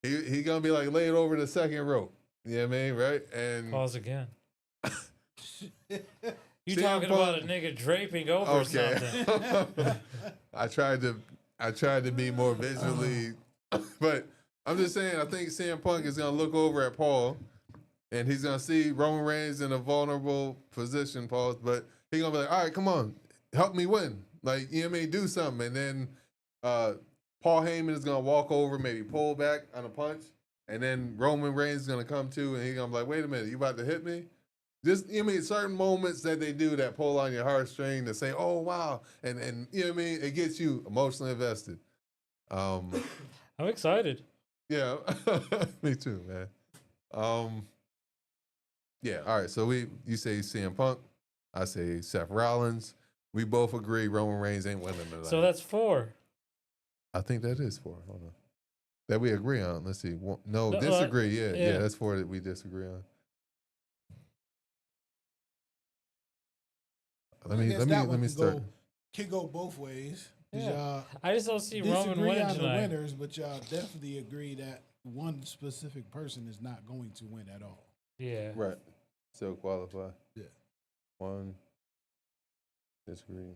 He gonna be like laid over the second rope. You know what I mean, right? And Pause again. You CM talking about a Punk- nigga draping over something? I tried to be more visually, but I'm just saying. I think CM Punk is gonna look over at Paul, and he's gonna see Roman Reigns in a vulnerable position. Paul, but he's gonna be like, "All right, come on, help me win." Like, you know what I mean? Do something, and then Paul Heyman is gonna walk over, maybe pull back on a punch, and then Roman Reigns is gonna come to, and he's gonna be like, "Wait a minute, you about to hit me?" Just, you know what I mean, certain moments that they do that pull on your heartstring to say, "Oh wow," and you know what I mean, it gets you emotionally invested. I'm excited. Yeah, me too, man. Yeah, all right. So you say CM Punk, I say Seth Rollins. We both agree Roman Reigns ain't winning tonight. So that's 4. I think that is 4. Hold on. That we agree on. Let's see. No, No, disagree. Yeah, yeah. that's 4 that we disagree on. Let I me guess let me that let one me can start. Can go both ways. 'Cause Yeah. y'all I just don't see Roman disagree winning on the tonight. winners, but y'all definitely agree that one specific person is not going to win at all. Yeah. Right. Still qualify. Yeah. 1. Disagree.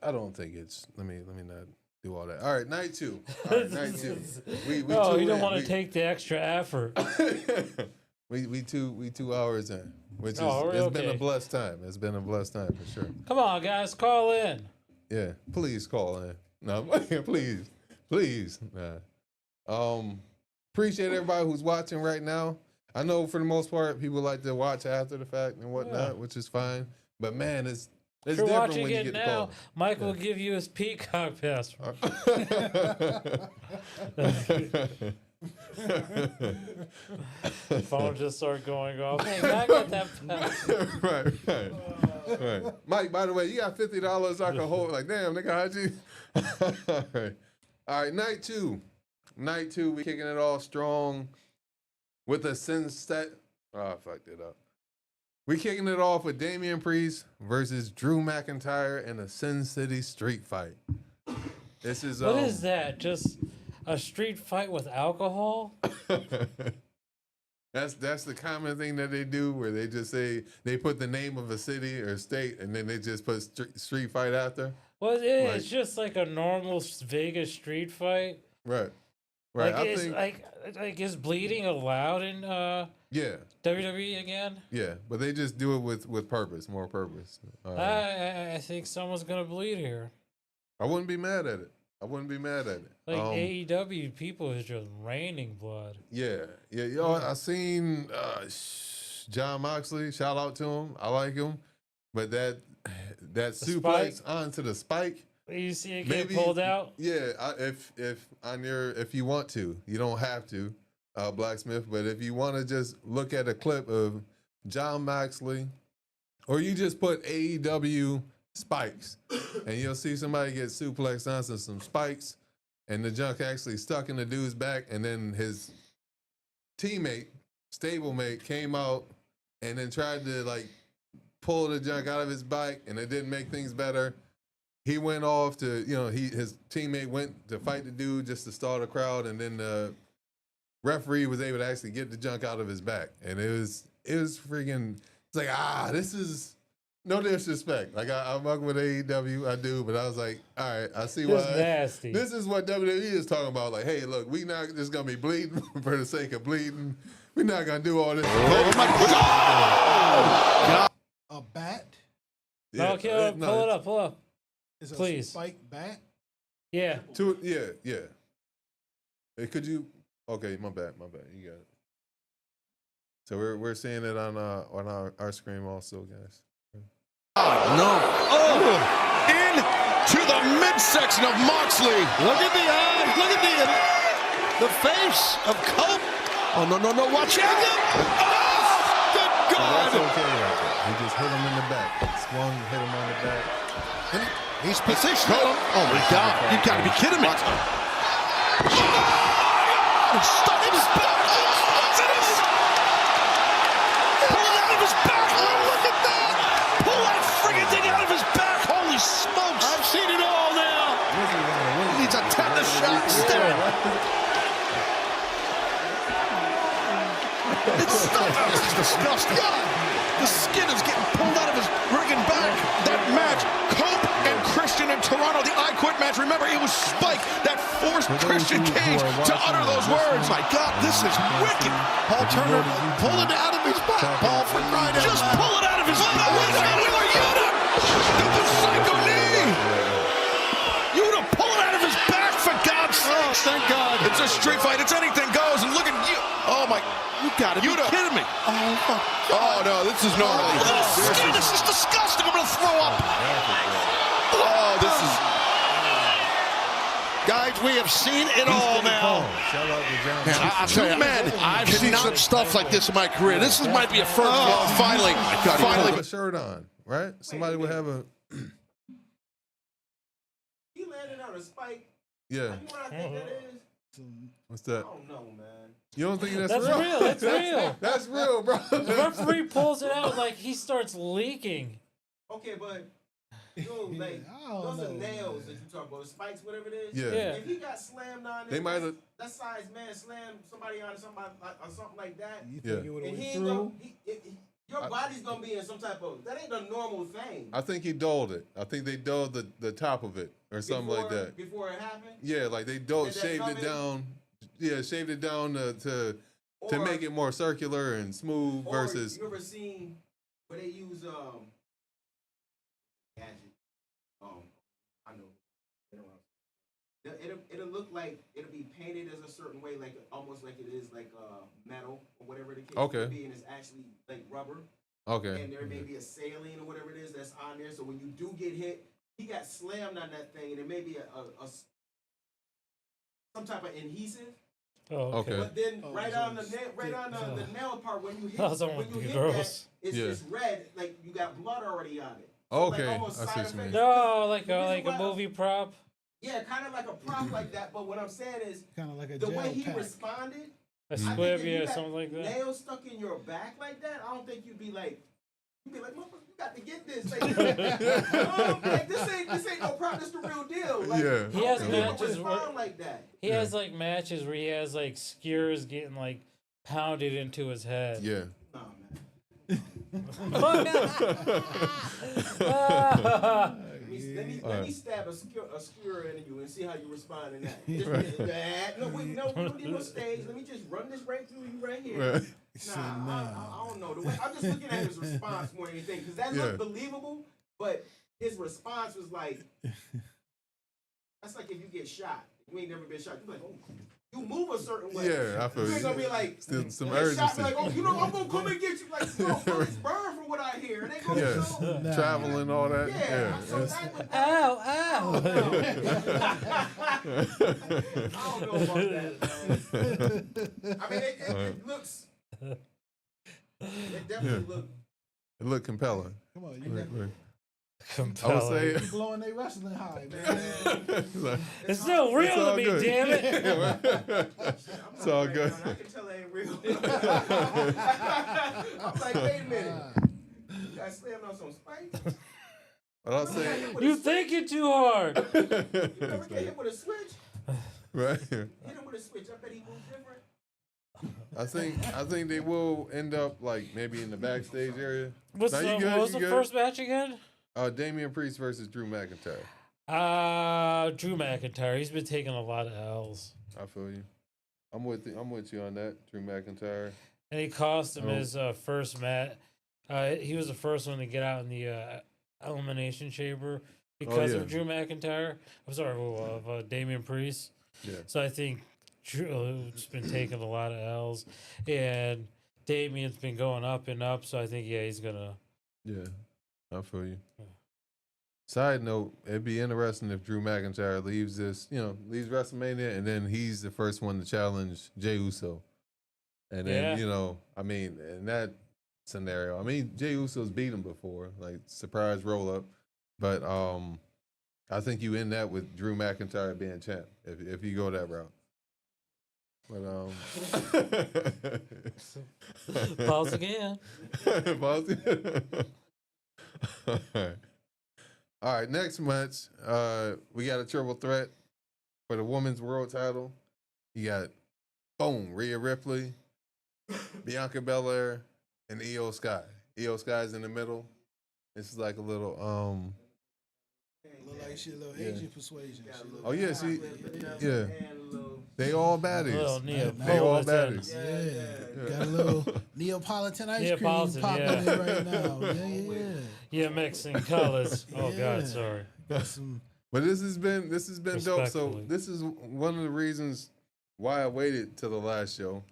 I don't think it's. Let me not do all that. All right, night 2. All right, night 2. We No, two you don't in. want to We- take the extra effort. we 2 hours in, which is Oh, it's been a okay. blessed time. It's been a blessed time for sure. Come on, guys, call in. Yeah, please call in. No, please. Nah. Appreciate everybody who's watching right now. I know for the most part people like to watch after the fact and whatnot, Yeah. which is fine. But man, it's If you're different watching when you it get the now, call. Mike will give you his Peacock password. The phone just started going off. Hey, I got that password. right. Mike, by the way, you got $50 I can hold. Like, damn, nigga, how'd you? All right, night 2. Night 2, we kicking it off strong with a sunset. Oh, I fucked it up. We kicking it off with Damian Priest versus Drew McIntyre in a Sin City street fight. This is What is that? Just a street fight with alcohol? That's the common thing that they do, where they just say they put the name of a city or state, and then they just put street fight after. Well, it's just like a normal Vegas street fight. Right. Right. Like, is bleeding allowed in yeah. WWE again? Yeah, but they just do it with purpose, more purpose. I think someone's gonna bleed here. I wouldn't be mad at it. Like AEW people is just raining blood. Yeah. Yo, I seen John Moxley. Shout out to him. I like him, but that suplex onto the spike. You see it get pulled out. Yeah, if you want to, you don't have to, Blacksmith. But if you want to just look at a clip of John Moxley, or you just put AEW spikes, and you'll see somebody get suplexed onto some spikes, and the junk actually stuck in the dude's back, and then his teammate, stablemate, came out and then tried to like pull the junk out of his bike, and it didn't make things better. He went off to, his teammate went to fight the dude just to stall the crowd, and then the referee was able to actually get the junk out of his back. And it was freaking, it's like, this is no disrespect. Like, I'm fucking with AEW, I do, but I was like, all right, I see why. Nasty. This is what WWE is talking about. Like, hey, look, we not just going to be bleeding for the sake of bleeding. We're not going to do all this. Oh my God. A bat? Yeah, okay, pull it up. Is Please. a spike bat? Yeah. Yeah. Hey, could you? Okay, my bad. You got it. So we're seeing it on our screen also, guys. No. Into the midsection of Moxley. Look at the eyes. Look at the face of Cope. Oh, no. Watch out. Oh, good God. That's okay right there. He just hit him in the back. Swung, hit him on the back. He's positioned. Oh, my God. You got to be kidding me. Stuck in his back. What's it? Pull it out of his back. Look at that. Pull that friggin' thing out of his back. Holy smokes. I've seen it all now. He needs a tetanus shot instead. It's disgusting. God, the skin is getting pulled out of his friggin' back. That match, Cope and Christian in Toronto, the I Quit match. Remember, it was Spike that forced Christian Cage to utter those words. My God, this is wicked. Paul Turner, pull it out of his back. Paul for crying out. Just pull it out of his back. The psycho knee. Yuta, pull it out of his back, for God's sake. Oh, thank God. It's a street fight. It's anything goes. And look at you. Oh, my. You gotta be kidding me. Oh, no, this is not right. This is disgusting. I'm going to throw up. Oh, this is... Guys, we have seen it all now. I'll tell you, man, I've seen some stuff like this in my career. This might be a first. Finally. Have a shirt on, right? Somebody would have a... He landed on a spike. Yeah. You know what I think that is? What's that? I don't know, man. You don't think that's That's real? real. That's real. That's real, bro. The referee pulls it out like he starts leaking. Okay, but dude, like those are nails that you talk about, spikes, whatever it is. Yeah. If he got slammed on it, They might have. that size man slammed somebody on something like that. You think it would have And went he ain't through? your body's gonna be in some type of that ain't a normal thing. I think he dulled it. I think they dulled the top of it or something like that. Before it happened. Yeah, like they shaved it down. Yeah, shaved it down to make it more circular and smooth versus. You ever seen where they use gadget? I know. It'll look like it'll be painted as a certain way, like almost like it is like metal or whatever the case may be, and it's actually like rubber. Okay. And there may be a saline or whatever it is that's on there. So when you do get hit, he got slammed on that thing, and it may be a some type of adhesive. Oh, okay. But then right on the nail part, when you hit, That it's red, like you got blood already on it. So Okay, like almost I see side what you mean. effects. No, like a movie prop. Yeah, kind of like a prop like that. But what I'm saying is, Kind of like a the gel way he pack. responded, A I think squib, if you yeah, got something like that. nails stuck in your back like that, I don't think you'd be like You be like, motherfucker, you got to get this. Like, this ain't no problem. This the real deal. Like, Yeah. He has people matches respond like that. He has like matches where he has like skewers getting like pounded into his head. Yeah. Nah, man. Let me stab a skewer into you and see how you respond in that. No, we don't need no stage. Let me just run this right through you right here. Right. I don't know. I'm just looking at his response more than anything because that looked believable, but his response was like, that's like if you get shot. You ain't never been shot. You're like, oh, you move a certain way. Yeah, I feel you. You ain't gonna be like, still some shot, urgency. be like, oh, you know, I'm gonna come and get you. Like, bro, bullets burn from what I hear. They gonna Yeah. Traveling, all that. Yeah. So It's- that would, Ow! I don't know about that, man. I mean, it looks. It definitely looks. It looked compelling. Come on, Right. I would Compelling. say you blowing their wrestling high, man. like, It's still real all to me, good. damn it. It's all good. I can tell it ain't real. I'm like, wait a minute. You guys slammed on some spikes? But I'll say, You thinking too hard. You never get hit with a switch? right. Hit him with a switch. I bet he moves different. I think they will end up like maybe in the backstage area. What Now, you good? was You the good? first match again? Damian Priest versus Drew McIntyre. Drew McIntyre. He's been taking a lot of L's. I feel you. I'm with you on that. Drew McIntyre. And he cost him Oh. his first match. He was the first one to get out in the elimination chamber because yeah. of Drew McIntyre. I'm sorry, of Damian Priest. Yeah. So I think Drew's been taking a lot of L's, and Damian's been going up and up. So I think he's gonna. Yeah. I feel you. Side note, it'd be interesting if Drew McIntyre leaves leaves WrestleMania, and then he's the first one to challenge Jey Uso. And then, Yeah. in that scenario, Jey Uso's beat him before, like surprise roll up. But I think you end that with Drew McIntyre being champ if you go that route. But Pause again. Pause. All right, next match, we got a triple threat for the women's world title. You got Rhea Ripley, Bianca Belair, and Io Sky. Io Sky's in the middle. This is like a little Look like shit, little Asian persuasion. Shit. Oh yeah, they all baddies. Little They all Neapolitan. baddies. Yeah. Got a little Neapolitan ice Neapolitan, cream popping yeah. in right now. Yeah. Yeah, mixing colors. Oh Yeah. God, sorry. Got some. But this has been dope. So Respectfully. this is one of the reasons why I waited to the last show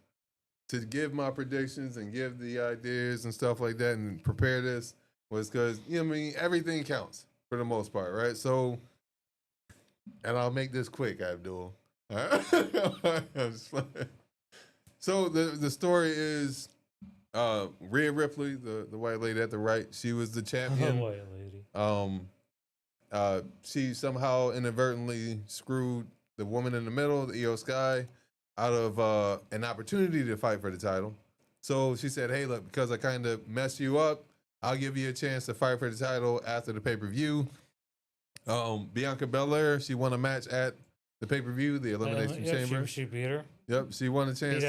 to give my predictions and give the ideas and stuff like that and prepare this was because everything counts for the most part, right? So, and I'll make this quick, Abdul. All right? I'm just playing. So the story is Rhea Ripley, the white lady at the right, she was the champion. White lady. She somehow inadvertently screwed the woman in the middle, the Io Sky, out of an opportunity to fight for the title. So she said, hey, look, because I kind of messed you up, I'll give you a chance to fight for the title after the pay-per-view. Bianca Belair, she won a match at the pay-per-view, the Elimination Chamber. She beat her. Yep, she won a chance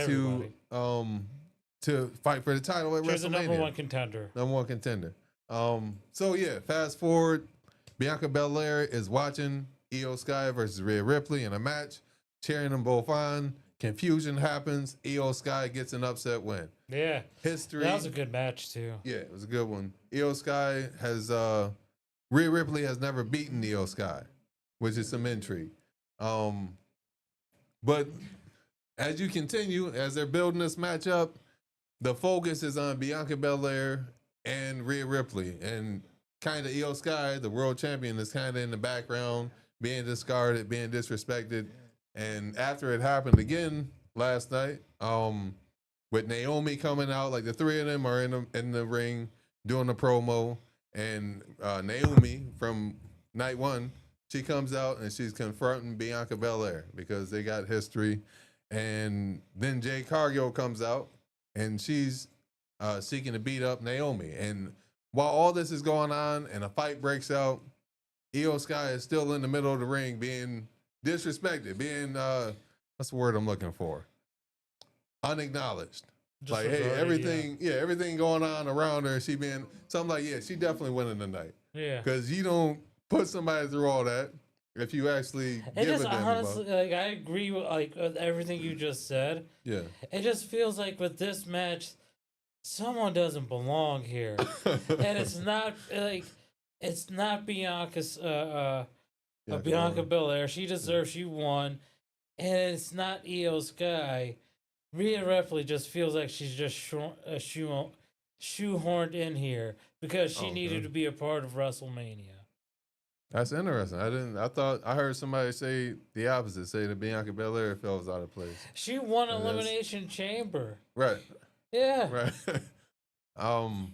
to fight for the title at She was the WrestleMania. number one contender. Number one contender. So yeah, fast forward. Bianca Belair is watching Io Sky versus Rhea Ripley in a match, cheering them both on. Confusion happens. Io Sky gets an upset win. Yeah. History. That was a good match too. Yeah, it was a good one. Io Sky has Rhea Ripley has never beaten Io Sky, which is some intrigue. But as you continue, as they're building this match up, the focus is on Bianca Belair and Rhea Ripley. And kind of Io Sky, the world champion, is kind of in the background, being discarded, being disrespected. And after it happened again last night, with Naomi coming out, like the three of them are in the ring doing a promo, and Naomi from night one, she comes out and she's confronting Bianca Belair because they got history. And then Jade Cargill comes out and she's seeking to beat up Naomi. And while all this is going on and a fight breaks out, Io Sky is still in the middle of the ring being disrespected, being what's the word I'm looking for? Unacknowledged. Just Like, hey, regarding, everything going on around her, she being, so I'm like, yeah, she definitely winning tonight. Yeah. Because you don't put somebody through all that if you actually It give a just damn honestly, about. like, I agree with everything you just said. Yeah. It just feels like with this match, someone doesn't belong here, and it's not like it's not Bianca's Bianca Belair. She deserves. She won, and it's not Io Sky. Rhea Ripley just feels like she's just shoehorned in here because she needed to be a part of WrestleMania. That's interesting. I heard somebody say the opposite, say that Bianca Belair felt out of place. She won Elimination Chamber. Right. Yeah. Right. I don't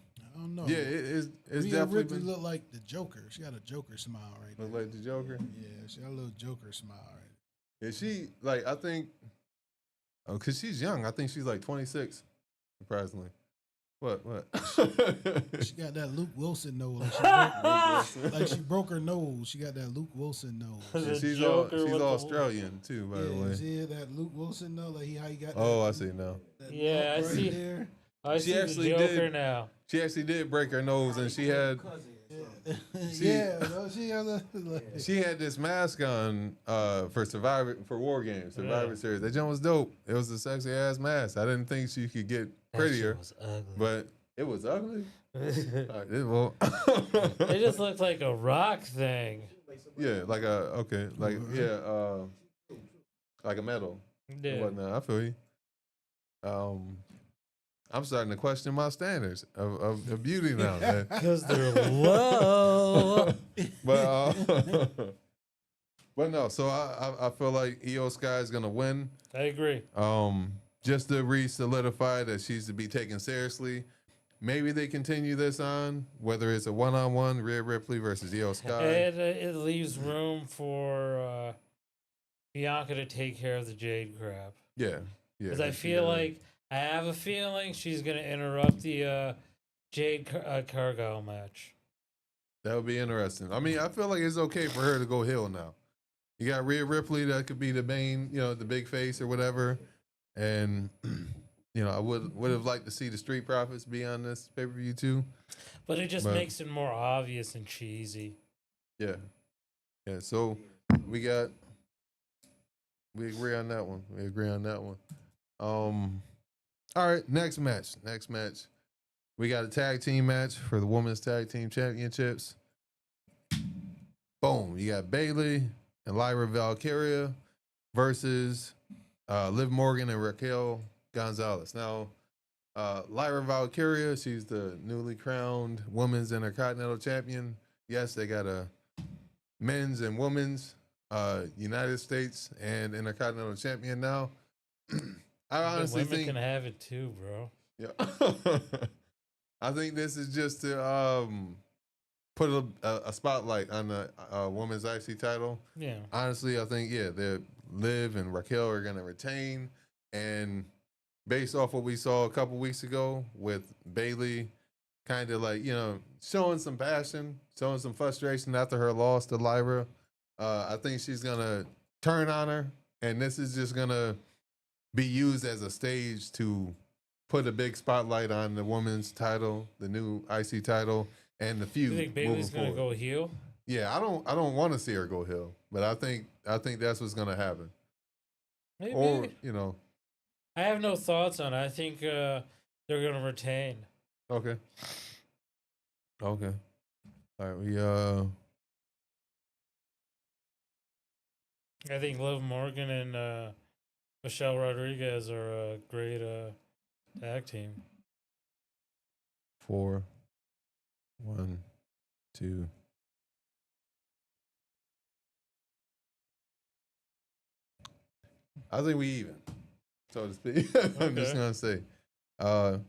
know. Yeah, it's Rhea definitely Ripley been, look like the Joker. She got a Joker smile right there. look like the Joker. Yeah, she got a little Joker smile right Yeah, she like I think, cause she's young. I think she's like 26, surprisingly. What? She got that Luke Wilson nose. Like she broke her nose. She got that Luke Wilson nose. Yeah, she's Australian too, by the way. See that Luke Wilson nose? Like how you got? Oh, I see now. Yeah, I see. There. I see the Joker now. She actually did break her nose, and she had she had this mask on for War Games, Survivor Series. That joint was dope. It was a sexy ass mask. I didn't think she could get prettier, was ugly. but it was ugly. It just looked like a rock thing. Yeah, like like a metal. Yeah. Whatnot. I feel you. I'm starting to question my standards of beauty now, man. Because they're low. But no. So I feel like Io Sky is gonna win. I agree. Just to re-solidify that she's to be taken seriously. Maybe they continue this on, whether it's a one-on-one Rhea Ripley versus Io Sky. And it leaves room for Bianca to take care of the Jade crap. Yeah. Because I have a feeling she's going to interrupt the Jade Cargill match. That would be interesting. I mean, I feel like it's okay for her to go heel now. You got Rhea Ripley that could be the main, the big face or whatever. And, I would have liked to see the Street Profits be on this pay-per-view too. But it just makes it more obvious and cheesy. Yeah. Yeah, so we agree on that one. All right, next match. We got a tag team match for the Women's Tag Team Championships. Boom. You got Bayley and Lyra Valkyria versus Liv Morgan and Raquel Gonzalez. Now, Lyra Valkyria, she's the newly crowned Women's Intercontinental Champion. Yes, they got a men's and women's United States and Intercontinental Champion now. I honestly women think can have it too, bro. Yeah. I think this is just to put a spotlight on the women's IC title. Yeah. Honestly, I think Liv and Raquel are gonna retain, and based off what we saw a couple weeks ago with Bayley, kind of like showing some passion, showing some frustration after her loss to Lyra. I think she's gonna turn on her, and this is just gonna be used as a stage to put a big spotlight on the women's title, the new IC title, and the feud. You think Bayley's gonna go heel? Yeah, I don't want to see her go heel, but I think that's what's gonna happen. Maybe. Or I have no thoughts on it. I think they're gonna retain. Okay. All right, we I think Liv Morgan and Michelle Rodriguez are a great tag team. 4, 1, 2. I think we even, so to speak. I'm just gonna say, shout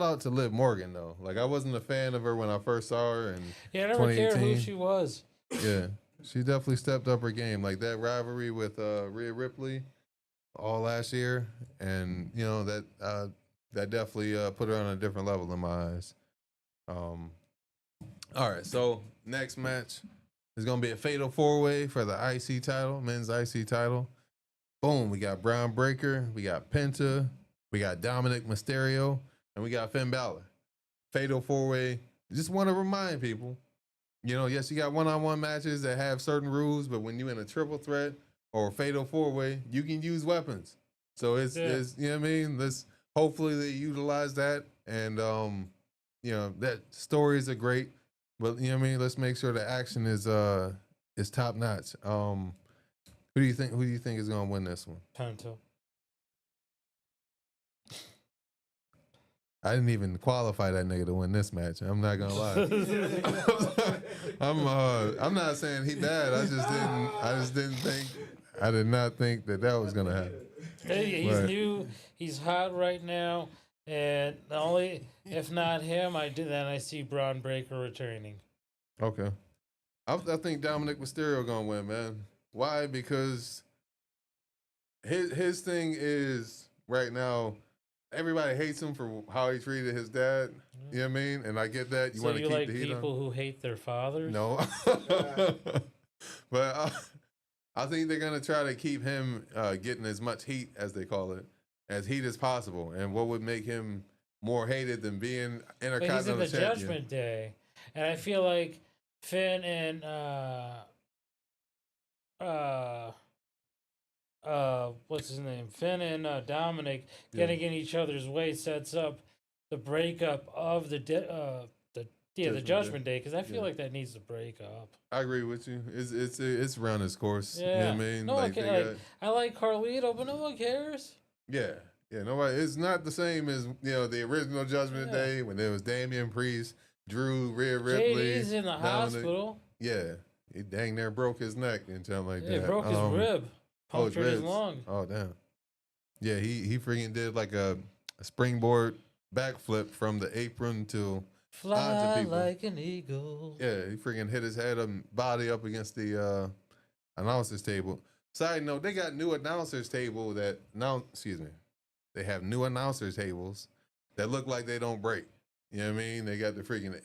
out to Liv Morgan though. Like I wasn't a fan of her when I first saw her, and I never cared who she was. Yeah, she definitely stepped up her game. Like that rivalry with Rhea Ripley all last year, and that that definitely put her on a different level in my eyes. All right, so next match is gonna be a fatal 4-way for the IC title, men's IC title. Boom, we got Braun Breaker, we got Penta, we got Dominic Mysterio, and we got Finn Balor. Fatal 4-way. Just want to remind people, you know, yes, you got one-on-one matches that have certain rules, but when you're in a triple threat or a fatal 4-way, you can use weapons. So it's you know what I mean? Let's hopefully they utilize that, and you know, that stories are great, but you know what I mean, let's make sure the action is top notch. Who do you think is gonna win this one? Penta. I didn't even qualify that nigga to win this match. I'm not gonna lie. I'm not saying he bad. I did not think that was gonna happen. Hey, he's new. He's hot right now, and the only if not him, then I see Braun Breaker returning. Okay, I think Dominic Mysterio gonna win, man. Why? Because his thing is right now. Everybody hates him for how he treated his dad. You know what I mean? And I get that. You want to keep like the heat on. people who hate their fathers? No. But I think they're going to try to keep him getting as much heat, as they call it, as heat as possible. And what would make him more hated than being Intercontinental Champion? He's in the champion? Judgment Day. And I feel like Finn and what's his name? Finn and Dominic getting in each other's way sets up the breakup of the Judgment Day, because I feel like that needs to break up. I agree with you. It's run its course. Yeah. You know what I mean? No, I like Carlito, but no one cares. Yeah. Yeah, nobody. It's not the same as the original Judgment Day when there was Damian Priest, Drew, Rhea Ripley. JD's in the hospital. Yeah, he dang near broke his neck and something like that. He broke his rib. Punctured his lung. Oh damn. Yeah, he freaking did like a springboard backflip from the apron to fly like an eagle. Yeah, he freaking hit his head and body up against the announcers table. Side note, they got new announcers table that they have new announcers tables that look like they don't break. You know what I mean? They got the freaking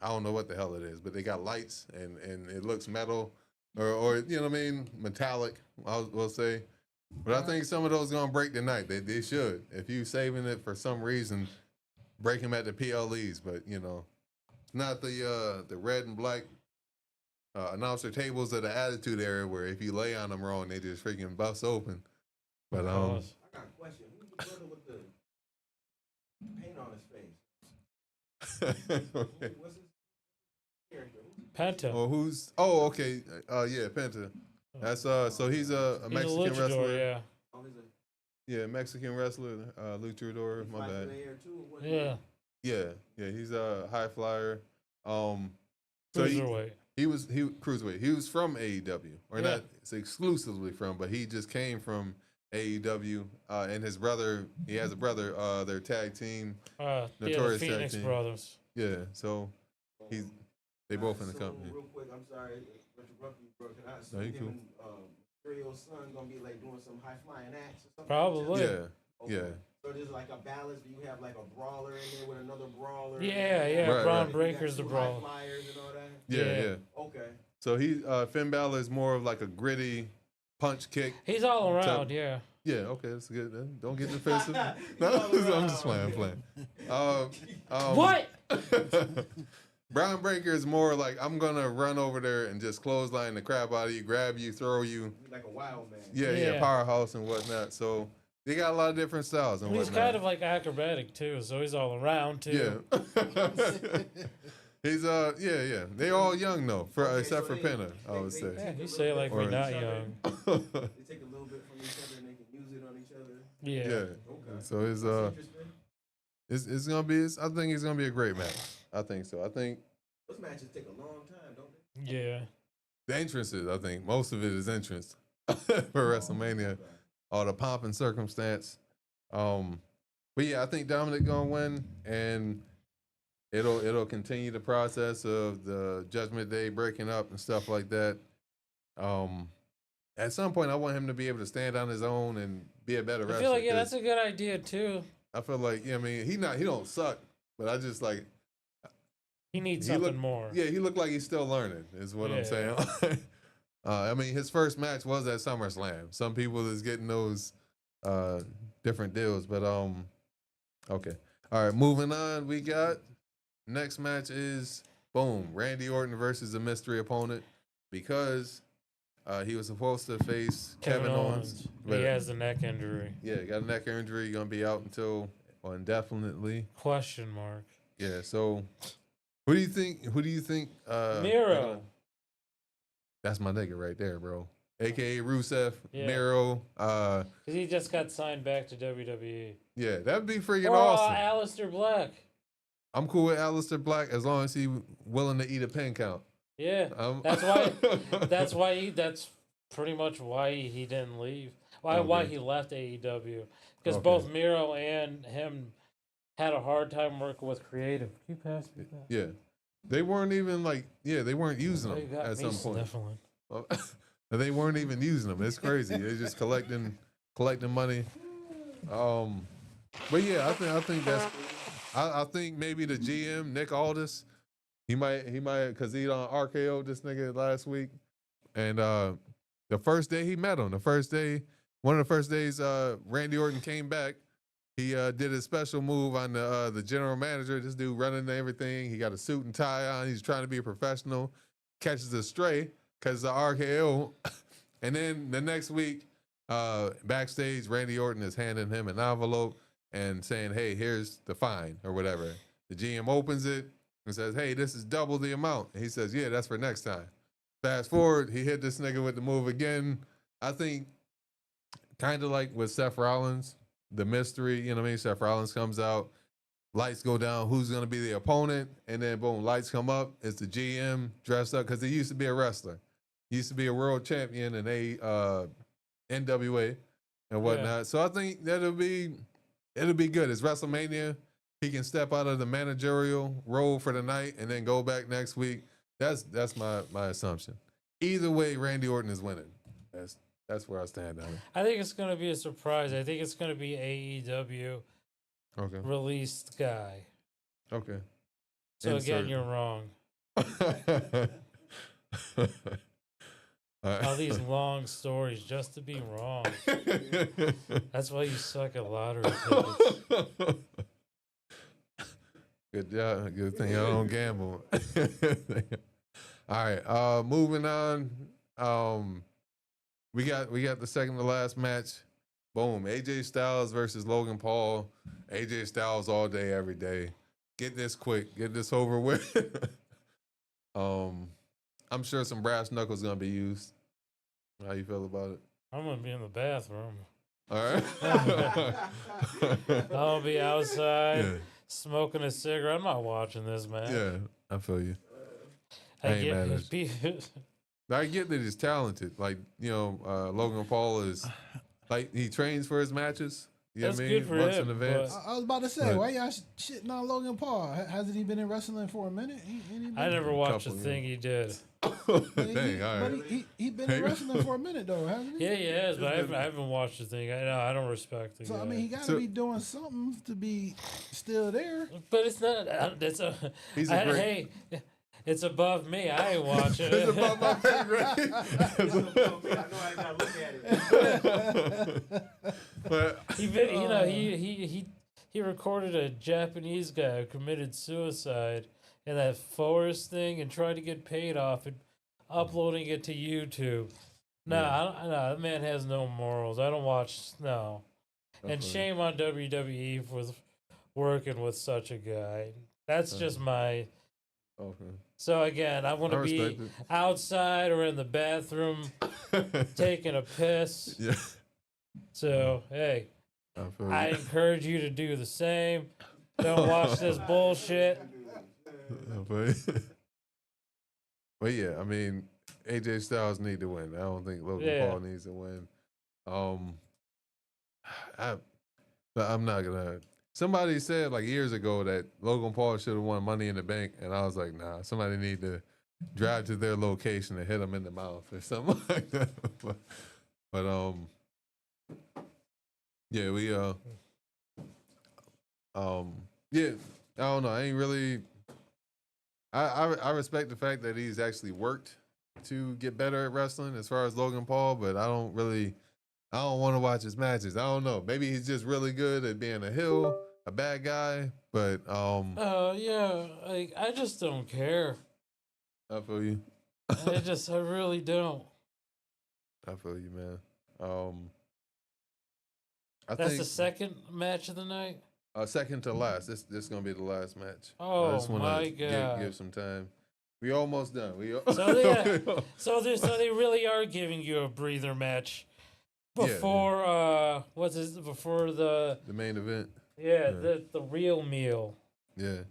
I don't know what the hell it is, but they got lights and it looks metal. Or you know what I mean, metallic, we'll say. But I think some of those gonna break tonight. They should. If you saving it for some reason, break them at the PLEs. But it's not the red and black announcer tables of the Attitude Era where if you lay on them wrong, they just freaking bust open. But I got a question. Who's the brother with the paint on his face? What's his character? Penta. Okay. Yeah, Penta. That's so he's a Mexican wrestler. Yeah. Yeah, Mexican wrestler, luchador. My bad. Yeah. Yeah. He's a high flyer. Cruiserweight. He cruiserweight. He was from AEW, or not exclusively from, but he just came from AEW. And his brother, he has a brother. Their tag team, Notorious the Phoenix tag team. Brothers. Yeah. So they both in the company. Real quick, I'm sorry to interrupt you, bro. Can I assume him and Mysterio's son gonna be like doing some high flying acts or something? Probably. Yeah. Okay. Yeah. So there's like a balance. Do you have like a brawler in there with another brawler? Yeah. Right, Braun Breaker's the brawler. High flyers and all that. Yeah. Okay. So Finn Balor is more of like a gritty punch kick. He's all around. Yeah. Yeah, okay, that's good. Don't get defensive. No, I'm just playing. What? Braun Breaker is more like, I'm gonna run over there and just clothesline the crap out of you, grab you, throw you. Like a wild man. Yeah, powerhouse and whatnot. So they got a lot of different styles and he's kind of like acrobatic too, so he's all around too. Yeah. He's yeah. They all young though, except for Penta, I would say. Yeah, you say like we're not young. They take a little bit from each other and they can use it on each other. Yeah. Okay. So it's gonna be. I think it's gonna be a great match. I think so. I think those matches take a long time, don't they? Yeah. The entrances. I think most of it is entrance for WrestleMania. All the pomp and circumstance. But yeah, I think Dominic gonna win, and it'll continue the process of the Judgment Day breaking up and stuff like that. And at some point, I want him to be able to stand on his own and be a better wrestler. I feel like 'cause that's a good idea too. I feel like I mean, he don't suck, but I just like He needs he something look- more. yeah, he looked like he's still learning. Is what I'm saying. I mean, his first match was at SummerSlam. Some people is getting those different deals, but okay. All right, moving on. We got next match is boom, Randy Orton versus a mystery opponent because he was supposed to face Kevin Owens. He has a neck injury. Yeah, got a neck injury. Gonna be out until indefinitely. Question mark. Yeah. So, who do you think? Miro. That's my nigga right there, bro. AKA Rusev, Yeah. Miro. Because he just got signed back to WWE. Yeah, that'd be freaking Or awesome. Aleister Black. I'm cool with Aleister Black as long as he's willing to eat a pin count. Yeah. That's why. That's pretty much why he didn't leave. Why Okay. he left AEW. Because Okay. both Miro and him had a hard time working with creative. Can you pass me that? Yeah, they weren't even they weren't using Oh, you them got at me some point. sniffling. They weren't even using them. It's crazy. They're just collecting money. But yeah, I think that's. I think maybe the GM Nick Aldis, he might because he on RKO this nigga last week, and the first day he met him, one of the first days Randy Orton came back, he did a special move on the general manager. This dude running everything. He got a suit and tie on. He's trying to be a professional. Catches a stray because the RKO, and then the next week backstage, Randy Orton is handing him an envelope and saying, hey, here's the fine or whatever. The GM opens it and says, hey, this is double the amount. And he says, yeah, that's for next time. Fast forward, he hit this nigga with the move again. I think kind of like with Seth Rollins, the mystery, you know what I mean? Seth Rollins comes out, lights go down, who's going to be the opponent? And then boom, lights come up. It's the GM dressed up because he used to be a wrestler. He used to be a world champion in NWA and whatnot. Yeah. So I think it'll be good. It's WrestleMania. He can step out of the managerial role for the night and then go back next week. That's my assumption. Either way, Randy Orton is winning. That's where I stand on it. I think it's going to be a surprise. I think it's going to be AEW released guy. Okay. So again, you're wrong. All these long stories just to be wrong. That's why you suck at lottery tickets. Good job. Good thing I don't gamble. All right. Moving on. We got the second to last match. Boom. AJ Styles versus Logan Paul. AJ Styles all day, every day. Get this quick. Get this over with. I'm sure some brass knuckles gonna be used. How you feel about it? I'm gonna be in the bathroom. All right. I'm gonna be outside smoking a cigarette. I'm not watching this, man. Yeah, I feel you. I get that he's talented. Like, Logan Paul is like he trains for his matches. You know what I mean? Good for Months him, in advance. I was about to say, why y'all shitting on Logan Paul? Hasn't he been in wrestling for a minute? I never watched a thing he did. Dang, all right. But he been in wrestling for a minute though, hasn't he? Yeah, he has, but I haven't watched the thing. I don't respect the guy. I mean, he got to be doing something to be still there. But it's not. Hey, it's above me. I ain't watching it. It's above my pay grade. I know I gotta look at it. But he recorded a Japanese guy who committed suicide in that forest thing and tried to get paid off and uploading it to YouTube. No, that man has no morals. I don't watch. No, and shame on WWE for working with such a guy. That's just my. Okay. So again, I want to be outside or in the bathroom taking a piss. Yeah. So hey, I encourage you to do the same. Don't watch this bullshit. But yeah, I mean, AJ Styles need to win. I don't think Logan Paul needs to win. I'm not gonna. Somebody said like years ago that Logan Paul should have won Money in the Bank, and I was like, nah. Somebody need to drive to their location and hit them in the mouth or something like that. but yeah, we yeah, I don't know. I ain't really. I respect the fact that he's actually worked to get better at wrestling as far as Logan Paul, but I don't want to watch his matches. I don't know. Maybe he's just really good at being a heel, a bad guy, but yeah, like I just don't care. I feel you. I really don't. I feel you, man. That's the second match of the night. Second to last. This is gonna be the last match. Oh I just wanna my god! Give some time. We almost done. So they really are giving you a breather match before before the main event. Yeah, the real meal. Yeah.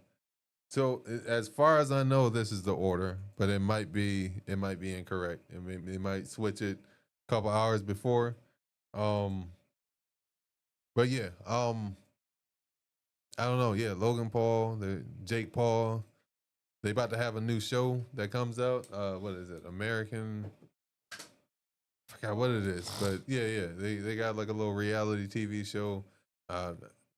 So as far as I know, this is the order, but it might be incorrect. I mean, they might switch it a couple hours before. But yeah, I don't know. Yeah, Logan Paul, Jake Paul, they about to have a new show that comes out. What is it? American. I forgot what it is, but yeah. They got like a little reality TV show.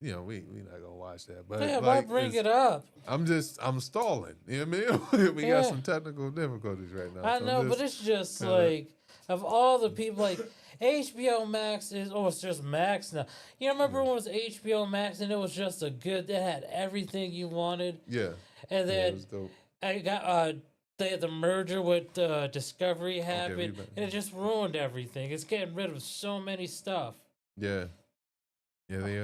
We not gonna watch that, but yeah, why bring it up? I'm stalling. You know what I mean? We got some technical difficulties right now. I know, but it's just like of all the people, like HBO Max it's just Max now. You remember when it was HBO Max and it was just it had everything you wanted. Yeah, and then it was dope. I got they had the merger with Discovery happened, and it just ruined everything. It's getting rid of so many stuff. Yeah, they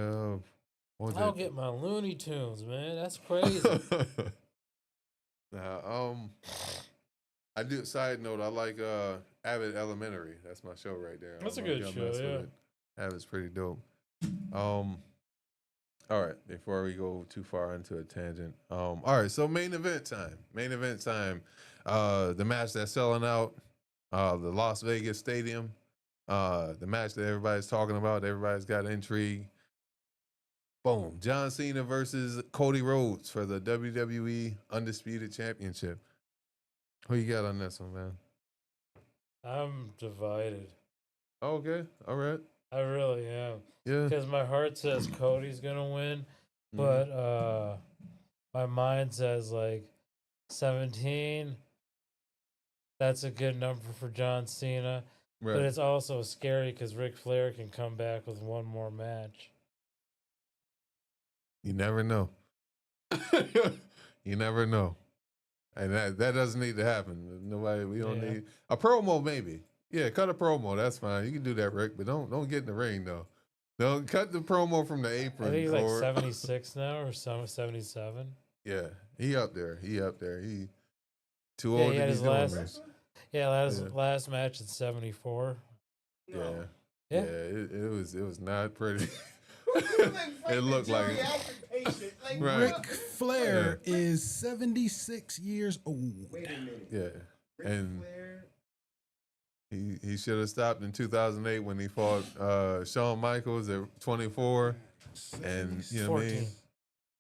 I'll get my Looney Tunes, man. That's crazy. I do. Side note, I like Abbott Elementary. That's my show right there. That's a good show. Yeah, Abbott's pretty dope. All right. Before we go too far into a tangent, all right. So main event time. The match that's selling out, the Las Vegas Stadium. The match that everybody's talking about. Everybody's got intrigue. Boom. John Cena versus Cody Rhodes for the WWE Undisputed Championship. Who you got on this one, man? I'm divided. Okay. All right. I really am. Yeah. Because my heart says Cody's going to win, but my mind says like 17. That's a good number for John Cena. Right. But it's also scary because Ric Flair can come back with one more match. You never know. You never know. And that doesn't need to happen. We don't need a promo, maybe. Yeah, cut a promo. That's fine. You can do that, Rick, but don't get in the ring though. Don't cut the promo from the apron. I think he's like 76 now or 77. Yeah, he up there. He too old to be doing this. Yeah, last match at 74. Yeah. It was not pretty. It looked like it. Right. Ric Flair is 76 years old. Wait a minute. Yeah, and he should have stopped in 2008 when he fought Shawn Michaels at 24, and 14.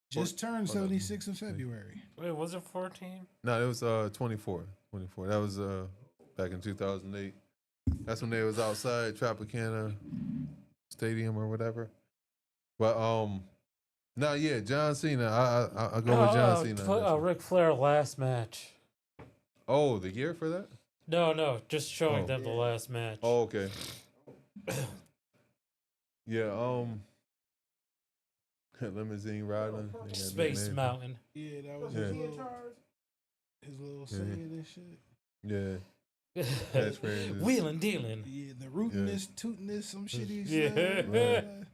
Just turned 76 in February. Wait, was it 14? No, it was 24. 24. That was back in 2008. That's when they was outside Tropicana Stadium or whatever. But John Cena. I go with John Cena. Ric Flair last match. Oh, the year for that? No, just showing them the last match. Oh, okay. Yeah. Limousine riding. Space Mountain. Yeah, that was his little saying and shit. Yeah. Wheeling, dealing. Yeah, the rootiness, tootiness, some shit he said.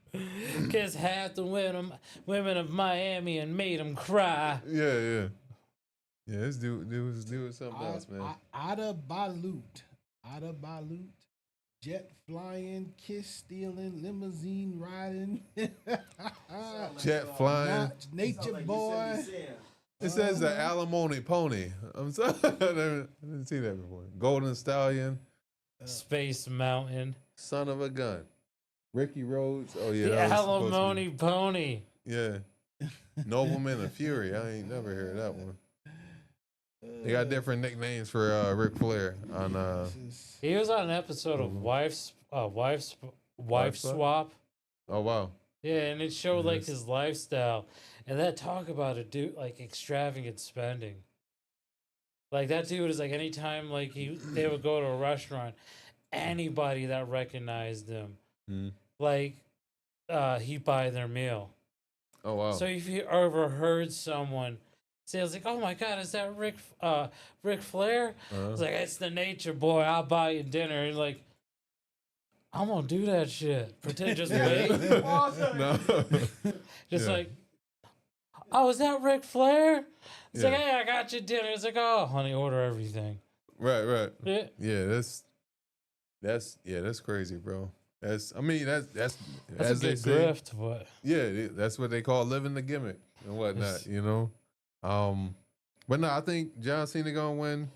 Because half the women of Miami and made them cry. Yeah. Yeah, this dude was something else, man. Ada Balut. Jet flying, kiss stealing, limousine riding. Jet flying. Nature like boy. It says the alimony pony. I'm sorry. I didn't see that before. Golden Stallion. Space Mountain. Son of a gun. Ricky Rhodes. Oh, yeah. The alimony pony. Yeah. Nobleman of Fury. I ain't never heard that one. They got different nicknames for Ric Flair on He was on an episode of Wife Swap. Oh wow. Yeah, and it showed like his lifestyle, and that talk about a dude like extravagant spending. Like that dude is like anytime like they would go to a restaurant, anybody that recognized him, like he'd buy their meal. Oh wow. So if you ever heard someone say, "I was like, oh my God, is that Ric Flair?" I was like, "It's the Nature Boy. I'll buy you dinner." And like, I'm gonna do that shit. Pretend just wait. No. Just like, oh, is that Ric Flair? It's like, Yeah. hey, I got you dinner. It's like, oh, honey, order everything. Right. Yeah. Yeah, that's crazy, bro. That's That's as a they good say. grift, but Yeah, that's what they call living the gimmick and whatnot, you know. But no, I think John Cena gonna win.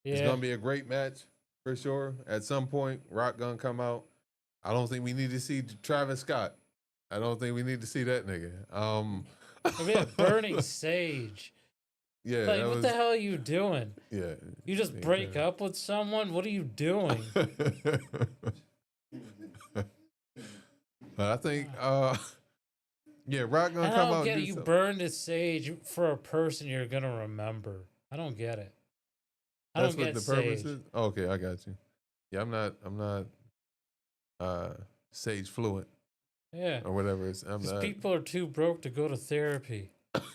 It's yeah. gonna be a great match for sure. At some point, Rock gonna come out. I don't think we need to see Travis Scott. I don't think we need to see that nigga. I mean, burning sage. Yeah, Like, that what was, the hell are you doing? Yeah, You just break up with someone? What are you doing? But I think, yeah, Rock gonna And I come don't out. get And it. do You something. burned a sage for a person you're gonna remember. I don't get it. I That's don't what get the purpose sage. is. Okay, I got you. Yeah, I'm not sage fluent Yeah, or whatever. I'm because not. people are too broke to go to therapy.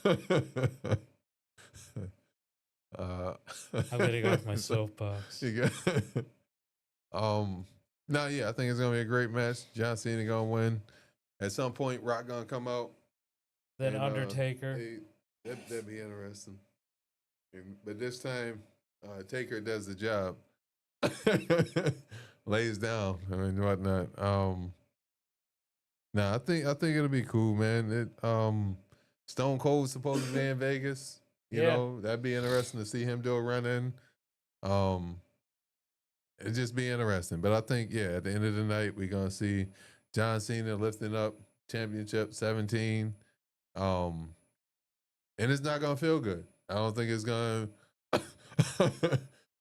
I'm gonna go off my soapbox. You got- no, yeah, I think it's gonna be a great match. John Cena gonna win. At some point, Rock gonna come out. Then and, Undertaker. That'd be interesting. But this time, Taker does the job. Lays down and whatnot. I think it'll be cool, man. Stone Cold's supposed to be in Vegas. You Yeah. know, that'd be interesting to see him do a run in. It'd just be interesting. But I think, yeah, at the end of the night, we're gonna see John Cena lifting up championship 17. And it's not gonna feel good. I don't think it's gonna It's gonna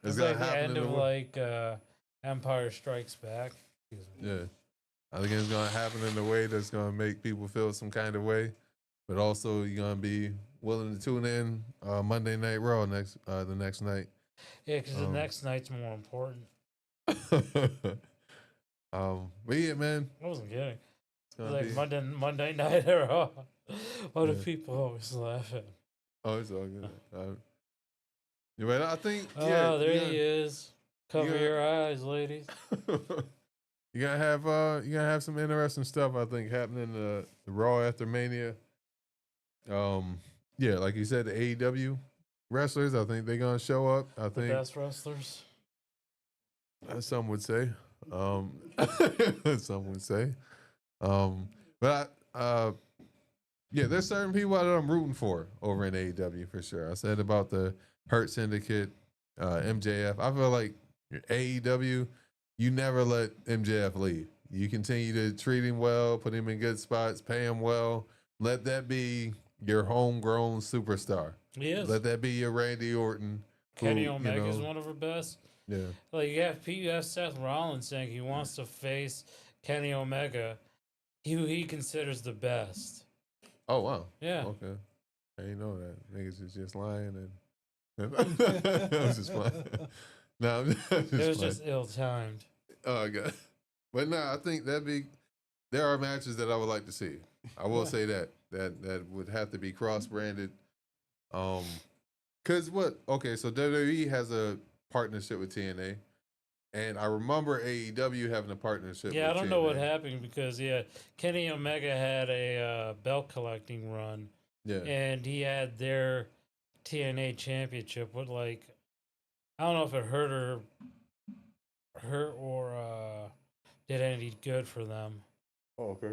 like the happen end in of the like Empire Strikes Back. Excuse me. Yeah. I think it's gonna happen in a way that's gonna make people feel some kind of way. But also you're gonna be willing to tune in Monday Night Raw the next night. Yeah, because the next night's more important. But yeah, man. I wasn't kidding. It's It's gonna like be, Monday Night Raw. Why do Yeah. people always laugh at? oh, it's all good. Yeah, but I think Oh, there he is. Cover yeah. your eyes, ladies. You're gonna have some interesting stuff, I think, happening the Raw after Mania. Yeah, like you said, the AEW wrestlers, I think they're gonna show up. I The think best wrestlers. some would say. Some would say. But yeah, there's certain people that I'm rooting for over in AEW for sure. I said about the Hurt Syndicate, MJF. I feel like AEW, you never let MJF leave. You continue to treat him well, put him in good spots, pay him well. Let that be your homegrown superstar. He is. Let that be your Randy Orton. Kenny who, Omega is one of our best. Yeah. Like you have Seth Rollins saying he wants to face Kenny Omega, who he considers the best. Oh wow. Yeah. Okay. I didn't know that. Niggas is just lying and I was just playing. No, I'm just It was playing. just ill timed. Oh god. But no, I think there are matches that I would like to see. I will say that would have to be cross branded. Cause what? Okay, so WWE has a partnership with TNA. And I remember AEW having a partnership Yeah, with I don't know what TNA. happened because Kenny Omega had a belt collecting run, Yeah. and he had their TNA championship. With like, I don't know if it hurt or did any good for them. Oh, okay.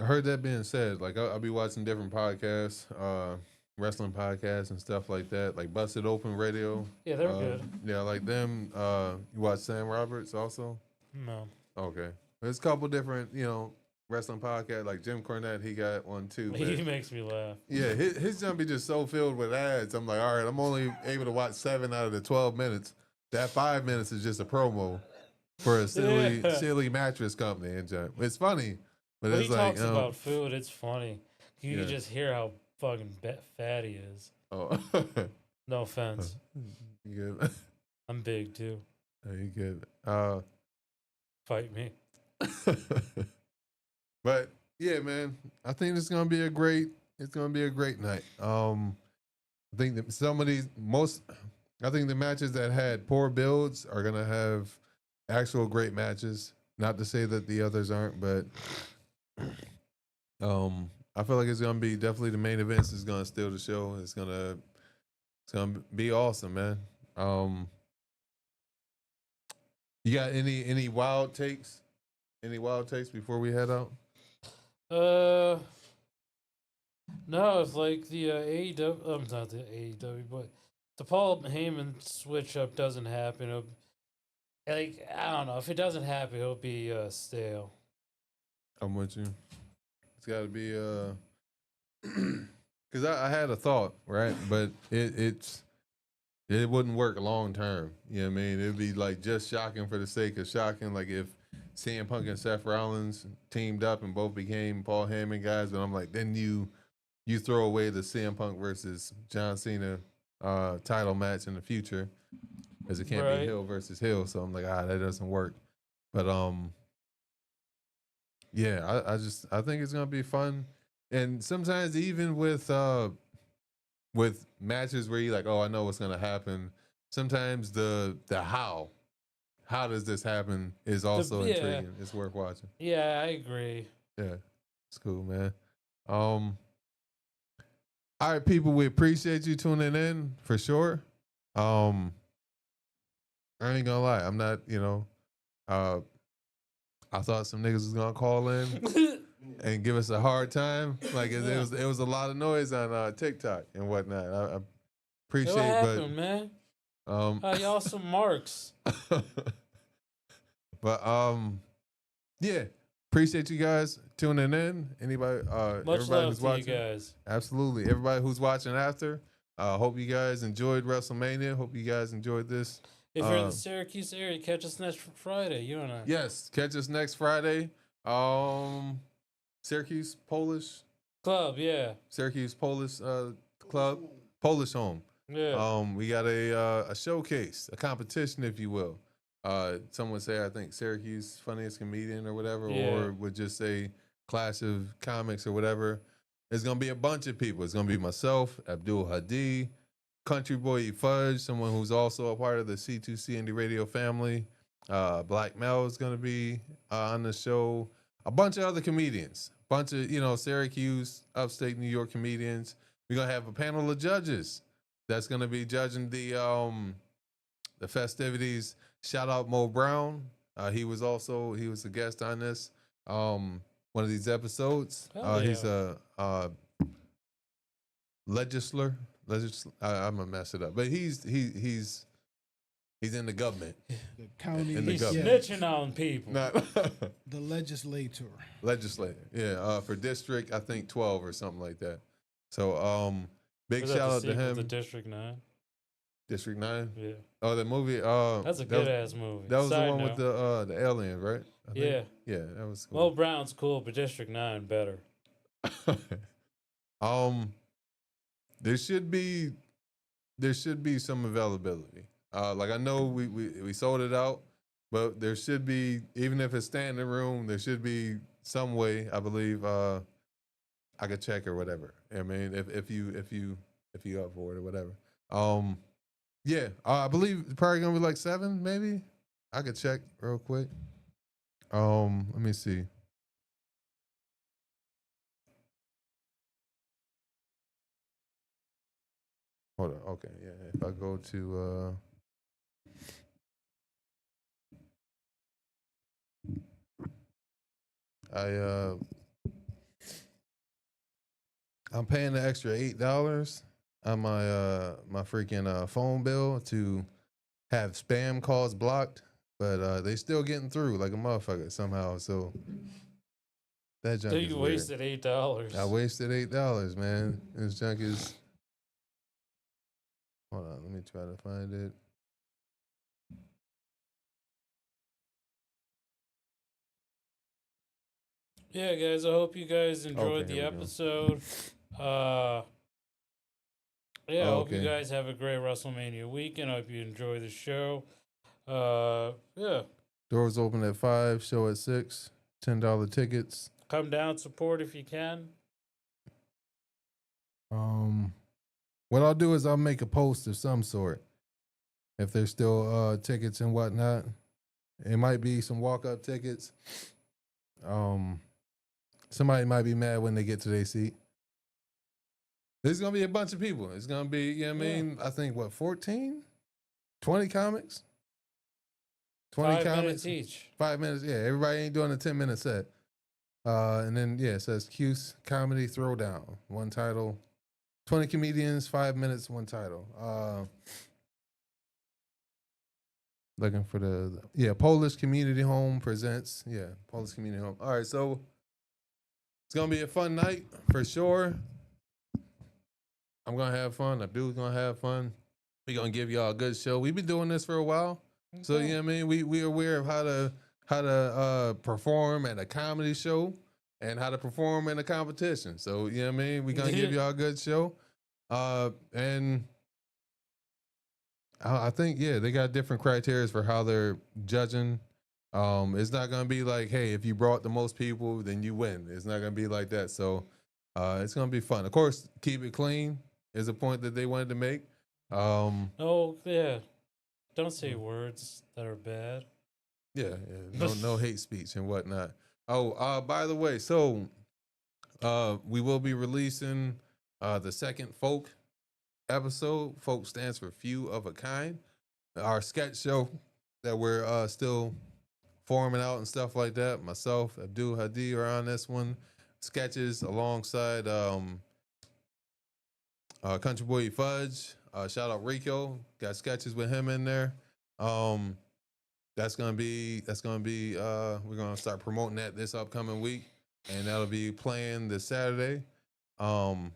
I heard that being said, like I'll be watching different podcasts, wrestling podcasts and stuff like that, like Busted Open Radio. Yeah, they're good. Yeah, like them. You watch Sam Roberts also? No, Okay. There's a couple different, wrestling podcast, like Jim Cornette, he got one too. He makes me laugh. Yeah, his jump be just so filled with ads. I'm like, all right, I'm only able to watch 7 out of the 12 minutes. That 5 minutes is just a promo for a silly mattress company. And jump. It's funny, but when it's he like talks about food, it's funny. You can just hear how fucking fat he is. Oh, No offense. you good? I'm big too. Oh, you good? Fight me. But yeah, man, I think it's gonna be a great night. I think that some of these I think the matches that had poor builds are gonna have actual great matches. Not to say that the others aren't, but I feel like it's gonna be definitely the main events is gonna steal the show. It's gonna be awesome, man. You got any wild takes? Any wild takes before we head out? No, it's like the AEW. Not the AEW, but the Paul Heyman switch up doesn't happen. Like I don't know if it doesn't happen, it'll be stale. I'm with you. It's got to be because I had a thought, right, but it wouldn't work long term. You know what I mean? It'd be like just shocking for the sake of shocking. Like if CM Punk and Seth Rollins teamed up and both became Paul Heyman guys, but I'm like, then you throw away the CM Punk versus John Cena title match in the future, because it can't be Hill versus Hill. So I'm like, that doesn't work. But yeah, I think it's gonna be fun, and sometimes even with matches where you're like, oh, I know what's gonna happen. Sometimes the how does this happen is also intriguing. It's worth watching. Yeah, I agree. Yeah, it's cool, man. All right, people, we appreciate you tuning in for sure. I ain't gonna lie, I'm not, I thought some niggas was gonna call in and give us a hard time. Like it was a lot of noise on TikTok and whatnot. I appreciate, what happened, man? Y'all some marks. But yeah, appreciate you guys tuning in. Anybody, Much everybody love who's to watching, you guys. absolutely. Everybody who's watching after, hope you guys enjoyed WrestleMania. Hope you guys enjoyed this. If you're in the Syracuse area, catch us next Friday. You and I. Yes, catch us next Friday. Syracuse Polish Club, yeah. Syracuse Polish Club, Polish Home. Yeah. We got a showcase, a competition, if you will. Some would say, I think, Syracuse Funniest Comedian or whatever, or would just say Clash of Comics or whatever. There's going to be a bunch of people. It's going to be myself, Abdul Hadi, Country Boy Fudge, someone who's also a part of the C2C Indie Radio family. Black Mel is going to be on the show. A bunch of other comedians. Bunch of, Syracuse, upstate New York comedians. We're going to have a panel of judges that's going to be judging the festivities. Shout out Mo Brown. He was a guest on this one of these episodes. He's a legislator. I'm gonna mess it up, but he's in the government. The county. He's snitching on people. The legislator. Yeah. For district, I think 12 or something like that. So big shout out to him. The District 9. District 9? Yeah. Oh, the movie. That's a good ass movie. That was the one with the alien, right? Yeah. Yeah, that was cool. Mo Brown's cool, but District 9 better. There should be some availability. Like I know we sold it out, but there should be, even if it's standing room, there should be some way. I believe I could check or whatever. I mean, if you up for it or whatever. Yeah, I believe it's probably gonna be like 7, maybe. I could check real quick. Let me see. Hold on. Okay, yeah. If I go to I'm paying the extra $8 on my freaking phone bill to have spam calls blocked, but they still getting through like a motherfucker somehow. So That junk So is you weird. wasted $8. I wasted $8, man. This junk is. Hold on, let me try to find it. Yeah, guys, I hope you guys enjoyed Okay, the here we go. episode. Yeah, I hope you Okay. guys have a great WrestleMania weekend. I hope you enjoy the show. Yeah, Doors open at 5, show at 6, $10 tickets. come down, support if you can. What I'll do is I'll make a post of some sort. If there's still tickets and whatnot. It might be some walk-up tickets. Somebody might be mad when they get to their seat. There's going to be a bunch of people. It's going to be, you know what I mean? I think, 14? 20 comics? 20 5 comics? minutes each. 5 minutes, yeah. Everybody ain't doing a 10-minute set. And then, yeah, it says Cuse Comedy Throwdown. One title. 20 comedians, 5 minutes, one title. Looking for the Polish Community Home presents. Yeah, Polish Community Home. All right, so it's going to be a fun night for sure. I'm going to have fun. Abdul's going to have fun. We're going to give y'all a good show. We've been doing this for a while. So, you know what I mean? We're aware of how to perform at a comedy show and how to perform in a competition. So, you know what I mean? We're going to give y'all a good show. And I think, yeah, they got different criteria for how they're judging. It's not going to be like, hey, if you brought the most people, then you win. It's not going to be like that. So it's going to be fun. Of course, keep it clean is a point that they wanted to make. Oh, yeah. Don't say words that are bad. Yeah. No hate speech and whatnot. Oh, by the way, so we will be releasing the second Folk episode. Folk stands for Few of a Kind. Our sketch show that we're still forming out and stuff like that. Myself, Abdul Hadi are on this one. Sketches alongside Country Boy Fudge. Shout out Rico. Got sketches with him in there. That's gonna be we're gonna start promoting that this upcoming week, and that'll be playing this Saturday. Hell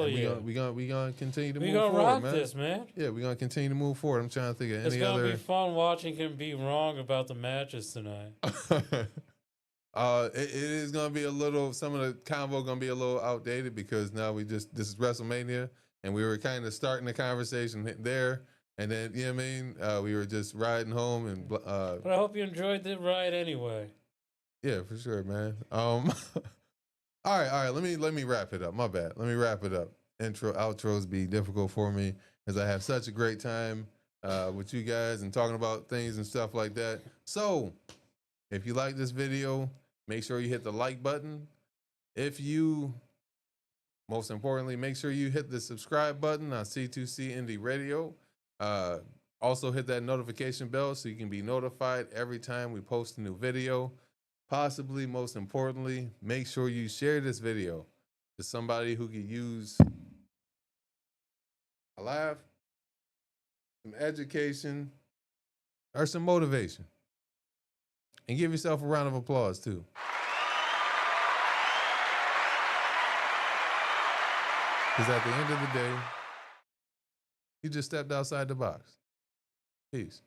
yeah. We gonna continue to We move gonna forward, rock man. this, man. Yeah, we're gonna continue to move forward. I'm trying to think of It's any gonna other. be fun watching him be wrong about the matches tonight. It is gonna be a little. Some of the convo gonna be a little outdated because now this is WrestleMania, and we were kind of starting the conversation there, and then you know what I mean. We were just riding home, and But I hope you enjoyed the ride anyway. yeah, for sure, man. All right. Let me wrap it up. My bad. Let me wrap it up. Outros be difficult for me as I have such a great time with you guys and talking about things and stuff like that. So, if you like this video, make sure you hit the like button. Most importantly, make sure you hit the subscribe button on C2C Indie Radio. Also hit that notification bell so you can be notified every time we post a new video. Possibly, most importantly, make sure you share this video to somebody who could use a laugh, some education, or some motivation. And give yourself a round of applause, too. Because at the end of the day, you just stepped outside the box. Peace.